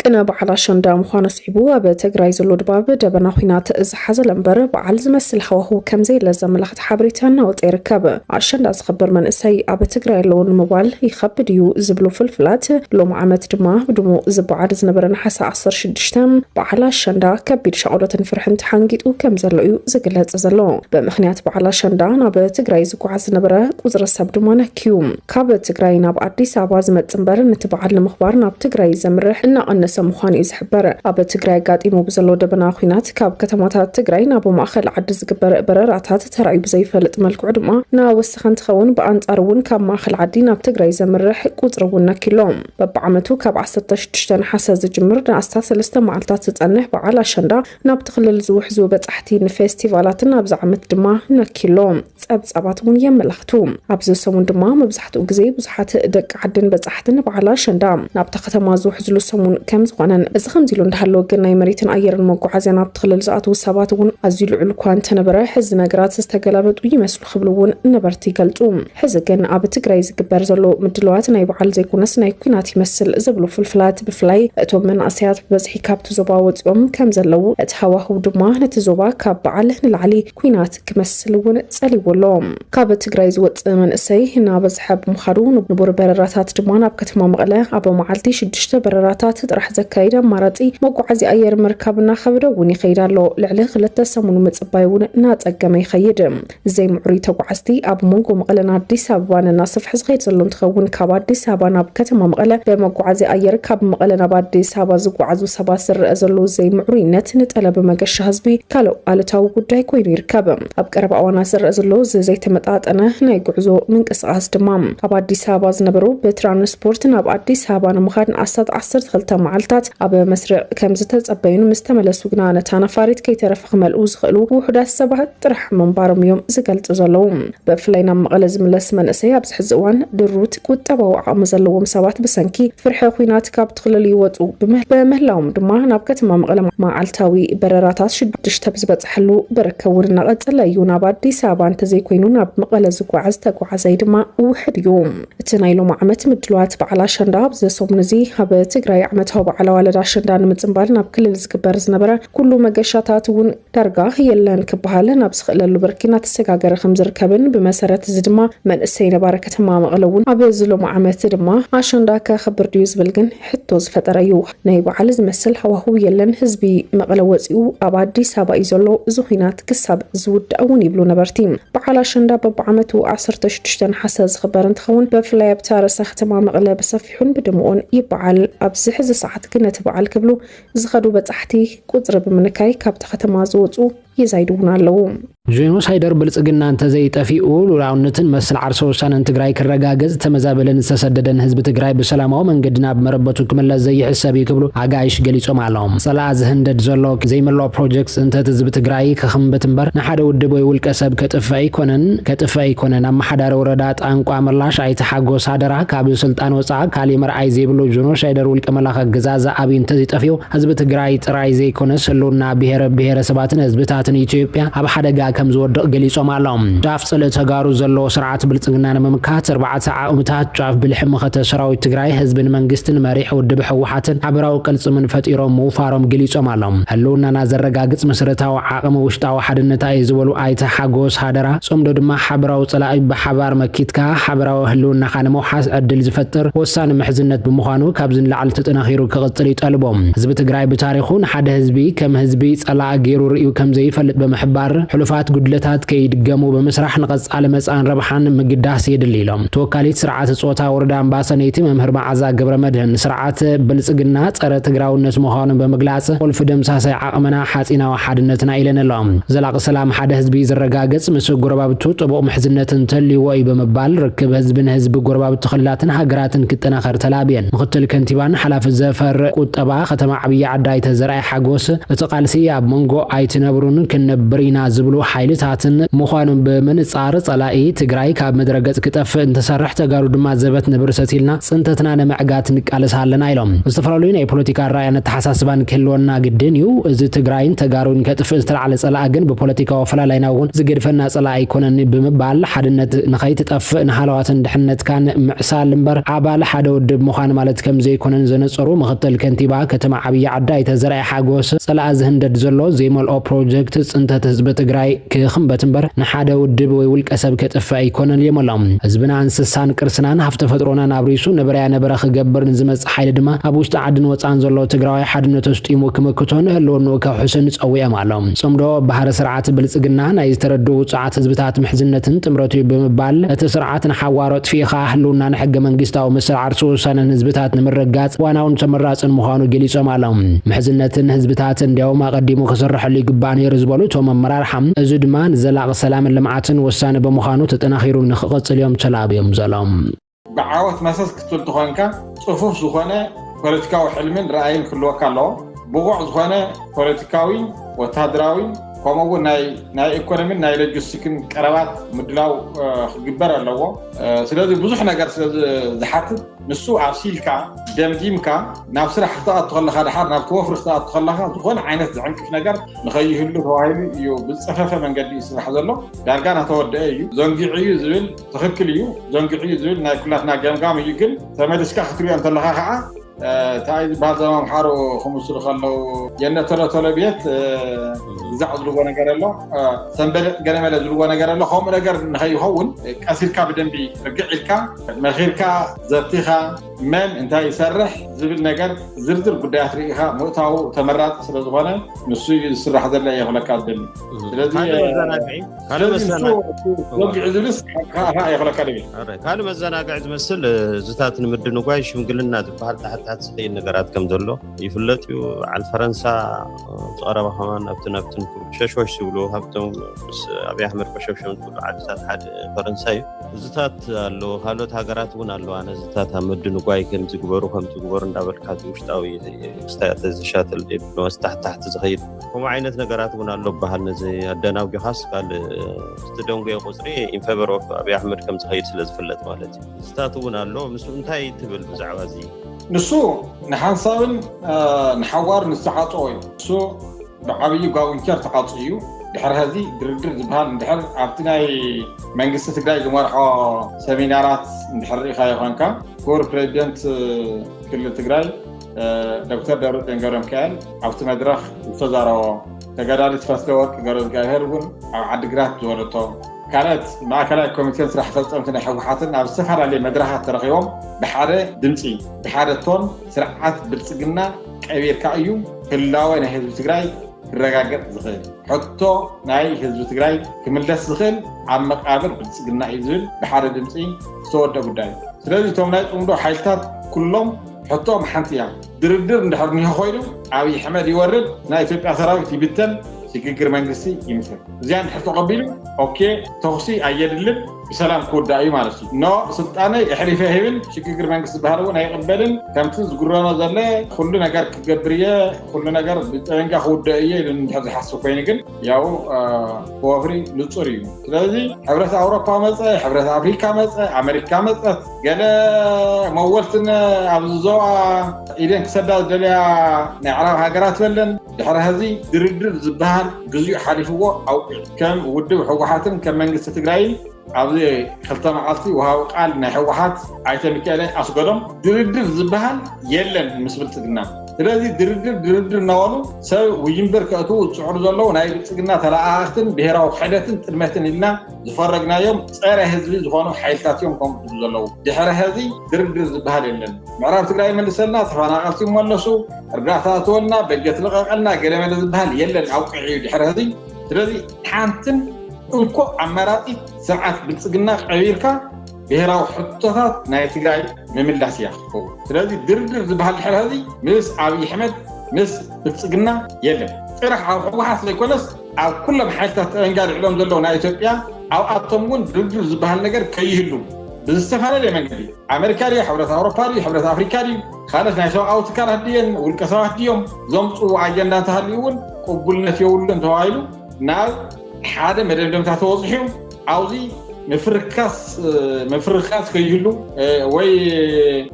ቅነ በዓል ኣሸንዳ ምዃኑ ስዒቡ ኣብ ትግራይ ዘሎ ድባብ ደበና ኩናት ዝሓዘለ እምበር በዓል ዝመስል ሃዋህው ከም ዘየለ ዘመላኽት ሓበሬታ እናወፀ ይርከብ ኣሸንዳ ዝኽበር መንእሰይ ኣብ ትግራይ ኣለዎ ንምባል ይኸብድ እዩ ዝብሉ ፍልፍላት ሎም ዓመት ድማ ብድሙቕ ዝበዓል ዝነበረ ናሓሳ 16 በዓል ኣሸንዳ ከቢድ ሸቕሎትን ፍርሕን ተሓንጊጡ ከም ዘሎ እዩ ዝግለጽ ዘሎ ብምኽንያት በዓል ኣሸንዳ ናብ ትግራይ ዝጓዓዝ ዝነበረ ቁፅሪ ሰብ ድማ ነኪዩ ካብ ትግራይ ናብ ኣዲስ ኣበባ ዝመጽእ እምበር ነቲ በዓል ንምኽባር ናብ ትግራይ ዘምርሕ እናቐነሰ ምዃኑ እዩ ዝሕበር ኣብ ትግራይ ጋጢሙ ብዘሎ ደበና ኩናት ካብ ከተማታት ትግራይ ናብ ማእኸል ዓዲ ዝግበር በረራታት ተራእዩ ብዘይፈልጥ መልክዑ ድማ ናወስኺ እንትኸውን ብኣንጻር እውን ካብ ማእኸል ዓዲ ናብ ትግራይ ዘምርሕ ቁፅሪ እውን ነኪሎም በብዓመቱ ካብ 16 ናሓሰ ዝጅምር ንኣስታት 3 መዓልታት ዝጸንሕ በዓል ኣሸንዳ ናብ ትኽልል ዝውሕዙ በጻሕቲ ንፌስቲቫላትን ኣብዚ ዓመት ድማ ነኪሎም ጸብጻባት እውን የመላኽቱ ኣብዚ ሰሙን ድማ መብዛሕትኡ ግዜ ብዙሓት ደቂ ዓድን በጻሕትን በዓል ኣሸንዳ ናብታ ከተማ ዝውሕዝሉ ሰሙን ከም ዝኾነን እዚ ከምዚ ኢሉ እንዳሃለወ ግን ናይ መሬትን ኣየርን መጓዓዝያ ናብ ትኽልል ዝኣትዉ ሰባት እውን ኣዝዩ ልዑል እኳ እንተነበረ ሕዚ ነገራት ዝተገላበጡ ይመስሉ ክብሉ እውን ነበርቲ ይገልጹ ሕዚ ግን ኣብ ትግራይ ዝግበር ዘሎ ምድለዋት ናይ በዓል ዘይኮነስ ናይ ኩናት ይመስል ዝብሉ ፍልፍላት ብፍላይ እቶም መናእሰያት ብበዝሒ ካብቲ ዞባ ወፂኦም ከም ዘለው እቲ ሃዋህው ድማ ነቲ ዞባ ካብ በዓል ንላዕሊ ኩናት ክመስል እውን ጸሊውሎ ካብ ትግራይ ዝወፅእ መንእሰይ እናበዝሐ ብምዃዱ ንቡር በረራታት ድማ ናብ ከተማ መቐለ ኣብ መዓልቲ 6 በረራታት ጥራሕ ዘካይድ ኣማራፂ መጓዓዚ ኣየር መርከብና ከብደ እውን ይኸይድ ኣሎ ልዕሊ 2 ሰሙን ምጽባይ እውን እናጸገመ ይኸይድ ዘይ ምዕሩይ ተጓዓዝቲ ኣብ መንጎ መቐለን ኣዲስ ኣበባ እናሰፍሕ ዝኸይድ ዘሎ እንትኸውን ካብ ኣዲስ ኣበባ ናብ ከተማ መቐለ ብመጓዓዚ ኣየር ካብ መቐለ ናብ ኣዲስ ኣበባ ዝጓዓዙ ሰባት ዝረአ ዘሎ ዘይ ምዕሩይነት ንጠለብ መገሻ ህዝቢ ካልእ ኣሉታዊ ጉዳይ ኮይኑ ይርከብ ኣብ ቀረባ እዋናት ዝረአ ዘሎ ዘይተመጣጠነ ናይ ጉዕዞ ምንቅስቓስ ድማ ኣብ ኣዲስ ኣበባ ዝነበሩ ብትራንስፖርት ናብ ኣዲስ ኣበባ ንምኻድ ንኣስታት 12 መዓልታት ኣብ መስርዕ ከም ዝተጸበዩን ምስ ተመለሱ ግና ነታ ነፋሪት ከይተረፈ ክመልኡ ዝኽእሉ ውሑዳት ሰባት ጥራሕ ምንባሮም እዮም ዝገልጹ ዘለዉ ብፍላይ ናብ መቐለ ዝምለስ መንእሰይ ኣብዚ ሕዚ እዋን ድሩት ቁጠባዊ ዓቕሚ ዘለዎም ሰባት ብሰንኪ ፍርሒ ኩናት ካብ ትኽልል ይወፁ ብምህላዎም ድማ ናብ ከተማ መቐለ መዓልታዊ በረራታት 6 ብዝበፅሐሉ ብርከብ እውን እናቐጸለ እዩ ናብ ኣዲስ ኣበባ እንተዘይኮይኑ ናብ መቐለ ዝጓዓዝ ተጓዓዛይ ድማ ውሕድ እዩ እቲ ናይ ሎሚ ዓመት ምድለዋት በዓል ኣሸንዳ ኣብዚ ሰሙን እዚ ኣብ ትግራይ ዓመታዊ በዓል ዋለዳ አሸንዳ ንምጽምባል ናብ ክልል ዝግበር ዝነበረ ኩሉ መገሻታት እውን ዳርጋ የለን ክበሃል ናብ ዝኽእለሉ በርኪና ተሰጋገረ ከም ዝርከብን ብመሰረት እዚ ድማ መንእሰይ ነባረ ከተማ መቐለ እውን ኣብ ዝሎሙ ዓመት ድማ ኣሸንዳ ከኽብር ድዩ ዝብል ግን ሕቶ ዝፈጠረ እዩ ናይ በዓል ዝመስል ሃዋህው የለን ህዝቢ መቐለ ወፂኡ ኣብ ኣዲስ ኣበባ እዩ ዘሎ እዚ ኩናት ክሳብ ዝውዳእ እውን ይብሉ ነበርቲ በዓል ኣሸንዳ በብዓመቱ 16 ነሓሰ ዝኽበር እንትኸውን ብፍላይ ኣብ ርዕሰ ከተማ መቐለ በሰፊሑን ብድምቁን ይበዓል ኣብዚ ሕዚ ሰዓት ግን ነቲ በዓል ክብሉ ዝኸዱ በጻሕቲ ቁፅሪ ብምንካይ ካብቲ ከተማ ዝወፁ ይዛይዱውን ኣለዉ ጄኖሳይደር ብልጽግና እንተዘይጠፊኡ ሉዓውነትን መስል ዓርሶ ውሳነን ትግራይ ክረጋገዝ ተመዛበለን ዝተሰደደን ህዝቢ ትግራይ ብሰላማዊ መንገዲ ናብ መረበቱ ክምለስ ዘይሕሰብ ይክብሉ ኣጋይሽ ገሊጾም ኣለዎም ጸላእ ዝህንደድ ዘሎ ዘይመለኦ ፕሮጀክትስ እንተት ህዝቢ ትግራይ ክኽምበት እምበር ንሓደ ውድብ ወይ ውልቀ ሰብ ከጥፋ ይኮነን ኣመሓዳሪ ወረዳ ጣንቋ ምላሽ ኣይተሓጎስ ሃደራ ካብ ስልጣን ወፃ ካሊእ መርኣይ ዘይብሉ ጄኖሳይደር ውልቀ መላኽ ገዛዛ ኣብይ እንተዘይጠፊኡ ህዝቢ ትግራይ ጥራይ ዘይኮነስ ህልውና ብሄረሰባትን ህዝብታትን ኢትዮጵያ ኣብ ሓደጋ ከም ዝወድቕ ገሊጾም ኣለዎም ጫፍ ጽልእ ተጋሩ ዘሎ ስርዓት ብልጽግና ንምምካት 4 ዓቕምታት ጫፍ ብልሕምኸተ ሰራዊት ትግራይ ህዝብን መንግስትን መሪሕ ውድብ ሕወሓትን ሓበራዊ ቅልጽምን ፈጢሮም ምውፋሮም ገሊጾም ኣለዎም ህልውናና ዘረጋግጽ መሰረታዊ ዓቕሚ ውሽጣዊ ሓድነታ እዩ ዝበሉ ኣይተሓጎስ ሃደራ ጾምዶ ድማ ሓበራዊ ጸላኢ ብሓባር መኪትካ ሓበራዊ ህልውናኻ ንምውሓስ ዕድል ዝፈጥር ወሳኒ ምሕዝነት ብምዃኑ ካብዚ ንላዕሊ ተጠናኺሩ ክቕጽል ይጠልቦም ህዝቢ ትግራይ ብታሪኹ ንሓደ ህዝቢ ከም ህዝቢ ጸላእ ገይሩ ርእዩ ከም ዘይፈልጥ ብምሕባር ሕሉፋት ጉድለታት ከይድገሙ በመስራሕ ንቐጻሊ መጻን ረብሓን ምግዳስ የድሊ ኢሎም ተወካሊት ስርዓት ጾታ ወረዳ ኣምባሰነይቲ መምህር መዓዛ ገብረመድህን ስርዓት ብልጽግና ጸረ ትግራውነት ምዃኑን ብምግላጽ ቁልፊ ደምሳሳይ ዓቕምና ሓጺናዊ ሓድነትና ኢለን ኣለዎም ዘላቂ ሰላም ሓደ ህዝቢ ዝረጋገጽ ምስ ጎረባብቱ ጥቡቕ ምሕዝነትን ተልይዎ እዩ ብምባል ርክብ ህዝብን ህዝቢ ጎረባብቱ ክልላትን ሃገራትን ክጠናኸር ተላብየን ምክትል ከንቲባን ሓላፊ ዘፈር ቁጠባ ከተማ ዓብዪ ዓዳይ ተዘርኣይ ሓጎስ እቲ ቃልሲ ኣብ መንጎ ኣይትነብሩን ክንነብርኢና ዝብሉ ሓይልታትን ምዃኑን ብምንጻር ጸላኢ ትግራይ ካብ መድረገጽ ክጠፍእ እንተሰርሕ ተጋሩ ድማ ዘበት ንብርሰት ኢልና ጽንተትና ንምዕጋት ንቃለስ ኣለና ኢሎም ዝተፈላለዩ ናይ ፖለቲካ ራእያን ተሓሳስባን ክህልወና ግድን እዩ እዚ ትግራይን ተጋሩን ከጥፍእ ዝተለዓለ ጸላኢ ግን ብፖለቲካዊ ፈላላይና እውን ዝገድፈና ጸላኢ ኣይኮነን ብምባል ሓድነት ንኸይትጠፍእ ንሃለዋትን ድሕነትካን ምዕሳል እምበር ኣባል ሓደ ውድብ ምዃን ማለት ከም ዘይኮነን ዘነጸሩ ምክትል ከንቲባ ከተማ ዓብዪ ዓዳይ ተዘርኣይ ሓጎስ ጸላእ ዝህንደድ ዘሎ ዘይመልኦ ፕሮጀክት ጽንተት ህዝቢ ትግራይ ክኽምበት እምበር ንሓደ ውድብ ወይ ውልቀ ሰብ ከጥፍእ ኣይኮነን እዮም ኣሎም ህዝብና እንስሳን ቅርስናን ሃፍተ ፈጥሮናን ኣብሪሱ ነበርያ ነበረ ክገብር ንዝመጽእ ሓይሊ ድማ ኣብ ውሽጢ ዓድን ወፃን ዘሎ ትግራዋይ ሓድነት ኣስጢሙ ክምክቶን ህልውንኡ ከውሕስን ጸዊዖም ኣሎም ጽምዶ ባህረ ስርዓት ብልጽግና ናይ ዝተረድኡ ውፅዓት ህዝብታት ምሕዝነትን ጥምረቱ ብምባል እቲ ስርዓት ንሓዋሮ ጥፊኢኻ ህልውና ንሕገ መንግስታዊ ምስል ዓርሱ ውሳነን ህዝብታት ንምርጋጽ ዋናውን ተመራጽን ምዃኑ ገሊጾም ኣሎም ምሕዝነትን ህዝብታት እንዲያውም ኣቐዲሙ ክስርሐሉ ይግባእ ነይሩ ዝበሉ እቶም ኣመራርሓ እዚ ድማ ንዘላቂ ሰላምን ልምዓትን ወሳኒ ብምዃኑ ተጠናኺሩ ንኽቕጽል እዮም ተላብዮም ዘሎም ብዓወት መሰስ ክትብል ትኾንካ ጽፉፍ ዝኾነ ፖለቲካዊ ሕልምን ራእይን ክህልወካ ኣለዎ ብቑዕ ዝኾነ ፖለቲካዊ ወታደራዊ ከምኡውን ናይ ኢኮኖሚን ናይ ሎጂስቲክን ቀረባት ምድላው ክግበር ኣለዎ ስለዚ ብዙሕ ነገር ስለዝሓትት ንሱ ኣብሲልካ ደምዲምካ ናብ ስራሕ ክትኣቱ ከለኻ ድሓር ናብ ተወፍሪ ክትኣቱ ከለኻ ዝኾነ ዓይነት ዝዕንቅፍ ነገር ንኸይህሉ ተባሂሉ እዩ ብዝፀፈፈ መንገዲ ይስራሕ ዘሎ ዳርጋ ናተወድአ እዩ ዘንጊዑ እዩ ዝብል ትኽክል እዩ ዘንጊዑ እዩ ዝብል ናይ ኩላትና ገምጋም እዩ ግን ተመልስካ ክትሪኦ እንተለኻ ከዓ እንታይ ዝበሃል ዘማምሓሩ ክምስሉ ከለው የነተለተለ ቤት ግዛዕ ዝልዎ ነገር ኣሎ ሰንበለጥ ገለመለ ዝልዎ ነገር ኣሎ ከምኡ ነገር ንኸይኸውን ቀሲልካ ብደንቢ ርግዕ ኢልካ መኺርካ ዘብቲኻ መን እንታይ ይሰርሕ ዝብል ነገር ዝርዝር ጉዳያት ርኢኻ ምእታው ተመራፂ ስለ ዝኾነ ንሱ ዝስራሕ ዘላ የኽለካ ዝደሊ ስለዚ ዘንጊዑ ዝብልስ የኽለካ ድብል ካልእ መዘናግዒ ዝመስል ዝታት ንምድንጓይ ሽምግልና ዝበሃል ታሕታት ዝኸይድ ነገራት ከም ዘሎ ይፍለጥ እዩ በዓል ፈረንሳ ዝቐረባ ኸማን ኣብትን ሸሽወሽ ዝብሉ ካብቶም ኣብይ ኣሕመድ በሸብሸም ዝብሉ ዓድታት ሓደ ፈረንሳ እዩ ዝታት ኣሎ ካልኦት ሃገራት እውን ኣለዋ ነዝታት ኣብ ምድንጓይ ከም ዝግበሩ እንዳበልካ ውሽጣዊ ክስታያት ዝሻተል ብለወስ ታሕቲ ዝኸይድ ከምኡ ዓይነት ነገራት እውን ኣሎ ባህል ነዚ ኣደናውጊኻስ ካልእ ዝተደንጎየ ቁፅሪ ኢንፌቨር ኦፍ ኣብይ ኣሕመድ ከም ዝኸይድ ስለ ዝፍለጥ ማለት እዩ ዝታት እውን ኣሎ ምስ እንታይ ትብል ብዛዕባ እዚ ንሱ ንሓንሳብን ንሓዋር ንዝተዓፅኦ እዩ እሱ ብዓብዪ ጓዊንቸር ተዓፅ እዩ ድሕሪ ሕዚ ድርድር ዝበሃል እንድሕር ኣብቲ ናይ መንግስቲ ትግራይ ዝመርሖ ሰሚናራት እንድሕር ርኢኻ ይኾንካ ክቡር ፕሬዚደንት ክልል ትግራይ ዶክተር ደብረጽዮን ገብረሚካኤል ኣብቲ መድረኽ ዝተዛረቦ ተጋዳሊት ፈትለወርቅ ገብረእግዚአብሔር እውን ኣብ ዓዲግራት ዝበለቶ ካልኦት ማእከላይ ኮሚቴን ስራሕ ፈፀምቲ ናይ ሕወሓትን ኣብ ዝተፈላለየ መድረኻት ተረኺቦም ብሓደ ድምፂ ብሓደ ቶን ስርዓት ብልፅግና ቀቢርካ እዩ ህላወ ናይ ህዝቢ ትግራይ ክረጋገጥ ዝኽእል ሕቶ ናይ ህዝቢ ትግራይ ክምለስ ዝኽእል ኣብ መቃብር ብልፅግና እዩ ዝብል ብሓደ ድምፂ ዝተወደአ ጉዳይ እዩ ስለዚ እቶም ናይ ፅምዶ ሓይልታት ኩሎም ሕቶኦም ሓንቲ እያ ድርድር እንድሕር እኒሆ ኮይኑ ኣብይ ኣሕመድ ይወርድ ናይ ኢትዮጵያ ሰራዊት ይብተን ሽግግር መንግስቲ ይምስል እዚያ እንድሕር ተቐቢሉ ኦኬ ተኽሲ ኣየድልን بسلام كود داعي مالسي نو سلطاني يحلفه هبل شكل منك سبحانه ونايقبلن كم تزقرنا زله كلنا جار كجبرية كلنا جار بتنجح خود داعي لأن هذا حسوا فينيكن ياو بوفري لطوري لذي حبرة أوروبا مثلا حبرة أمريكا مثلا أمريكا مثلا قال مولتنا عبزوا إذا كسبنا دليا نعرف هجرات ولن دحر هذه دريدر زبان جزء حلفه أو كم ودوا حوحاتن كم منك ستجرين عبدي خلطنا عالتي وهو قال إن حوحات عايشة مكالة أصغرهم دريدر زبان يلن مسبل تجنا لذي دريدر نوالو سو وينبر كأتو تعرض الله ونايب تجنا ترى آختن بهرا وحدتن ترمتن لنا زفرقنا يوم صار هذي زفانو حيلات يوم كم تعرض الله دحر هذه دريدر زبان يلن معرف تقرأي من السنة تفانا عالتي مولسو رجعت لنا بقيت لقنا قلنا من زبان يلن أوقعي دحر هذه لذي حانتن انكو عمراتي ساعات بلصقنا قبيلكا بهراو حطوታት ናይ ትግራይ መምላስ እያ ስለዚ ድርድር ዝበሃል ድሕሪ ህዚ ምስ ኣብይ ኣሕመድ ምስ ብልፅግና የለን ጥራሕ ኣብ ሕወሓት ዘይኮነስ ኣብ ኩሎም ሓይልታት እንጋድዕሎም ዘለዉ ናይ ኢትዮጵያ ኣብ ኣቶም እውን ድርድር ዝበሃል ነገር ከይህሉ ብዝተፈላለየ መንገዲ ኣሜሪካ ድዩ ሕብረት ኣውሮፓ ድዩ ሕብረት ኣፍሪካ ድዩ ካልኦት ናይ ሰብኣዊ ትካላት ድየን ውልቀ ሰባት ድዮም ዘምፅኡ ኣጀንዳ እንተሃልዩ እውን ቅቡልነት የብሉን ተባሂሉ ናብ ሓደ መደምደምታት ተወፅሑ ኣውዚ مفرخاس خيهلو وي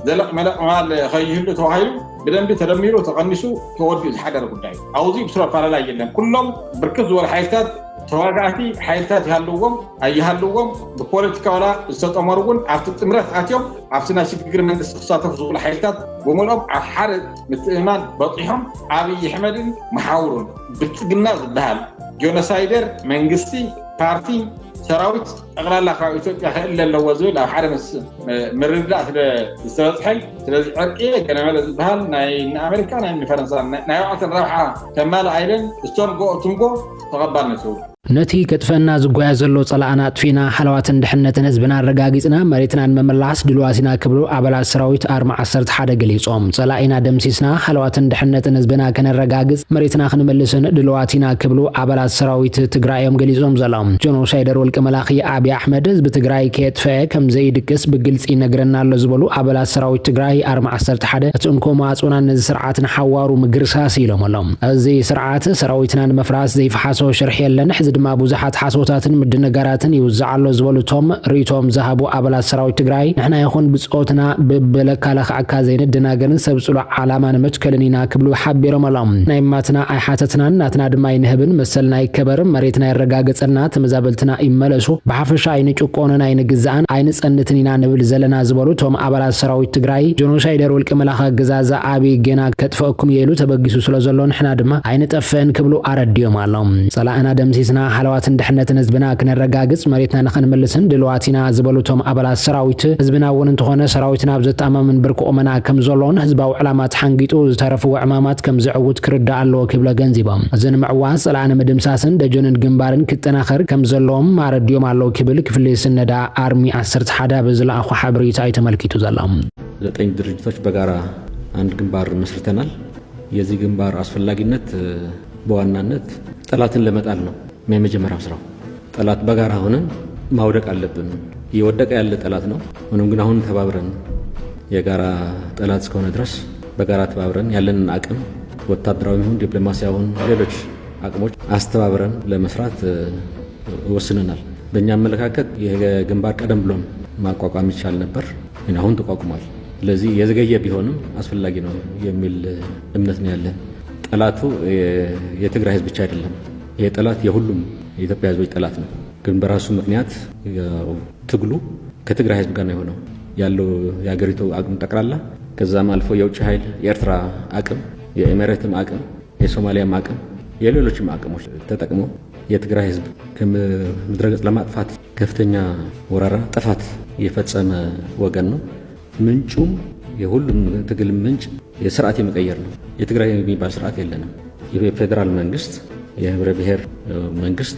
زلق ملق مال خيهلو توهايلو بدن بتدميرو تقنسو تودي الحجر قداي عاوزي بسرعه فلا يلن كلهم بركز والحيتات تواقعتي حيتات يهلوهم اي يهلوهم ببوليتيكا ولا استثمرون عفت تمرات اتيوم عفتنا شكر من استخصاصات زول حيتات ومنهم حرد متئمان بطيهم ابي احمد محاورون بتقنا بهال جونوسايدر منغستي بارتي سراويت أغلى خاوي إثيوبيا إلا لو وزول أو حرمس مرد لا تستوحل تلازم أركيه كان ماله بهال ناي أمريكا ناي فرنسا ناي عطن راحة كمال عيلن استرجو تمجو تقبلنا سو ነቲ ከጥፈና ዝጓያ ዘሎ ጸላኣና ጥፊና ሓለዋትን ድሕነትን ህዝብና ረጋጊጽና መሬትናን መመላስ ድልዋሲና ክብሉ ኣባላት ሰራዊት ኣርማ 11 ገሊጾም ጸላኢና ደምሲስና ሓለዋትን ድሕነትን ህዝብና ከነረጋግጽ መሬትና ክንመልስን ድልዋቲና ክብሉ ኣባላት ሰራዊት ትግራይም ገሊጾም ዘሎም ጆኖሳይደር ወልቀ መላኺ ኣብይ ኣሕመድ ህዝቢ ትግራይ ከጥፈ ከም ዘይድቅስ ብግልጽ ይነግረና ኣሎ ዝበሉ ኣባላት ሰራዊት ትግራይ ኣርማ 11 እትንኮ ማጽና ነዚ ስርዓትን ሓዋሩ ምግርሳስ ኢሎም ኣሎም እዚ ስርዓት ሰራዊትናን መፍራስ ዘይፈሓሶ ሽርሕ የለን ድማ ብዙሓት ሓሶታትን ምድነጋራትን ይውዛዓሎ ዝበሉቶም ሪቶም ዘሃቡ ኣባላት ሰራዊት ትግራይ ንሕና ይኹን ብጾትና ብበለካለኽ ኣካዘይን ድናገርን ሰብጽሉ ዓላማን መትከልኒና ክብሉ ሓቢሮም ኣሎም ናይ ማትና ኣይሓተትናን ናትና ድማ ይንህብን መሰልና ይከበር መሬትና ይረጋገጸና ተመዛበልትና ይመለሱ ብሓፈሻ አይንጭቆነን አይንግዛን አይንጸንትኒና ንብል ዘለና ዝበሉቶም ኣባላት ሰራዊት ትግራይ ጆኖሳይደር ወልቀ መላኻ ገዛዛ ኣብይ ገና ከጥፈኩም የሉ ተበጊሱ ስለዘሎ ንሕና ድማ አይንጠፈን ክብሉ ኣረድዮም ኣሎም ጸላእና ደምሲስና حلوات دحنة نزبنا كنا الرجاجز مريتنا نخن ملسن دلواتنا زبلوتهم أبلا سراويت زبنا وننتخنا سراويتنا بزت أمام من بركو أمنا كم زلون هزبوا علامات حنقيتو تعرفوا عمامات كم زعود كرد على كبلا جنزبام زين معواز العالم مدمساسن دجون الجنبارن كتنا آخر كم زلهم مع رديوم على كبل كفلي سنة دا أرمي عسرت حدا بزل أخو حبري تايت ملكيتو زلام زتين درجتوش بقارا عند جنبار مصرتنا يزي جنبار أسفل لاجنت بوانانت ثلاثين لمت ألنا ما مجمع أسرع طلعت بقارة هون ما ودك على لبن يودك على طلعت نو ونقول هون تبابرن يا قارة طلعت سكون درس بقارة تبابرن يلن أكم والتدراوي هون دبلوماسيا هون ليلوش أكمل أستبابرن لمسرات وصلنا بنيام ملكاكت يجنبار كدم بلون ما قاقم يشال نبر من هون تقاقمال الذي يزجي بيهونم أسفل لاجينه يميل أمنتني عليه طلعتو يتجرح بتشاري لهم የጠላት የሁሉም የኢትዮጵያ ህዝቦች ጠላት ነው ግን በራሱ ምክንያት ትግሉ ከትግራይ ህዝብ ጋር ነው የሆነው ያለው ያገሪቱ አቅም ጠቅላላ ከዛም አልፎ የውጭ ኃይል የኤርትራ አቅም፣ የኤሜሬትም አቅም፣ የሶማሊያም አቅም፣ የሌሎችም አቅሞች ተጠቅሞ የትግራይ ህዝብ ከምድረገጽ ለማጥፋት ከፍተኛ ወረራ ጥፋት የፈጸመ ወገን ነው። ምንጩም የሁሉም ትግል ምንጭ የስርዓት የመቀየር ነው። የትግራይ የሚባል ስርዓት የለንም። የፌዴራል መንግስት የህብረ ብሔር መንግስት